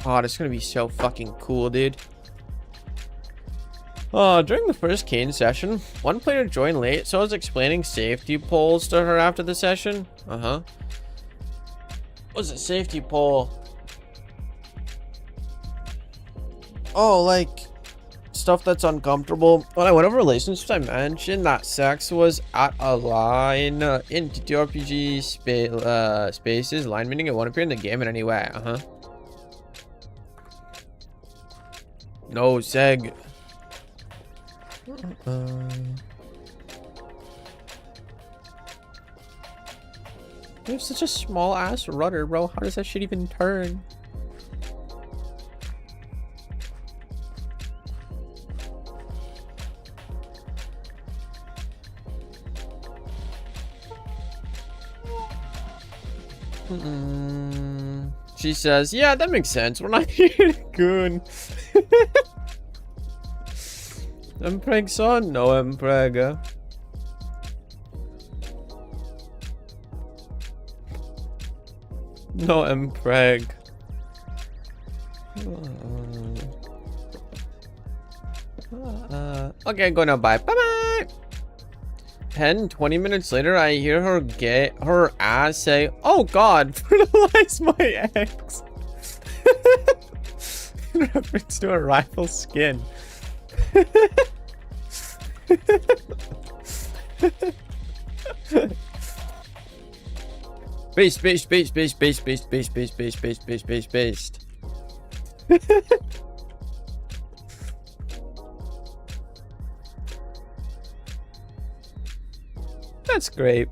God, it's gonna be so fucking cool, dude. During the first Kane session, one player joined late, so I was explaining safety poles to her after the session. What's a safety pole? Oh, like stuff that's uncomfortable. When I went over relationships, I mentioned that sex was at a line in TTRPG spaces. Line meaning it won't appear in the game in any way. No seg. We have such a small ass rudder, bro. How does that shit even turn? She says, yeah, that makes sense. We're not here to goon. Empreg son? No Empreg. No Empreg. Okay, go now. Bye. Bye-bye. 20 minutes later, I hear her get her ass say, oh god, fertilize my eggs. In reference to a rifle skin. Based. That's great.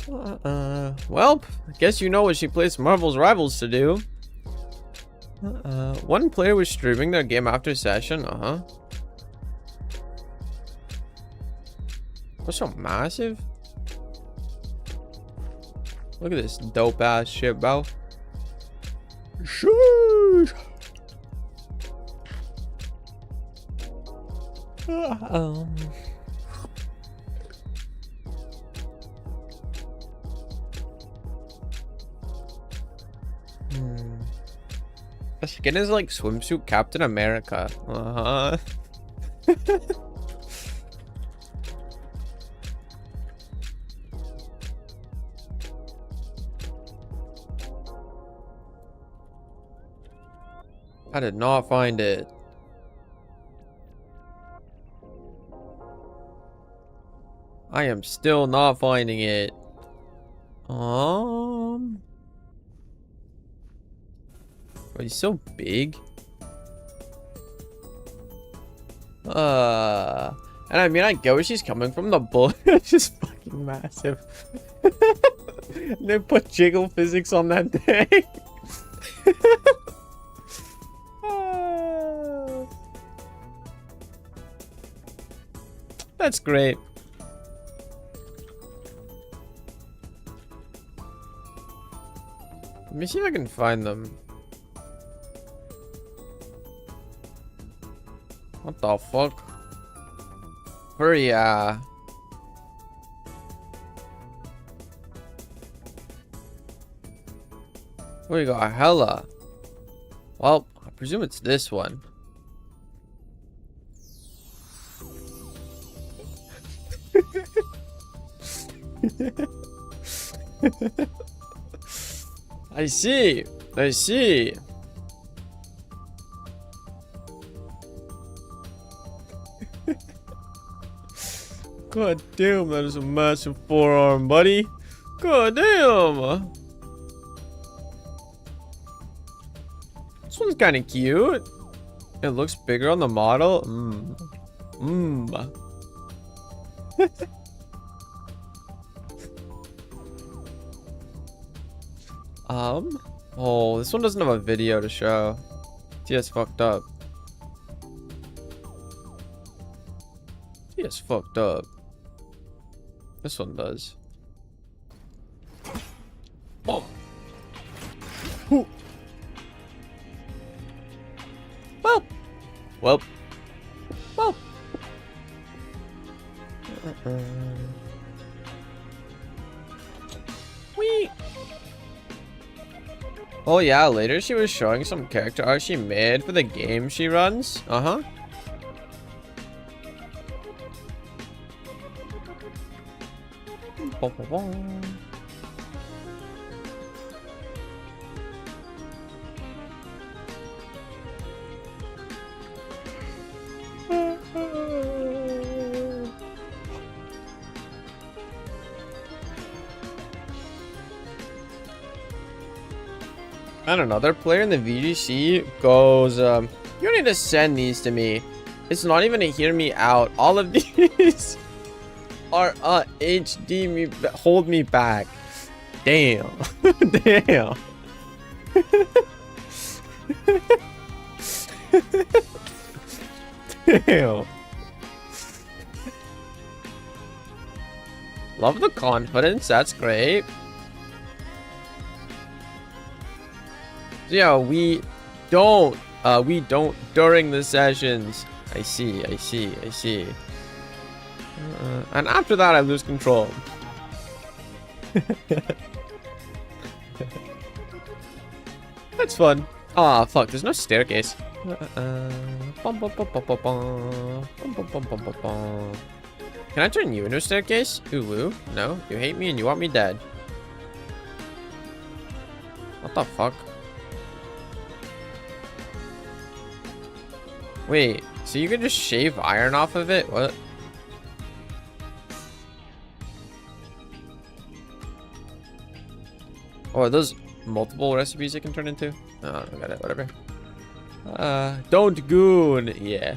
Well, I guess you know what she plays Marvel's Rivals to do. One player was streaming their game after session. What's so massive? Look at this dope ass shit, bro. Sheesh. The skin is like swimsuit Captain America. I did not find it. I am still not finding it. Oh, he's so big. And I mean, I get where she's coming from. The bull is just fucking massive. They put jiggle physics on that thing. That's great. Let me see if I can find them. What the fuck? Hurry, we got hella. Well, I presume it's this one. I see. God damn, that is a massive forearm, buddy. God damn. This one's kind of cute. It looks bigger on the model. Oh, this one doesn't have a video to show. TS fucked up. TS fucked up. This one does. Oh. Ooh. Well. Oh yeah, later she was showing some character art she made for the game she runs. Uh-huh. And another player in the VGC goes, you need to send these to me. It's not even to hear me out. All of these are HD me, hold me back. Damn. Damn. Damn. Love the confidence. That's great. Yeah, we don't during the sessions. I see. And after that, I lose control. That's fun. Ah, fuck, there's no staircase. Can I turn you into a staircase? Ooh, no, you hate me and you want me dead. What the fuck? Wait, so you can just shave iron off of it? What? Oh, are those multiple recipes it can turn into? Oh, I got it, whatever. Don't goon, yeah.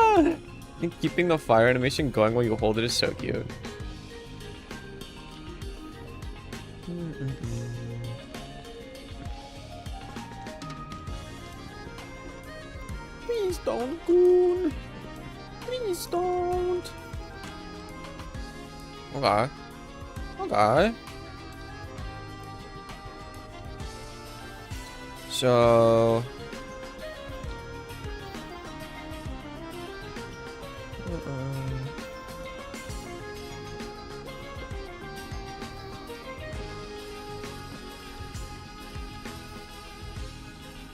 I think keeping the fire animation going while you hold it is so cute. Please don't, goon. Please don't. Okay. Okay. So...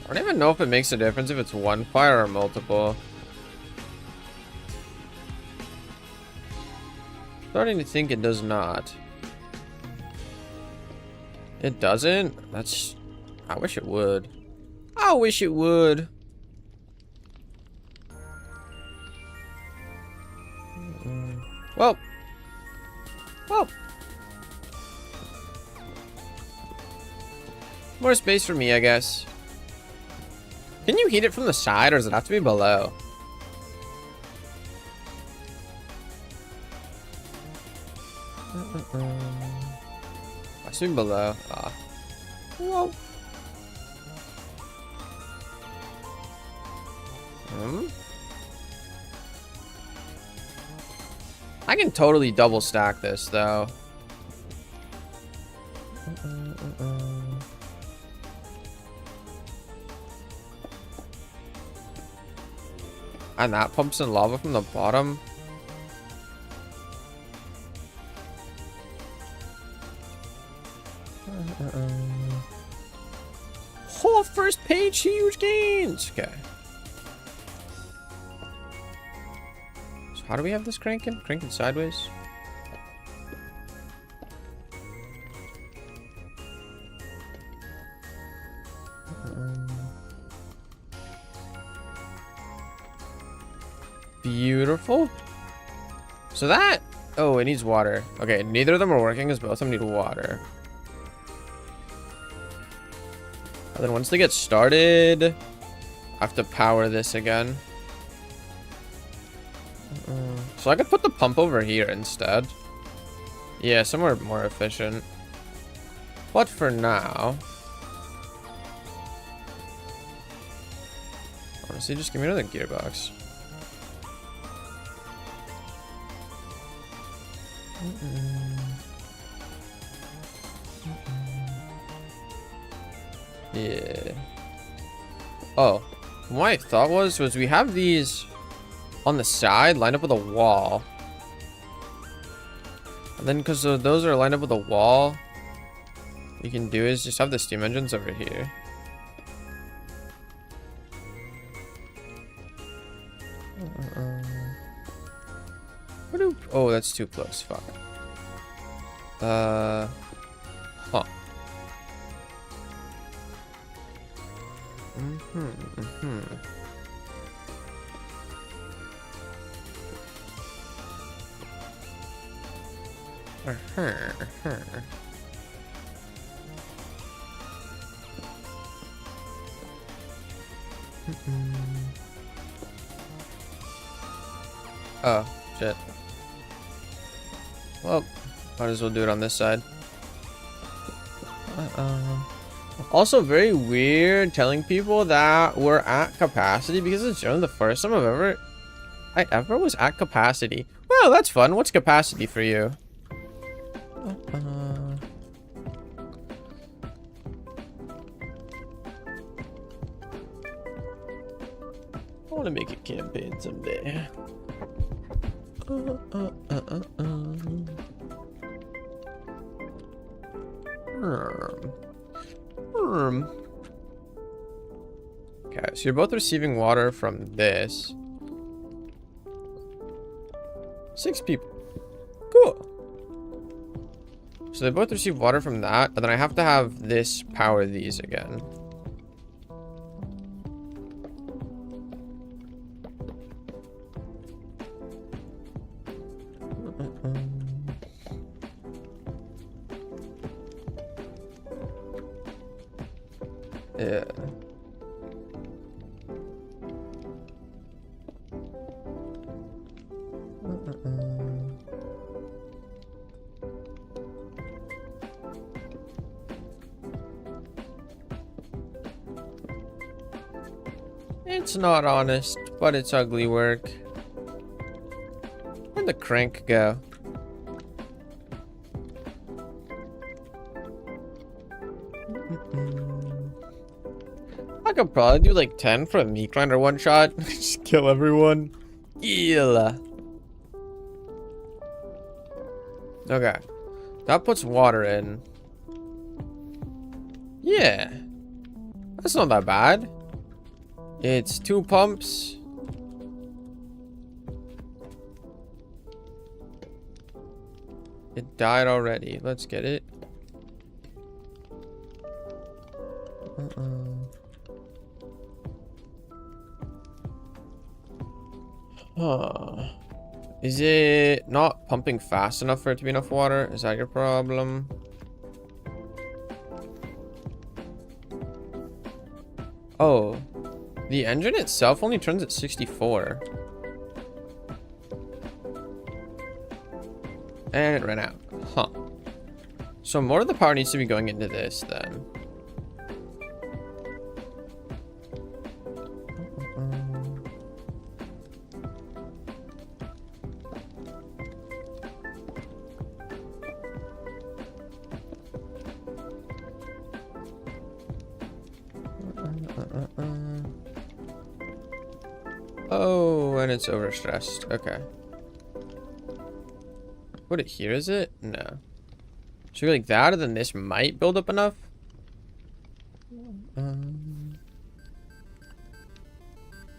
I don't even know if it makes a difference if it's one fire or multiple. Starting to think it does not. It doesn't? That's... I wish it would. I wish it would. Well. More space for me, I guess. Can you heat it from the side, or does it have to be below? I assume below. Ah. Whoa. I can totally double stack this, though. And that pumps in lava from the bottom. Oh, first page, huge gains. Okay. So how do we have this cranking? Cranking sideways? Beautiful. So that... Oh, it needs water. Okay, neither of them are working because both of them need water. And then once they get started, I have to power this again. So I could put the pump over here instead. Yeah, somewhere more efficient. But for now... Honestly, just give me another gearbox. Yeah. Oh, what I thought was we have these on the side lined up with a wall. And then because those are lined up with a wall, what you can do is just have the steam engines over here. Oh, that's too close. Fuck. Huh. Oh, shit. Well, might as well do it on this side. Also, very weird telling people that we're at capacity because it's generally the first time I ever was at capacity. Well, that's fun. What's capacity for you? I want to make a campaign someday. Okay, so you're both receiving water from this. 6 people. Cool. So they both receive water from that, and then I have to have this power these again. Yeah. It's not honest, but it's ugly work. Where'd the crank go? I could probably do like 10 for a meat grinder one shot. Just kill everyone. Yeah. Okay. That puts water in. Yeah. That's not that bad. It's 2 pumps. It died already. Let's get it. Huh. Is it not pumping fast enough for it to be enough water? Is that your problem? Oh. The engine itself only turns at 64. And it ran out. Huh. So more of the power needs to be going into this then. Oh, and it's overstressed. Okay. Put it here, is it? No. Should we like that, and then this might build up enough?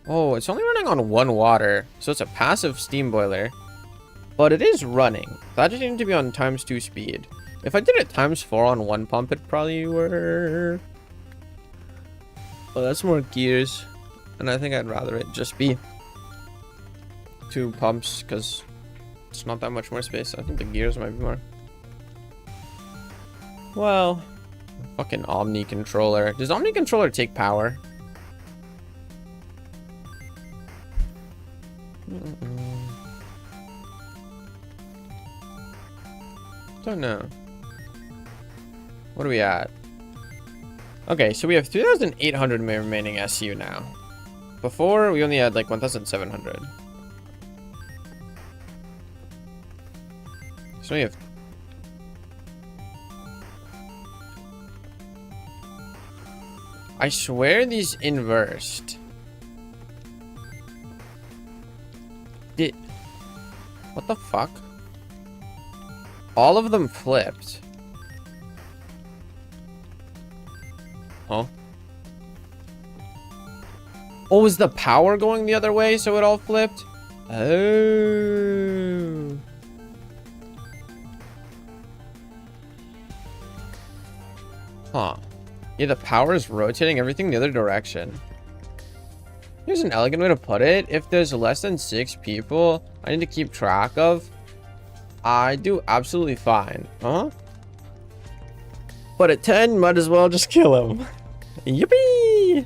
Oh, it's only running on 1 water, so it's a passive steam boiler. But it is running. That just needed to be on ×2 speed. If I did it ×4 on 1 pump, it'd probably work. Oh, that's more gears. And I think I'd rather it just be 2 pumps, because it's not that much more space. I think the gears might be more. Well, fucking Omni controller. Does Omni controller take power? Don't know. What are we at? Okay, so we have 3,800 remaining SU now. Before, we only had like 1,700. So we have... I swear these inversed. What the fuck? all of them flipped. Huh? Oh, was the power going the other way so it all flipped? Oh. Huh. Yeah, the power is rotating everything the other direction. Here's an elegant way to put it. If there's less than 6 people I need to keep track of, I do absolutely fine. Huh? But at 10, might as well just kill him. Yippee!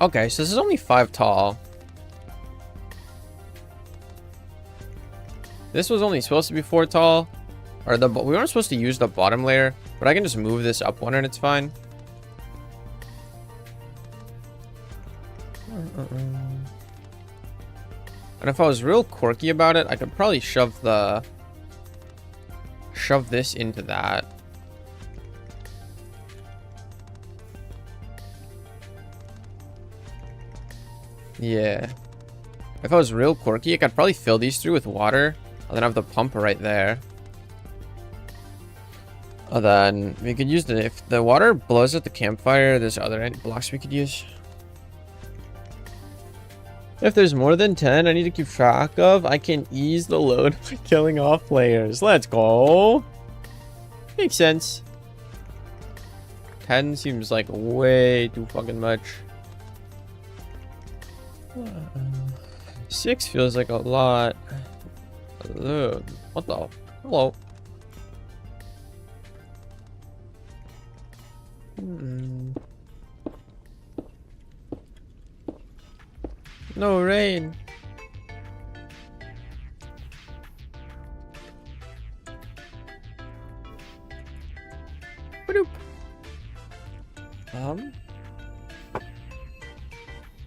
Okay, so this is only 5 tall. This was only supposed to be 4 tall. Or we weren't supposed to use the bottom layer, but I can just move this up 1 and it's fine. And if I was real quirky about it, I could probably shove this into that. Yeah. If I was real quirky, I could probably fill these through with water and then have the pump right there. And then we could use if the water blows at the campfire, there's other blocks we could use. If there's more than 10 I need to keep track of, I can ease the load by killing off players. Let's go. Makes sense. 10 seems like way too fucking much. 6 feels like a lot. Ugh. What the? Hello. No rain. Ba-doop.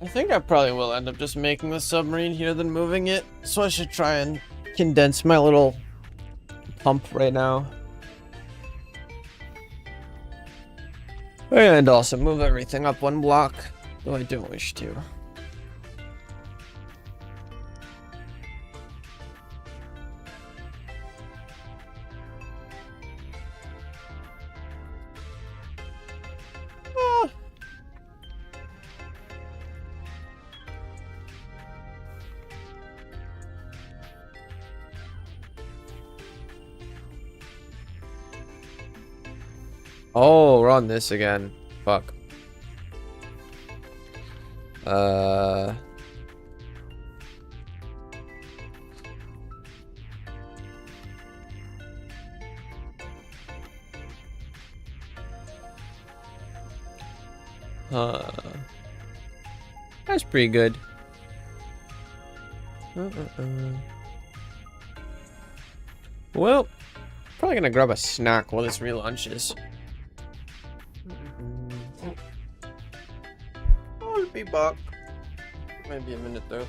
I think I probably will end up just making the submarine here than moving it. So I should try and condense my little pump right now. And also move everything up 1 block, though I don't wish to. Oh, we're on this again. Fuck. That's pretty good. Well, probably gonna grab a snack while this relaunches. I'll be back. Maybe a minute though.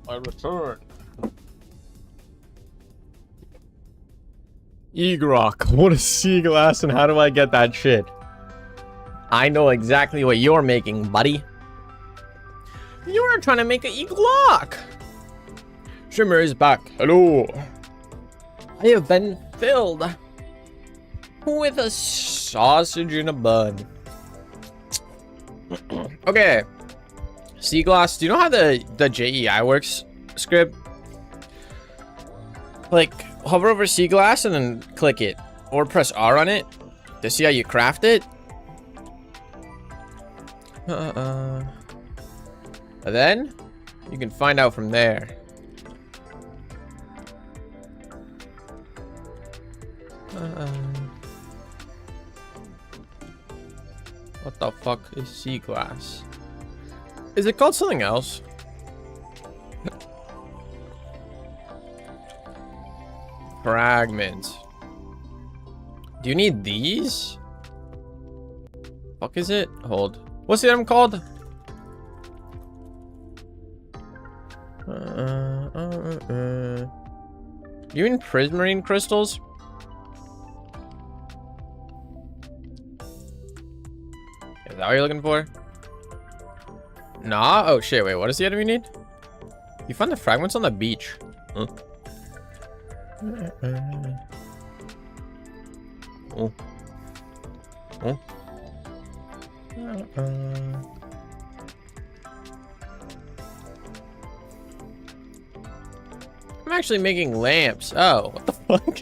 I return. Egrok, what is sea glass and how do I get that shit? I know exactly what you're making, buddy. You're trying to make an Egrok. Shimmer is back. Hello. I have been filled with a sausage in a bun. Okay. Sea glass, do you know how the JEI works script? Like, hover over sea glass and then click it. Or press R on it to see how you craft it. And then you can find out from there. What the fuck is sea glass? Is it called something else? Fragments. Do you need these? Fuck is it? Hold. What's the item called? You mean prismarine crystals? Is that what you're looking for? Nah. Oh shit. Wait. What is the item you need? You found the fragments on the beach. Huh? Oh. Oh. I'm actually making lamps. Oh, what the fuck?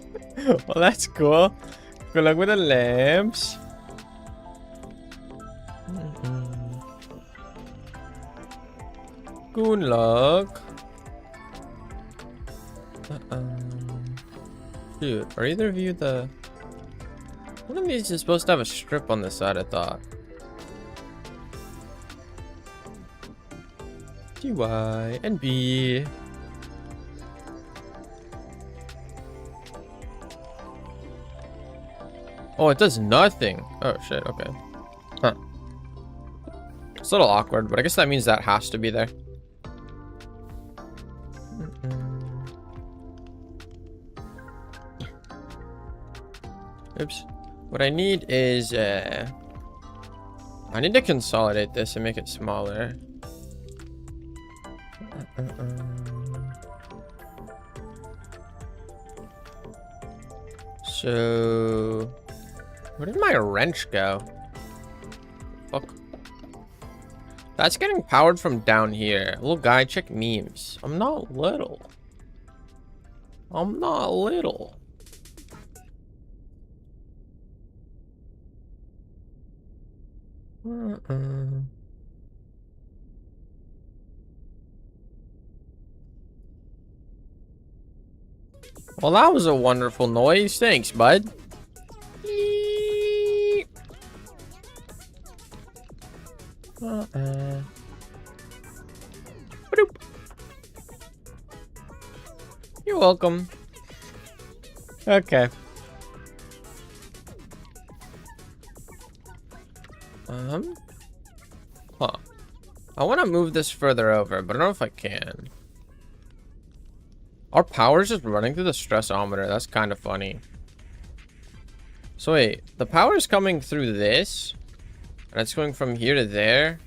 Well, that's cool. Good luck with the lamps. Good luck. Dude, are either of you the... One of these is supposed to have a strip on the side, I thought. Y and B. Oh, it does nothing. Oh, shit. Okay. Huh. It's a little awkward, but I guess that means that has to be there. Oops. What I need is, I need to consolidate this and make it smaller. So, where did my wrench go? Fuck. That's getting powered from down here. Little guy, check memes. I'm not little. I'm not little. Well, that was a wonderful noise. Thanks, bud. You're welcome. Okay. Huh. I want to move this further over, but I don't know if I can. Our power's just running through the stressometer. That's kind of funny. So wait, the power's coming through this, and it's going from here to there.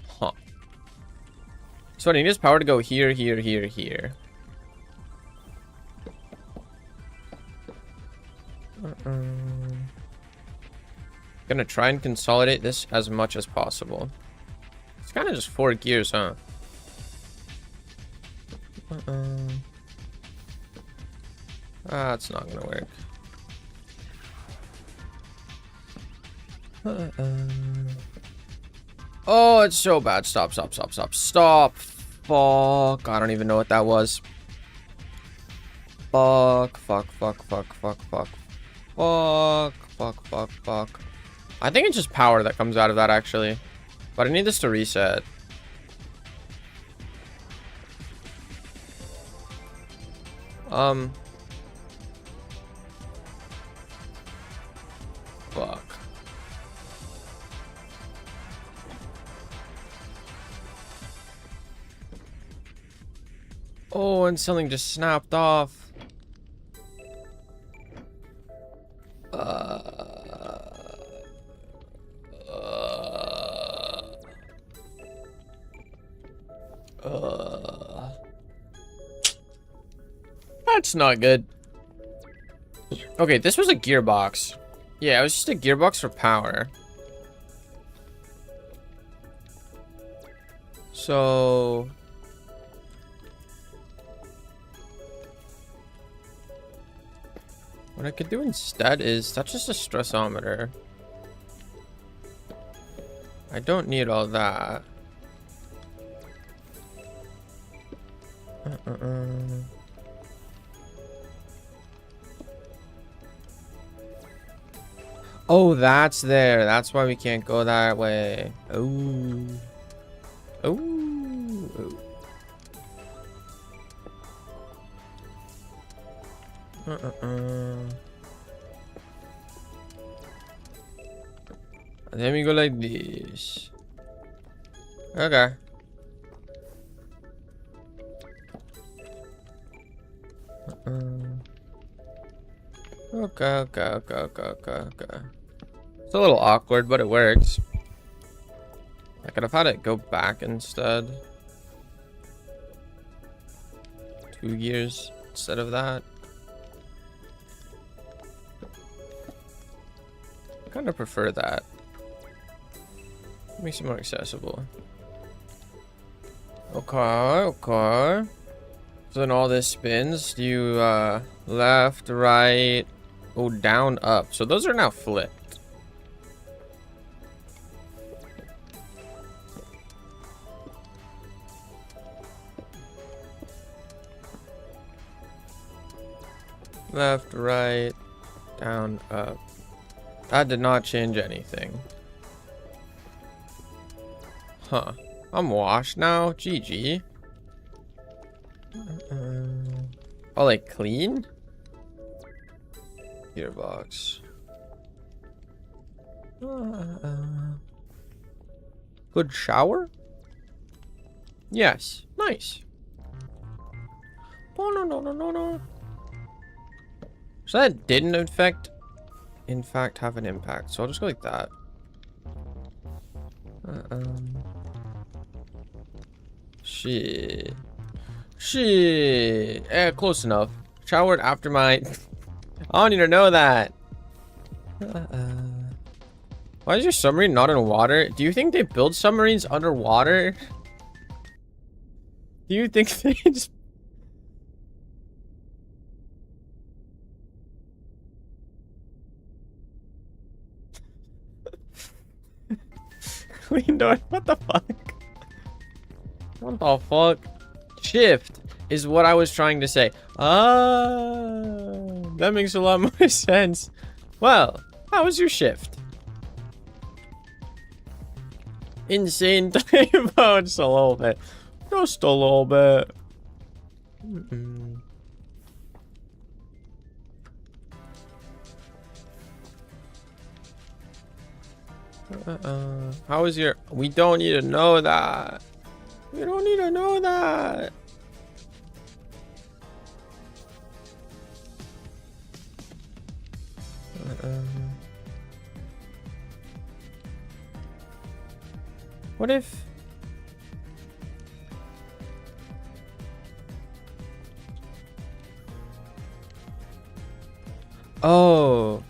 Huh. So I need this power to go here, here, here, here. Gonna try and consolidate this as much as possible. It's kind of just 4 gears, huh? That's not gonna work. Oh, it's so bad. Stop, stop, stop, stop, stop. Fuck. I don't even know what that was. Fuck, fuck, fuck, fuck, fuck, fuck. Fuck, fuck, fuck, fuck. I think it's just power that comes out of that, actually. But I need this to reset. Fuck. and something just snapped off. That's not good. Okay, this was a gearbox. Yeah, it was just a gearbox for power. So... what I could do instead is... that's just a stressometer. I don't need all that. Oh, that's there. That's why we can't go that way. Oh. Oh. Let me go like this. Okay. Okay. It's a little awkward, but it works. I could have had it go back instead. 2 gears instead of that. I kind of prefer that. Makes it more accessible. Okay. So then all this spins. Do you left, right, oh, down, up. So those are now flipped. Left, right, down, up. That did not change anything. Huh. I'm washed now. GG. Oh, like clean? Gearbox. Good shower? Yes. Nice. Oh, no. So that didn't in fact have an impact. So I'll just go like that. Shit. Close enough. Showered after my... I don't need to know that. Why is your submarine not in water? Do you think they build submarines underwater? Do you think they just... What the fuck? What the fuck? Shift is what I was trying to say. That makes a lot more sense. Well, how was your shift? Insane typo. Just a little bit. Just a little bit. How is your... we don't need to know that. We don't need to know that. What if... oh.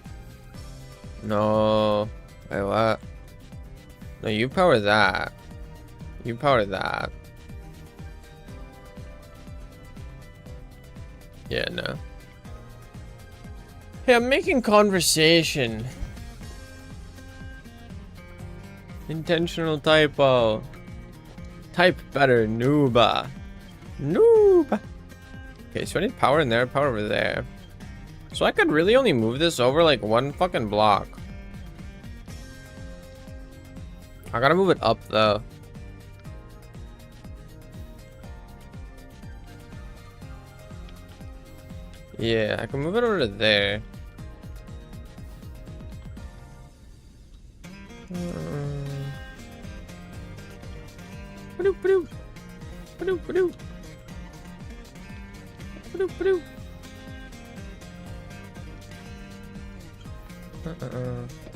No. Wait, what? No, you power that. You power that. Yeah, no. Hey, I'm making conversation. Intentional typo. Type better, nooba. Noob. Okay, so I need power in there, power over there. So I could really only move this over like one fucking block. I gotta move it up though. Yeah, I can move it over to there.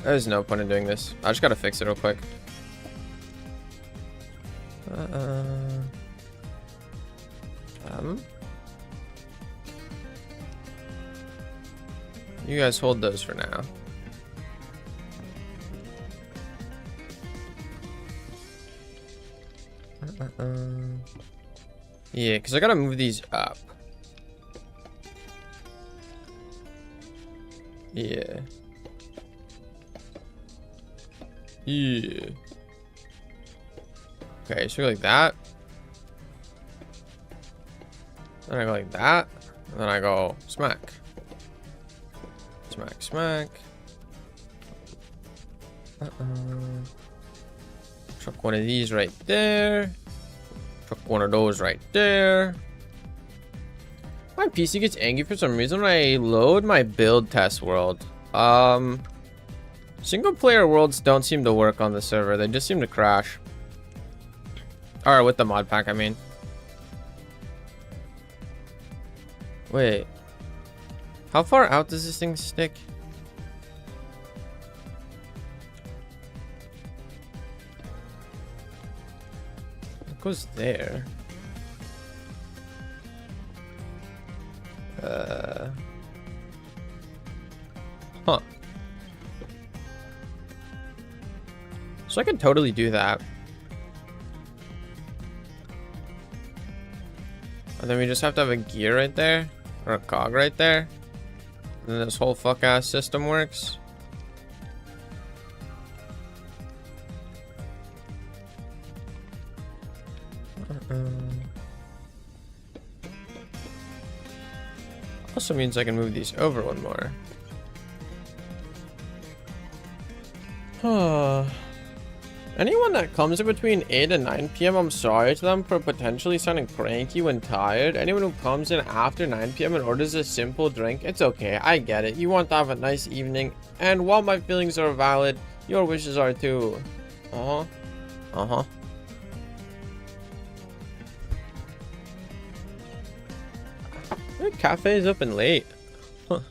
There's no point in doing this. I just gotta fix it real quick. You guys hold those for now. Yeah, because I gotta move these up. Yeah. Yeah. Okay, so like that. Then I go like that. And then I go smack. Smack, smack. Chuck one of these right there. Chuck one of those right there. My PC gets angry for some reason when I load my build test world. Single player worlds don't seem to work on the server. They just seem to crash. Or with the mod pack, I mean. Wait. How far out does this thing stick? It goes there. Huh. So I could totally do that. And then we just have to have a gear right there. Or a cog right there. And then this whole fuck ass system works. Also means I can move these over one more. Anyone that comes in between 8 and 9 p.m., I'm sorry to them for potentially sounding cranky when tired. Anyone who comes in after 9 p.m. and orders a simple drink, it's okay. I get it. You want to have a nice evening. And while my feelings are valid, your wishes are too. Uh-huh. Uh-huh. The cafe is open late. Huh.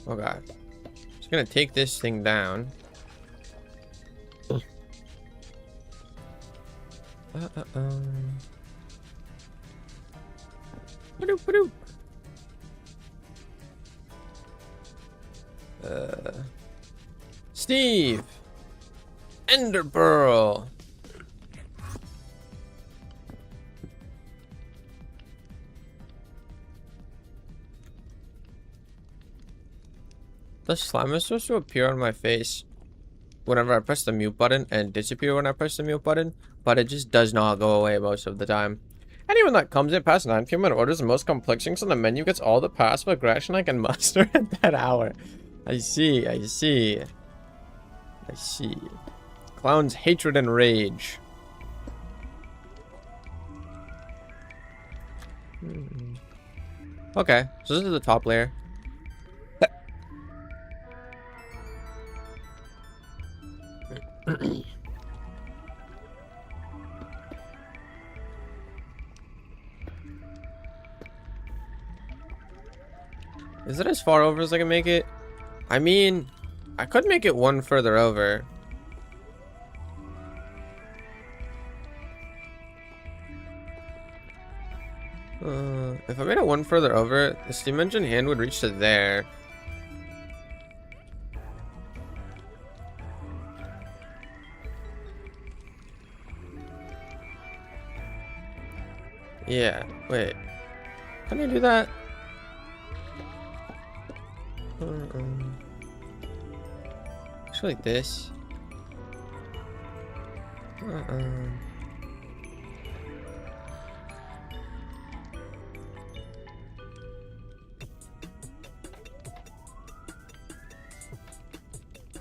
Okay. Just gonna take this thing down. Steve! Ender Pearl! The slime is supposed to appear on my face whenever I press the mute button and disappear when I press the mute button, but it just does not go away most of the time. Anyone that comes in past 9 p.m. and orders the most complex things on the menu gets all the passive aggression I can muster at that hour. I see, I see. I see. Clown's hatred and rage. Okay, so this is the top layer. Is it as far over as I can make it? I mean, I could make it one further over. If I made it one further over, the steam engine hand would reach to there. Yeah, wait. Can I do that? Just like this.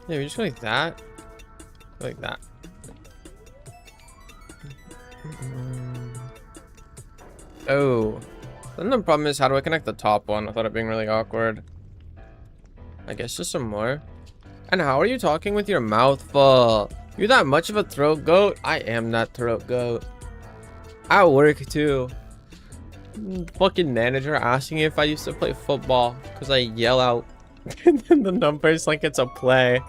Yeah, we just go like that. Like that. Oh. Then the problem is, how do I connect the top one without it being really awkward? I guess just some more. And how are you talking with your mouth full? You're that much of a throat goat? I am that throat goat. I work too. Fucking manager asking if I used to play football because I yell out the numbers like it's a play.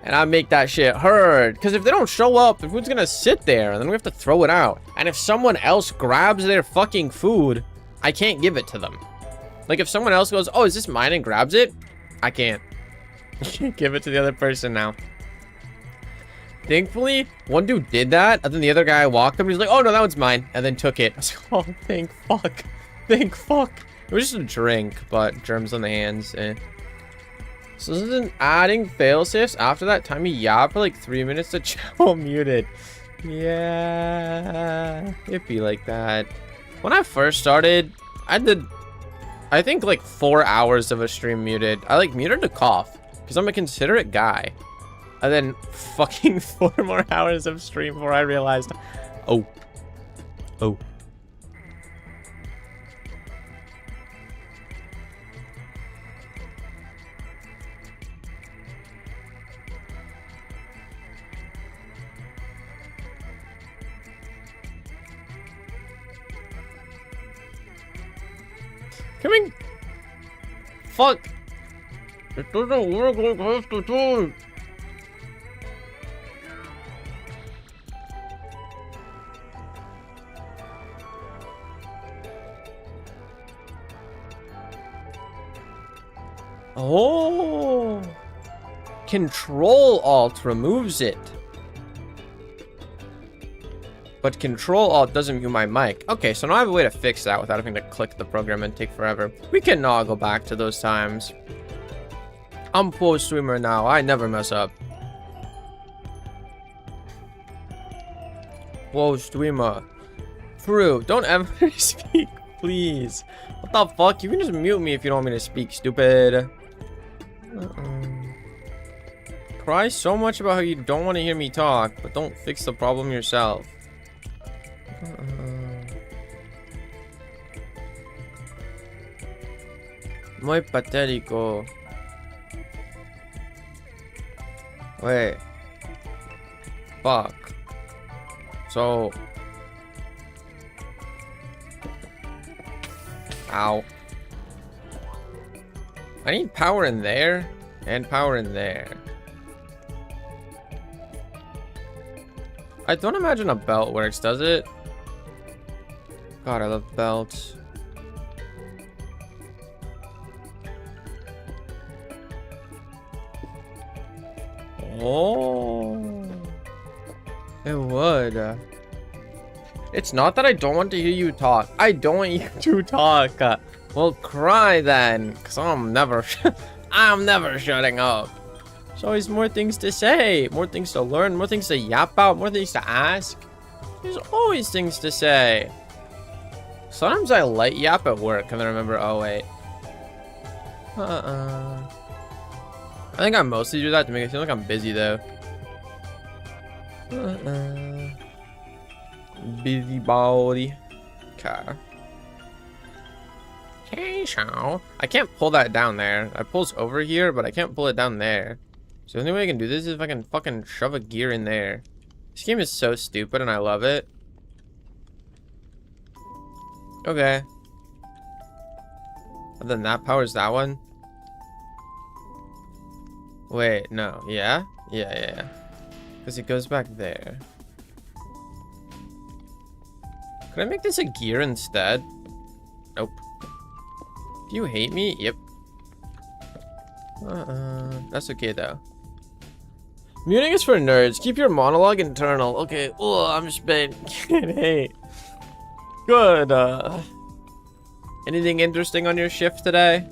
And I make that shit heard. Because if they don't show up, the food's gonna sit there and then we have to throw it out. And if someone else grabs their fucking food, I can't give it to them. Like if someone else goes, oh, is this mine, and grabs it? I can't. I can't give it to the other person now. Thankfully, one dude did that, and then the other guy walked up and he's like, oh no, that one's mine, and then took it. I was like, oh, thank fuck. Thank fuck. It was just a drink, but germs on the hands, eh. So this isn't adding failsafes after that time you yapped for like 3 minutes to channel muted. Yeah, it'd be like that. When I first started, I did, I think like 4 hours of a stream muted. I like muted to cough because I'm a considerate guy. And then fucking 4 more hours of stream before I realized, oh. Coming. Fuck. It doesn't work like half the time. Oh. Control-Alt removes it. But Control-Alt doesn't mute my mic. Okay, so now I have a way to fix that without having to click the program and take forever. We can now go back to those times. I'm pro streamer now. I never mess up. Whoa, streamer. True. Don't ever speak, please. What the fuck? You can just mute me if you don't want me to speak, stupid. Cry so much about how you don't want to hear me talk, but don't fix the problem yourself. Muy patético. Wait. Fuck. So. Ow. I need power in there and power in there. I don't imagine a belt works, does it? God, I love belts. Oh, it would. It's not that I don't want to hear you talk. I don't want you to talk. Well, cry then, because I'm never shutting up. There's always more things to say, more things to learn, more things to yap out, more things to ask. There's always things to say. Sometimes I light yap at work and then remember, oh wait. I think I mostly do that to make it seem like I'm busy though. Busy body. Okay. Okay, so I can't pull that down there. I pulls over here, but I can't pull it down there. So the only way I can do this is if I can fucking shove a gear in there. This game is so stupid and I love it. Okay. And then that powers that one. Wait, no. Yeah? Yeah. Because it goes back there. Could I make this a gear instead? Nope. Do you hate me? Yep. That's okay though. Muting is for nerds. Keep your monologue internal. Okay. Oh, I'm spent. Hey. Good. Anything interesting on your shift today?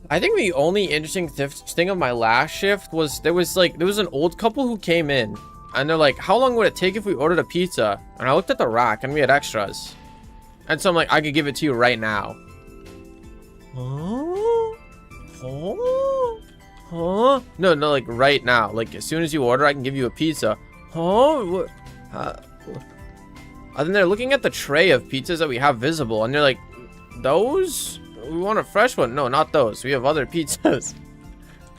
I think the only interesting thing of my last shift was there was an old couple who came in and they're like, how long would it take if we ordered a pizza? And I looked at the rack and we had extras. And so I'm like, I could give it to you right now. Huh? No, like right now. Like as soon as you order, I can give you a pizza. Huh? And then they're looking at the tray of pizzas that we have visible and they're like, those? We want a fresh one. No, not those. We have other pizzas.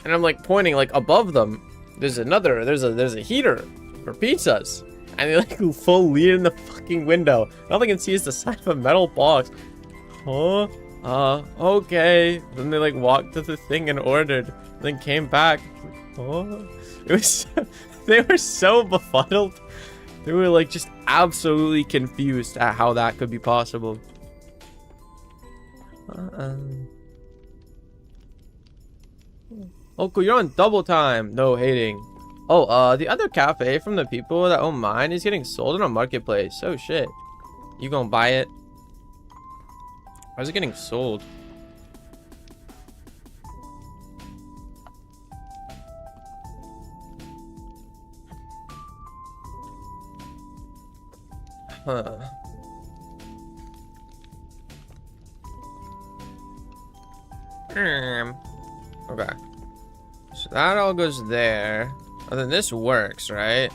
And I'm like pointing like above them. there's a heater for pizzas. And they like full lean in the fucking window. All they can see is the side of a metal box. Huh? Okay. Then they like walked to the thing and ordered. Then came back. Oh. It was they were so befuddled. They were like just absolutely confused at how that could be possible. Oh, cool, you're on double time. No hating. Oh, the other cafe from the people that own mine is getting sold in a marketplace. Oh shit. You gonna buy it? Why is it getting sold? Huh. Okay. So that all goes there. And then this works, right?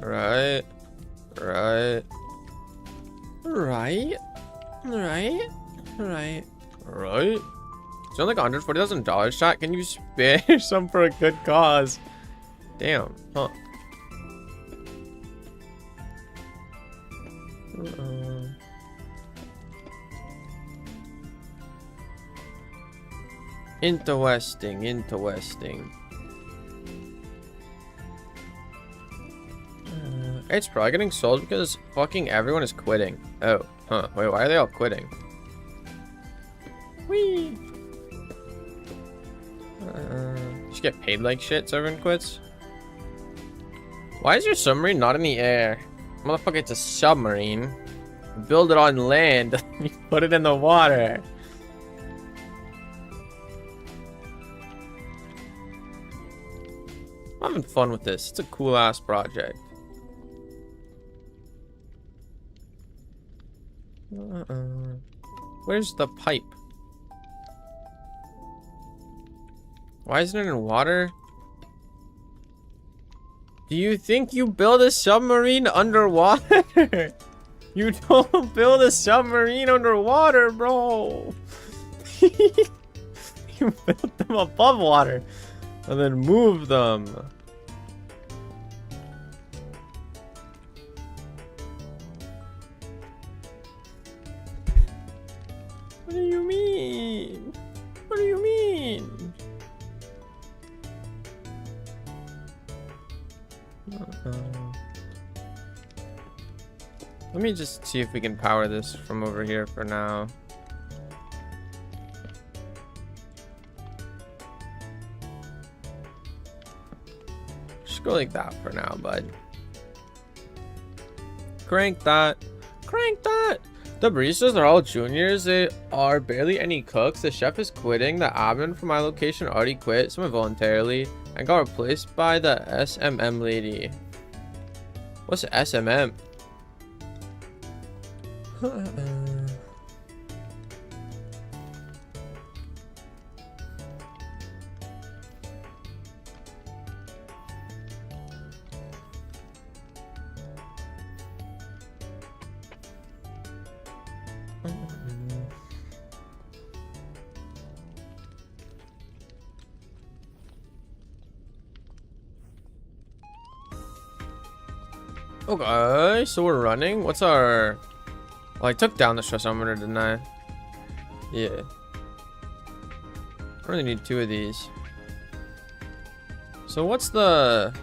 Right. Right. Right. Right. Right. Right. It's only like $140,000 shot. Can you spare some for a good cause? Damn. Huh. Interesting. Interesting. It's probably getting sold because fucking everyone is quitting. Oh, huh. Wait, why are they all quitting? Whee! Just get paid like shit so everyone quits? Why is your submarine not in the air? Motherfucker, it's a submarine. You build it on land. You put it in the water. I'm having fun with this. It's a cool ass project. Where's the pipe? Why isn't it in water? Do you think you build a submarine underwater? You don't build a submarine underwater, bro. You built them above water and then move them. What do you mean? What do you mean? Let me just see if we can power this from over here for now. Just go like that for now, bud. Crank that. Crank that. The baristas are all juniors. They are barely any cooks. The chef is quitting. The admin from my location already quit, some voluntarily, and got replaced by the SMM lady. What's SMM? Okay, so we're running. What's our... Well, I took down the stressometer, didn't I? Yeah. I really need 2 of these. So what's the...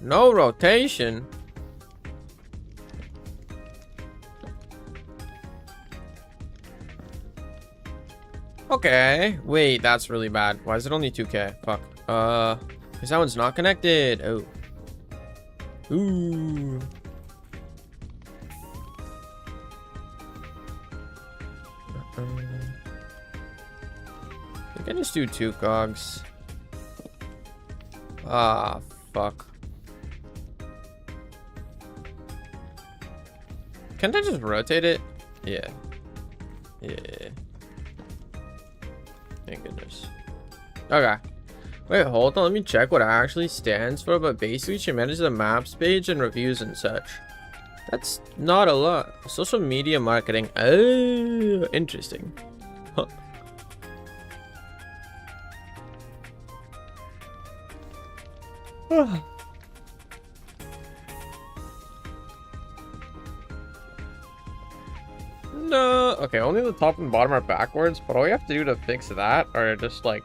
No rotation? Okay. Wait, that's really bad. Why is it only 2K? Fuck. Because that one's not connected. Oh. Ooh. I can just do 2 cogs. Ah, fuck. Can't I just rotate it? Yeah. Yeah. Thank goodness. Okay. Wait, hold on. Let me check what it actually stands for. But basically, she manages the maps page and reviews and such. That's not a lot. Social media marketing. Oh, interesting. Huh. No. Okay, only the top and bottom are backwards, but all we have to do to fix that are just like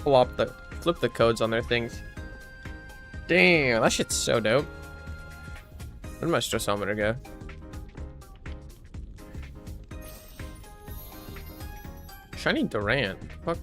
flip the codes on their things. Damn, that shit's so dope. Where'd my stressometer go? Shiny Durant. Fuck.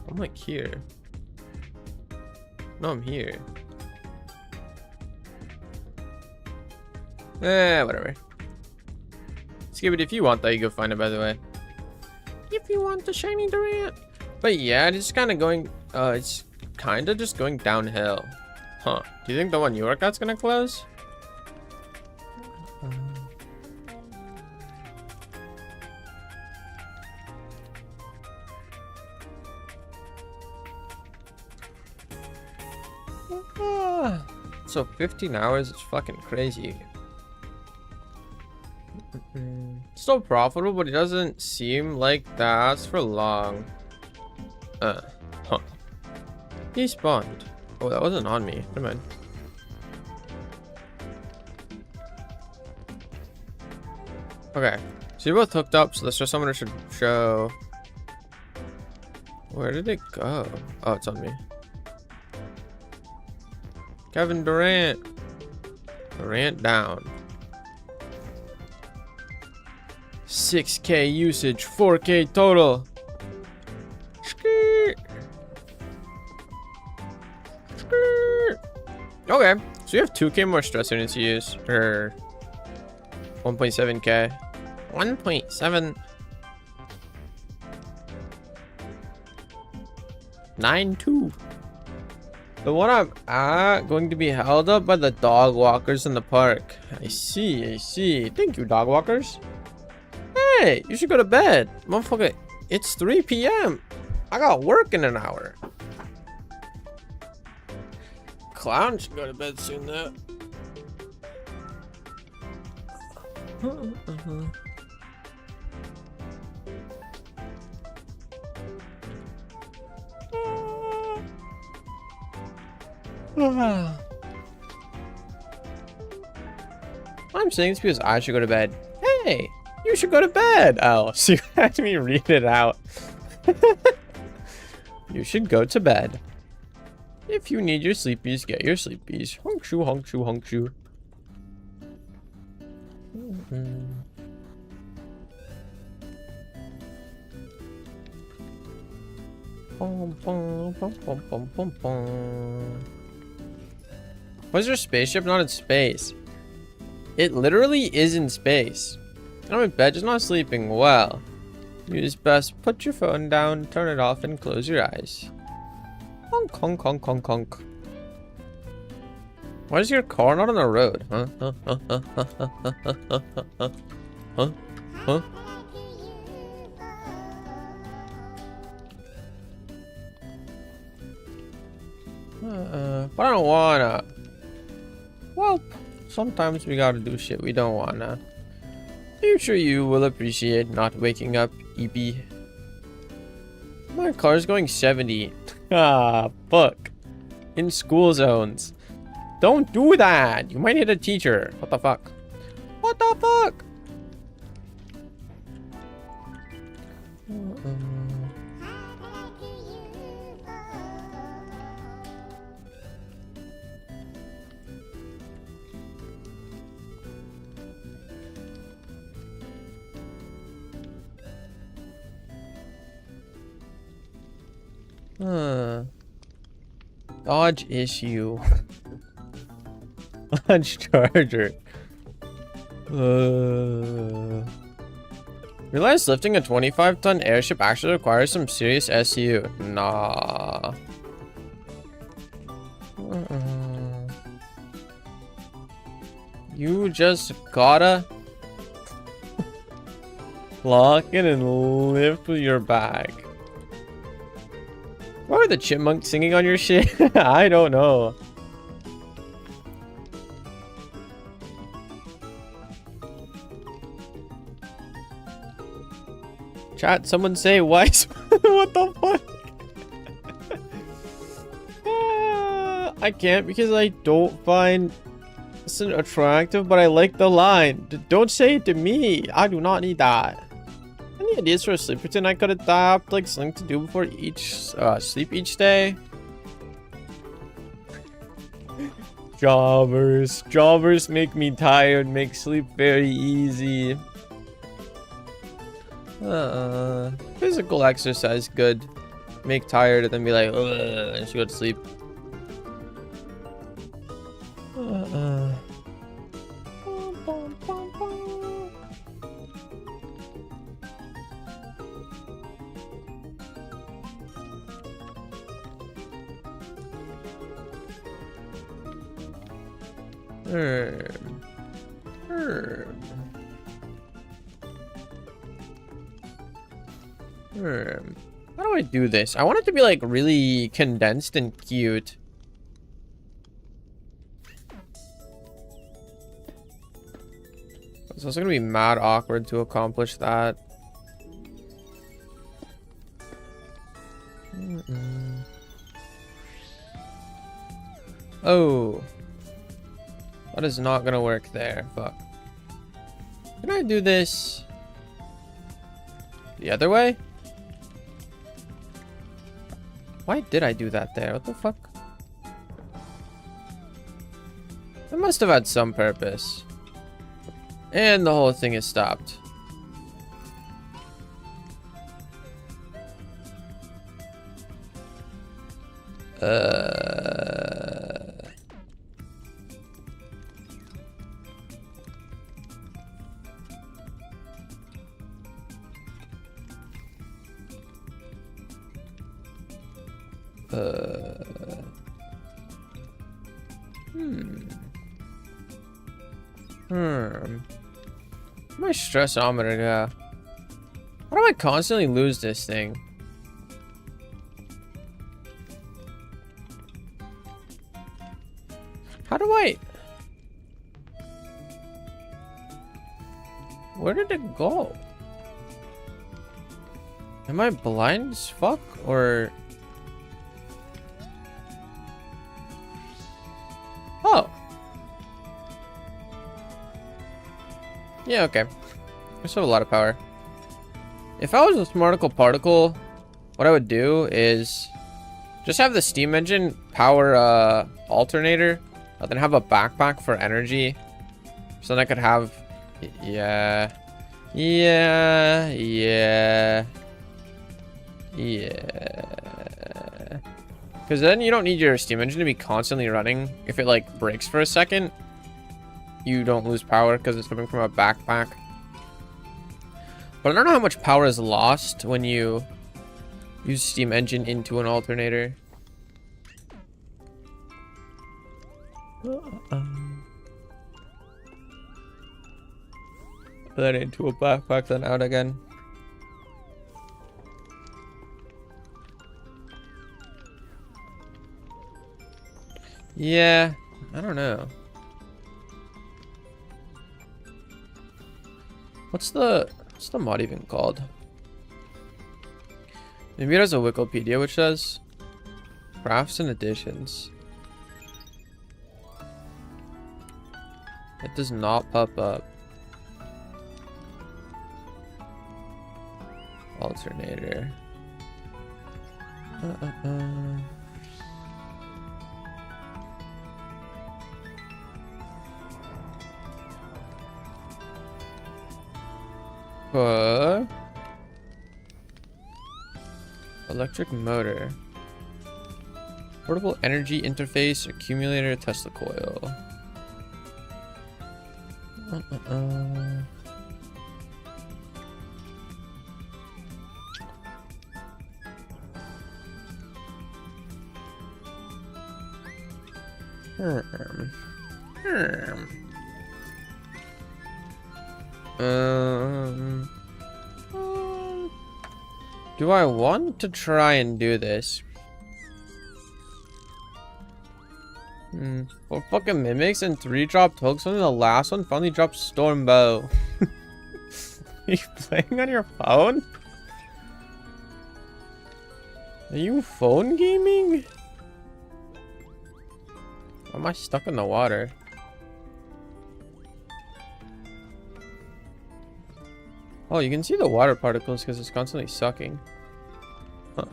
I'm like here. No, I'm here. Whatever. Skip it if you want that. You go find it, by the way. If you want the shiny Durant. But yeah, it's kind of going. It's kind of just going downhill. Huh? Do you think the one you work out's gonna close? So 15 hours is fucking crazy. Still profitable, but it doesn't seem like that's for long. Huh. He spawned. Oh, that wasn't on me. Never mind. Okay. So you're both hooked up, so the stressometer should show. Where did it go? Oh, it's on me. Kevin Durant. Durant down. 6K usage, 4K total. Okay, so you have 2K more stress units to use, or 1.7K. 1.7. 9.2. The one I'm at going to be held up by the dog walkers in the park. I see. Thank you, dog walkers. Hey, you should go to bed. Motherfucker, it's 3 p.m. I got work in an hour. Clown should go to bed soon, though. I'm saying this because I should go to bed. Hey, you should go to bed. Oh, so you had me read it out. You should go to bed. If you need your sleepies, get your sleepies. Honk shoo, honk shoo, honk shoo. Why is your spaceship not in space? It literally is in space. I'm in bed, just not sleeping well. Use best, put your phone down, turn it off, and close your eyes. Honk, honk, honk, honk, honk. Why is your car not on the road? Huh? But I don't wanna. Well, sometimes we gotta do shit we don't wanna. I'm sure you will appreciate not waking up, EP. My car's going 70. Ah, fuck. In school zones. Don't do that. You might hit a teacher. What the fuck? What the fuck? Dodge issue. Dodge charger. Realize lifting a 25-ton airship actually requires some serious SU. Nah. You just gotta. Lock in and lift your bag. Why are the chipmunks singing on your shit? I don't know. Chat, someone say wise. What the fuck? I can't because I don't find this attractive, but I like the line. Don't say it to me. I do not need that. Any ideas for a sleep routine I could adapt, like something to do before each sleep each day? Jobbers make me tired, make sleep very easy. Physical exercise good. Make tired and then be like, ugh, and just go to sleep. How do I do this? I want it to be like really condensed and cute. So it's gonna be mad awkward to accomplish that. Oh. That is not gonna work there. Fuck. Can I do this the other way? Why did I do that there? What the fuck? It must have had some purpose. And the whole thing is stopped. My stressometer go? How do I constantly lose this thing? How do I? Where did it go? Am I blind as fuck or? Oh. Yeah, okay. I still have a lot of power. If I was a smarticle particle, what I would do is just have the steam engine power alternator, and then have a backpack for energy. So then I could have yeah. Because then you don't need your steam engine to be constantly running. If it like breaks for a second, you don't lose power because it's coming from a backpack. But I don't know how much power is lost when you use steam engine into an alternator. Then into a backpack, then out again. Yeah, I don't know. What's the mod even called? Maybe it has a Wikipedia which says crafts and additions. It does not pop up. Alternator. Electric motor. Portable energy interface, accumulator, Tesla coil. Do I want to try and do this? Well, fucking mimics and 3 dropped hooks, and the last one finally dropped storm bow. Are you playing on your phone? Are you phone gaming? Why am I stuck in the water? Oh, you can see the water particles because it's constantly sucking. Huh.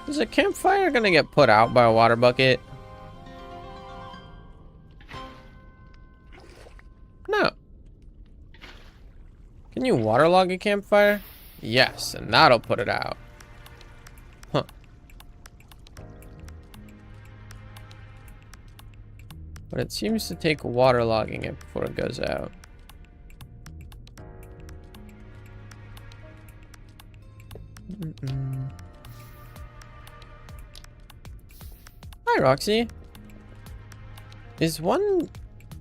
Is a campfire gonna get put out by a water bucket? No. Can you waterlog a campfire? Yes, and that'll put it out. Huh. But it seems to take waterlogging it before it goes out. Hi, Roxy. Is one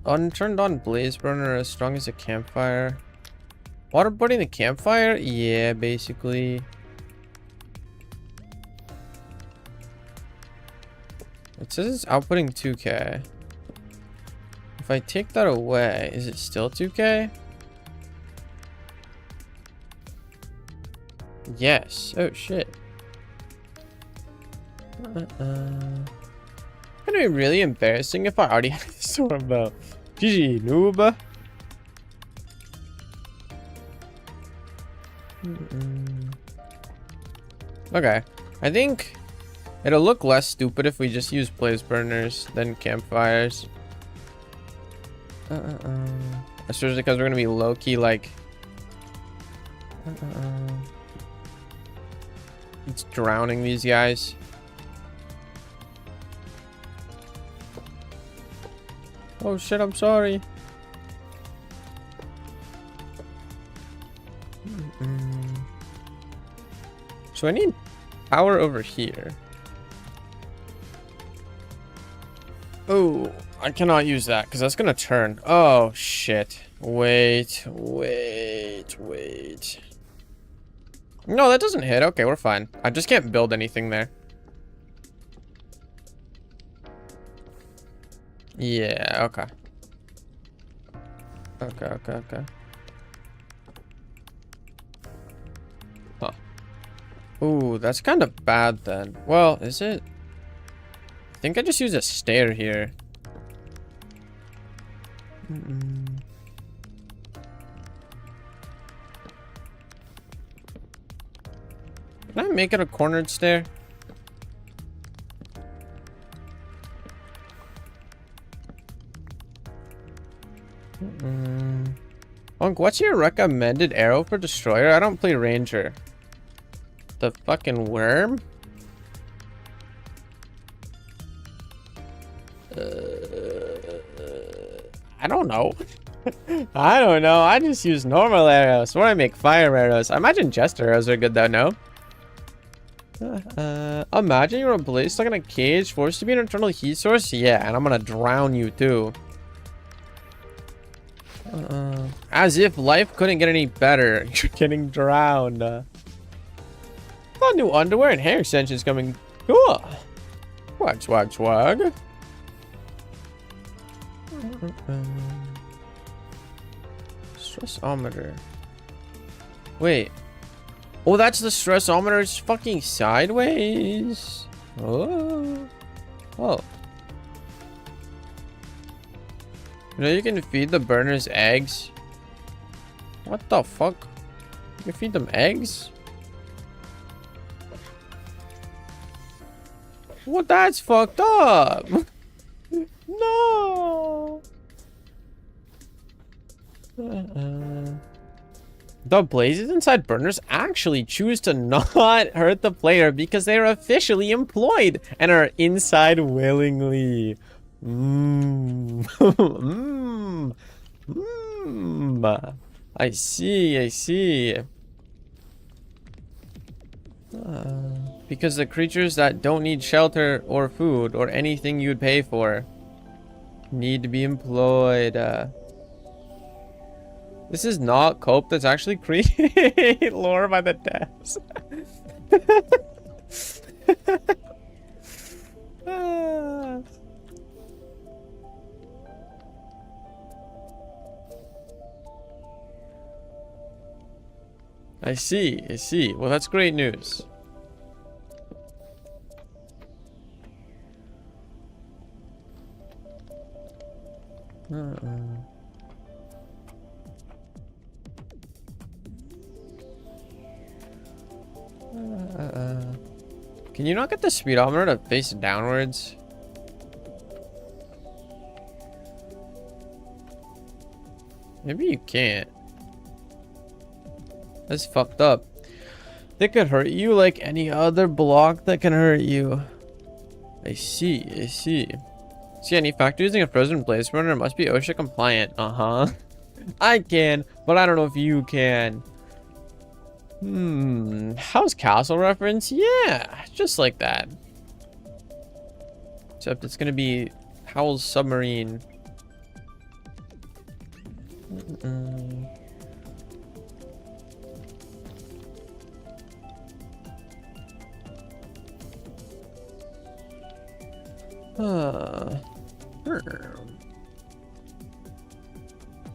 unturned on blaze burner as strong as a campfire? Waterboarding the campfire? Yeah, basically. It says it's outputting 2K. If I take that away, is it still 2K? Yes. Oh, shit. It's gonna be really embarrassing if I already had this sort of GG, noob. Okay, I think it'll look less stupid if we just use blaze burners than campfires. Especially because we're gonna be low-key like it's drowning these guys. Oh shit, I'm sorry. So I need power over here. Oh, I cannot use that because that's gonna turn. Oh shit. Wait. No, that doesn't hit. Okay, we're fine. I just can't build anything there. Yeah, okay. Okay. Huh. Ooh, that's kind of bad then. Well, is it? I think I just use a stair here. Can I make it a cornered stair? Monk, what's your recommended arrow for destroyer? I don't play ranger. The fucking worm? I don't know. I don't know. I just use normal arrows. Or I make fire arrows. I imagine jester arrows are good though, no? Imagine you're a blaze stuck in a cage, forced to be an eternal heat source. Yeah, and I'm gonna drown you too. As if life couldn't get any better. You're getting drowned. Oh, new underwear and hair extensions coming. Cool. Swag. Stressometer. Wait. Oh, that's the stressometer. It's fucking sideways. Oh. You know you can feed the burners eggs? What the fuck? You can feed them eggs? Well, that's fucked up. No. The blazes inside burners actually choose to not hurt the player because they are officially employed and are inside willingly. I see. Because the creatures that don't need shelter or food or anything you'd pay for need to be employed. This is not cope. That's actually create lore by the devs. I see. I see. Well, that's great news. Can you not get the speedometer to face downwards? Maybe you can't. That's fucked up. They could hurt you like any other block that can hurt you. I see. I see. See, any factor using a frozen blaze burner must be OSHA compliant. I can, but I don't know if you can. House Castle reference? Yeah, just like that. Except it's gonna be Howl's Submarine.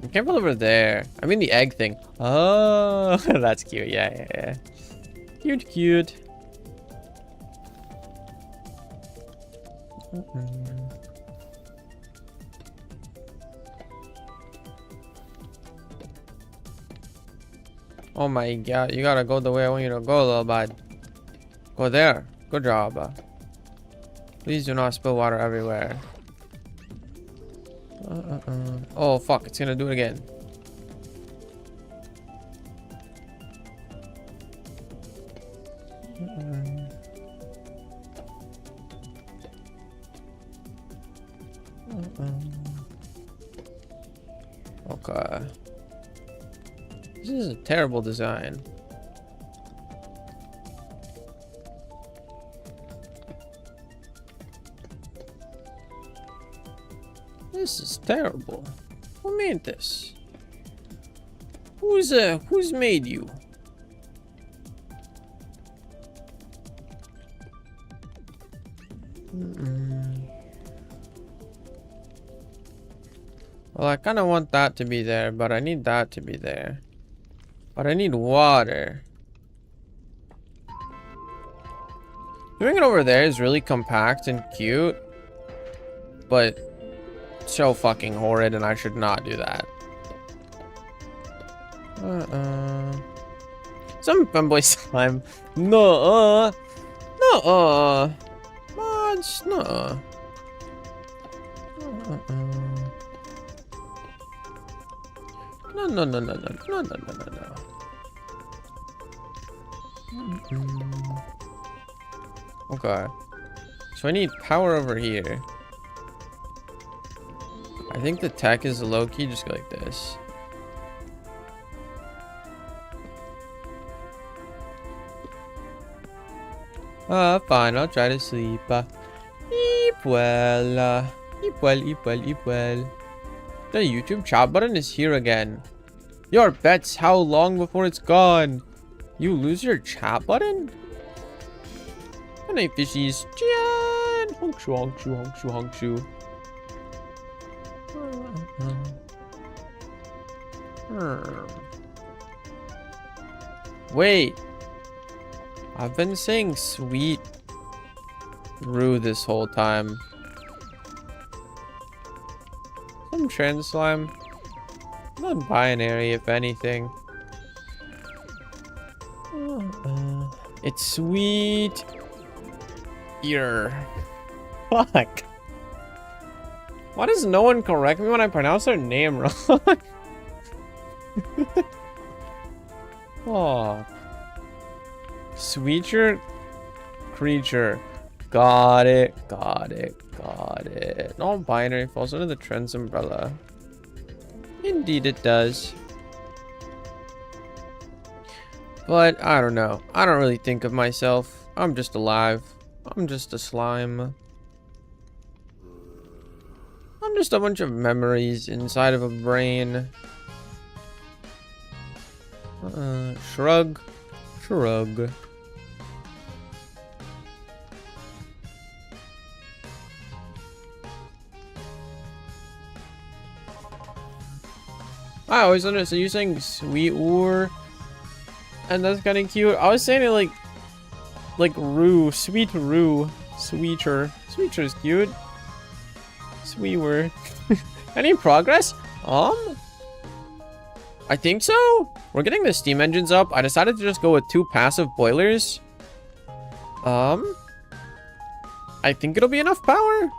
I'm careful over there. I mean the egg thing. Oh, that's cute. Yeah. Cute. Oh my god, you gotta go the way I want you to go, little bud. Go there. Good job. Please do not spill water everywhere. Oh fuck, it's gonna do it again. Okay. This is a terrible design. This is terrible. Who made this? Who's made you? Well, I kind of want that to be there, but I need that to be there. But I need water. Doing it over there is really compact and cute, but so fucking horrid, and I should not do that. Some femboy slime. No. Mods, no. No. Okay. So I need power over here. I think the tech is low-key, just go like this. Fine, I'll try to sleep. Eep well. The YouTube chat button is here again. Your bets how long before it's gone? You lose your chat button? Good night, fishies. Jan! Honkshu. Wait. I've been saying sweet Rue this whole time. Some trans slime. Non-binary, if anything. It's sweet. Fuck. Why does no one correct me when I pronounce their name wrong? Oh. Sweeter creature. Got it. Non-binary falls under the trends umbrella. Indeed it does. But I don't know. I don't really think of myself. I'm just alive. I'm just a slime. I'm just a bunch of memories inside of a brain. Shrug. Shrug. I always understand you saying sweet or, and that's kind of cute. I was saying it like roo, sweet roo, sweeter. Sweeter is cute. Sweeter. Any progress? I think so. We're getting the steam engines up. I decided to just go with 2 passive boilers. I think it'll be enough power.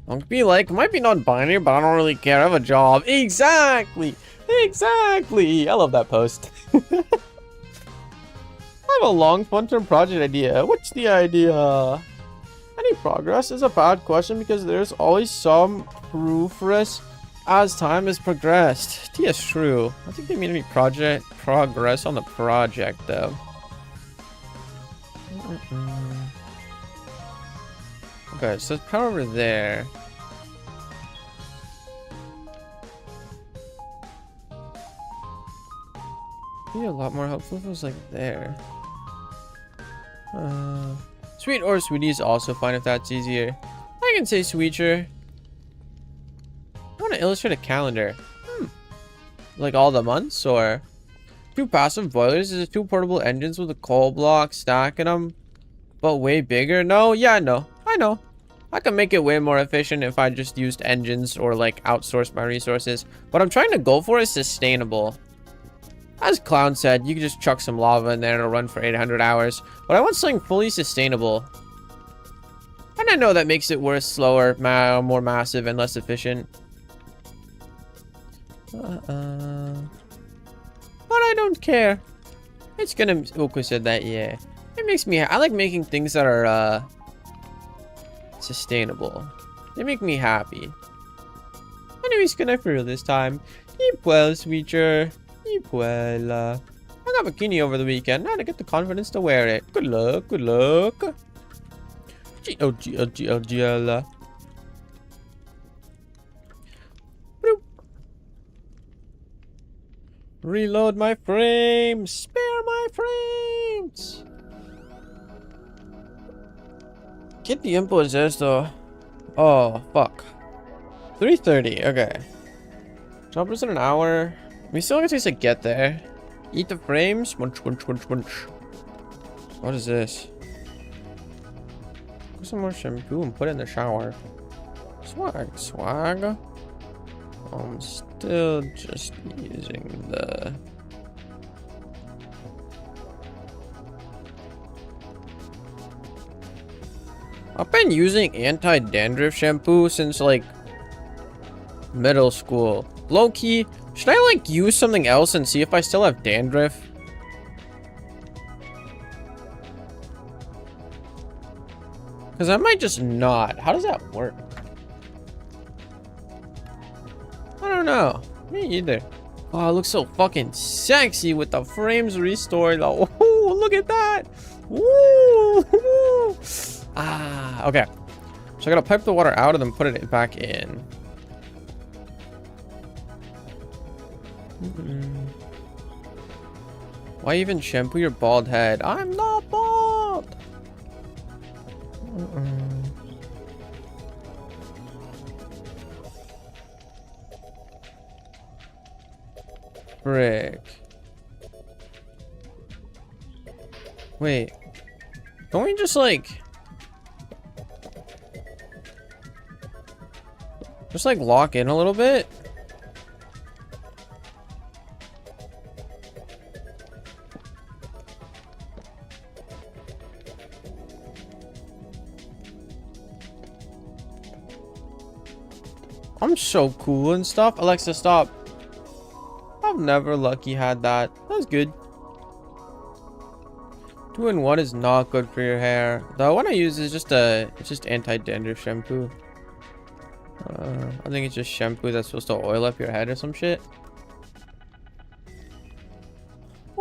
I'll be like, it might be non-binary, but I don't really care. I have a job. Exactly. Exactly. I love that post. I have a long, fun-term project idea. What's the idea? Any progress is a bad question because there's always some progress as time has progressed. Yes, true. I think they mean any progress on the project, though. Okay, so there's power over there. Be a lot more helpful if it was like there. Sweet or sweetie is also fine if that's easier. I can say sweeter. I want to illustrate a calendar. Like all the months, or 2 passive boilers is 2 portable engines with a coal block stacking them, but way bigger. No, yeah, no, I know. I can make it way more efficient if I just used engines or like outsourced my resources. What I'm trying to go for is sustainable. As Clown said, you can just chuck some lava in there and it'll run for 800 hours. But I want something fully sustainable. And I know that makes it worse, slower, more massive, and less efficient. But I don't care. It's gonna... Oko said that, yeah. It makes me... I like making things that are, sustainable. They make me happy. Anyways, good night for real this time. Keep well, sweeter. Well, I got bikini over the weekend. Now to get the confidence to wear it. Good luck, good luck. GL. Reload my frames. Spare my frames. Get the info is esto. Oh, fuck. 3:30. Okay. Jumpers in an hour. We still have to get there. Eat the frames. Munch, munch, munch, munch. What is this? Put some more shampoo and put it in the shower. Swag, swag. I'm still just using the... I've been using anti-dandruff shampoo since like middle school. Low-key. Should I like use something else and see if I still have dandruff? Because I might just not. How does that work? I don't know. Me either. Oh, it looks so fucking sexy with the frames restored. Oh, look at that. Woo! Ah, okay. So I gotta pipe the water out and then put it back in. Why even shampoo your bald head? I'm not bald. Frick. Wait. Don't we just like... just like lock in a little bit? I'm so cool and stuff. Alexa, stop. I've never lucky had that. That's good. 2-in-1 is not good for your hair. The one I use is just it's just anti-dandruff shampoo. I think it's just shampoo that's supposed to oil up your head or some shit.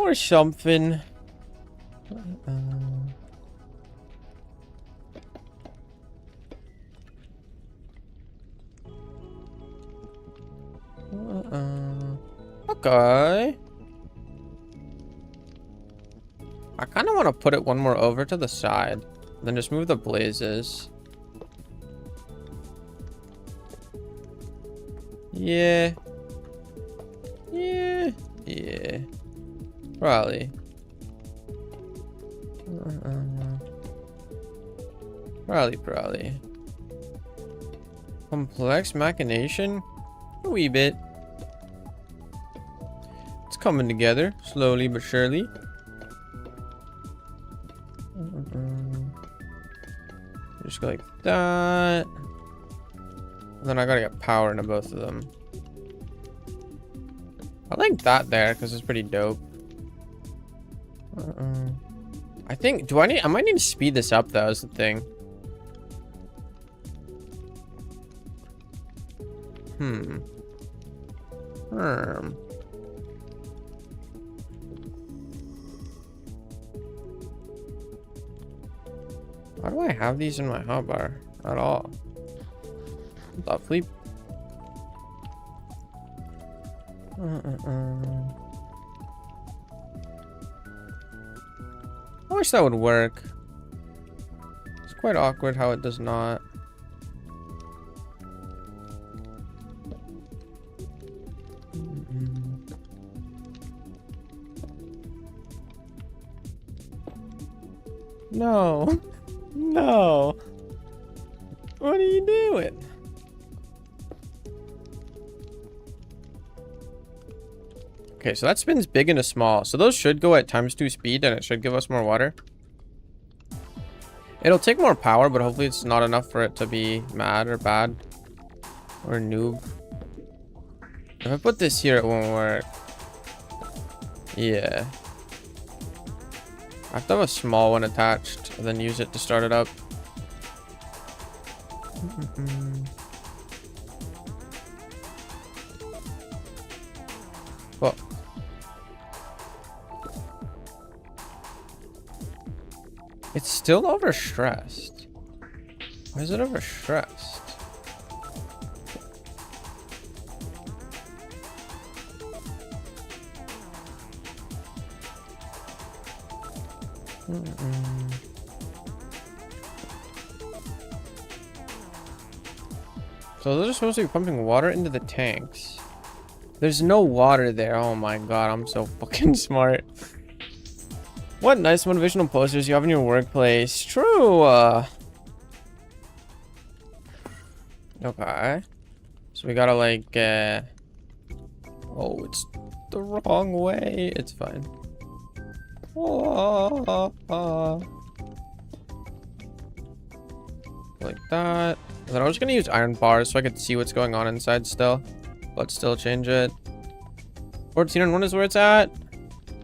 Or something. Okay. I kind of want to put it one more over to the side. Then just move the blazes. Yeah. Yeah. Yeah. Probably. Probably. Complex machination? A wee bit. It's coming together, slowly but surely. Just go like that. And then I gotta get power into both of them. I like that there because it's pretty dope. I think, I might need to speed this up though, is the thing. Why do I have these in my hotbar at all? Stop sleep. I wish that would work. It's quite awkward how it does not. No. No. What are you doing? Okay, so that spins big into small. So those should go at ×2 speed and it should give us more water. It'll take more power, but hopefully it's not enough for it to be mad or bad. Or noob. If I put this here, it won't work. Yeah. I have to have a small one attached and then use it to start it up. Well. It's still overstressed. Why is it overstressed? So those are supposed to be pumping water into the tanks. There's no water there. Oh my god, I'm so fucking smart. What nice motivational posters you have in your workplace. True. Okay. So we gotta like oh, it's the wrong way. It's fine. Like that. And then I'm just gonna use iron bars so I could see what's going on inside still. But still change it. 14-1 is where it's at.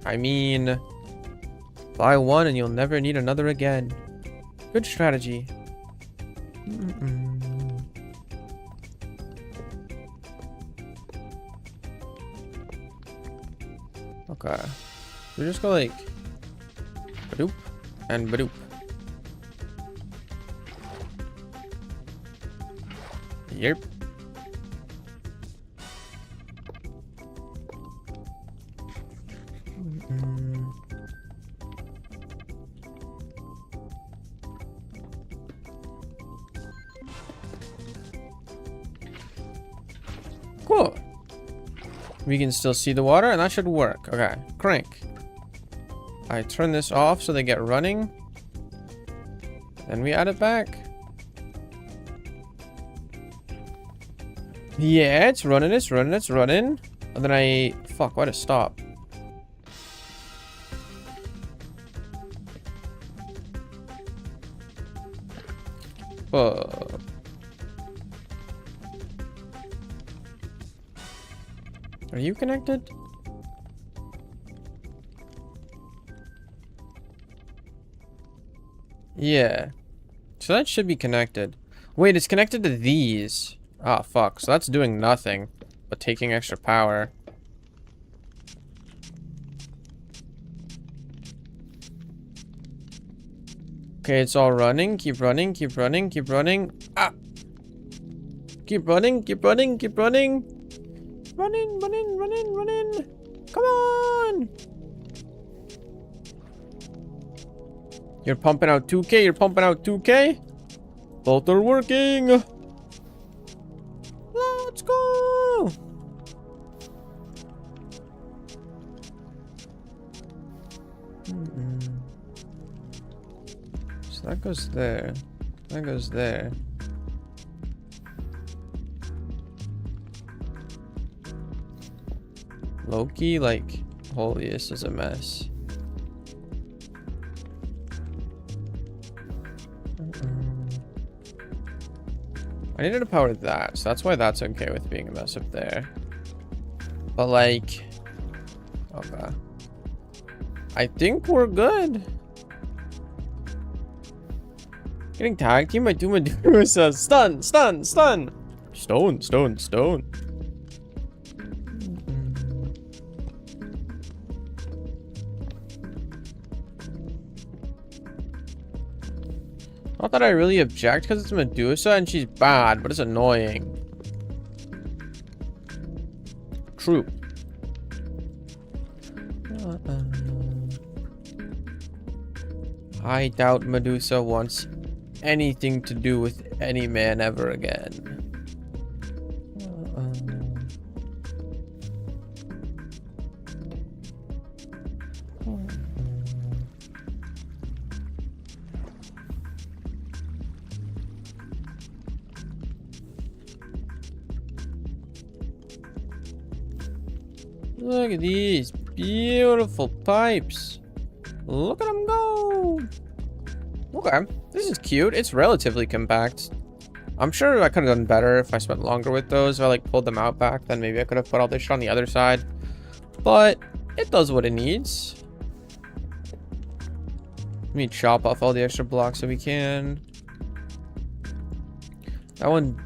I mean, buy one and you'll never need another again. Good strategy. Okay. We just go like badoop and badoop. Yep. Cool. We can still see the water and that should work. Okay, crank. I turn this off so they get running. Then we add it back. Yeah, it's running, it's running, it's running. And then fuck, why to stop? Fuck. Are you connected? Yeah. So that should be connected. Wait, it's connected to these. Ah, fuck. So that's doing nothing but taking extra power. Okay, it's all running. Keep running, keep running, keep running. Ah! Keep running, keep running, keep running. Running, running, running, running. Come on! You're pumping out 2K, you're pumping out 2K. Both are working. Let's go! So that goes there. That goes there. Loki, like, holy, this is a mess. I needed to power that, so that's why that's okay with being a mess up there. But like, okay. I think we're good. Getting tag team by Medusa. Stun, stun, stun. Stone, stone, stone. Not that I really object because it's Medusa and she's bad, but it's annoying. True. I doubt Medusa wants anything to do with any man ever again. Look at these beautiful pipes. Look at them go. Okay, this is cute. It's relatively compact. I'm sure I could have done better if I spent longer with those. If I like pulled them out back, then maybe I could have put all this shit on the other side. But it does what it needs. Let me chop off all the extra blocks so we can. That one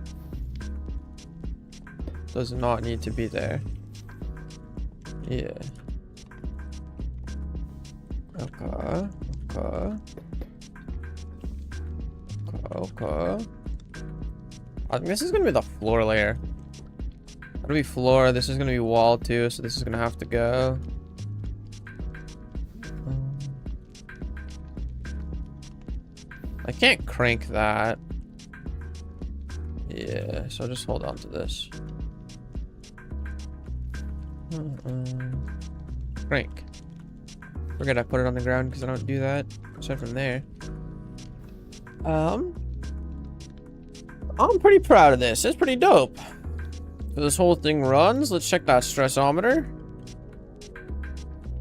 does not need to be there. Yeah. Okay. Okay. Okay. I think this is gonna be the floor layer. That'll be floor. This is gonna be wall too, so this is gonna have to go. I can't crank that. Yeah, so just hold on to this. Crank. Forget I put it on the ground because I don't do that. Aside from there. I'm pretty proud of this. It's pretty dope. So this whole thing runs. Let's check that stressometer.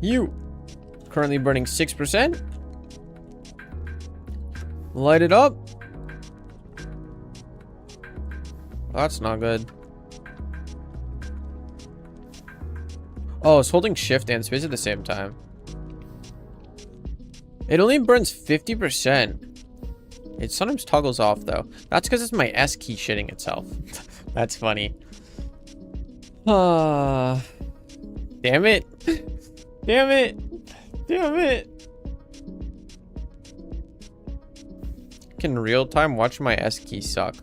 You currently burning 6%. Light it up. That's not good. Oh, it's holding shift and space at the same time. It only burns 50%. It sometimes toggles off though. That's because it's my S key shitting itself. That's funny. Damn it. Damn it. Damn it. Can real time watch my S key suck.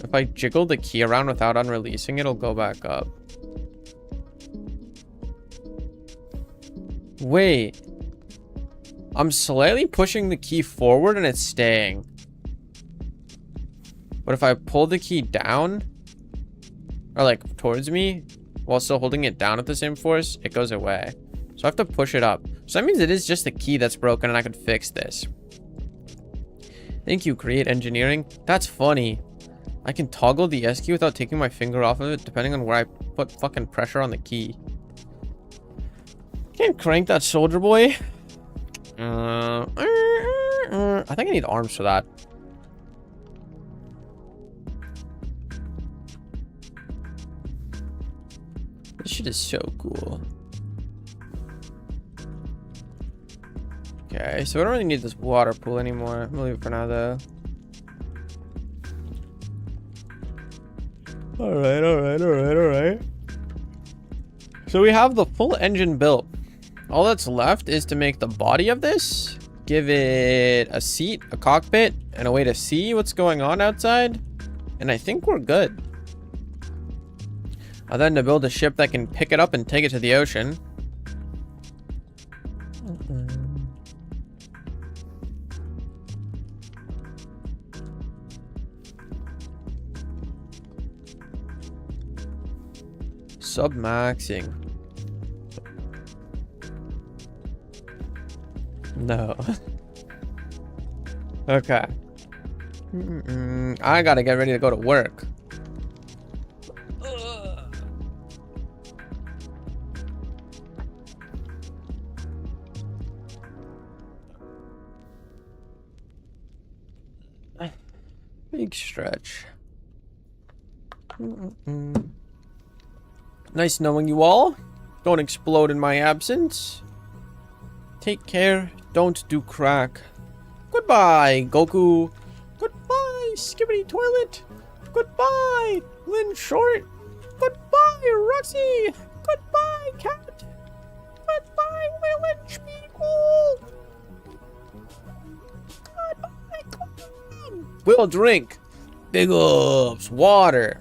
If I jiggle the key around without unreleasing, it'll go back up. Wait. I'm slightly pushing the key forward and it's staying. But if I pull the key down, or like towards me, while still holding it down at the same force, it goes away. So I have to push it up. So that means it is just the key that's broken and I could fix this. Thank you, Create Engineering. That's funny. I can toggle the S key without taking my finger off of it, depending on where I put fucking pressure on the key. Can't crank that soldier boy. I think I need arms for that. This shit is so cool. Okay, so I don't really need this water pool anymore. I'm gonna leave it for now though. Alright. So we have the full engine built. All that's left is to make the body of this, give it a seat, a cockpit, and a way to see what's going on outside. And I think we're good. And then to build a ship that can pick it up and take it to the ocean. Submaxing. No. Okay. I gotta get ready to go to work. Big stretch. Nice knowing you all. Don't explode in my absence. Take care. Don't do crack. Goodbye, Goku. Goodbye, Skibbity Toilet. Goodbye, Lynn Short. Goodbye, Roxy. Goodbye, Cat. Goodbye, Willen Spiegel. Goodbye, Clown. We'll drink. Big ups. Water.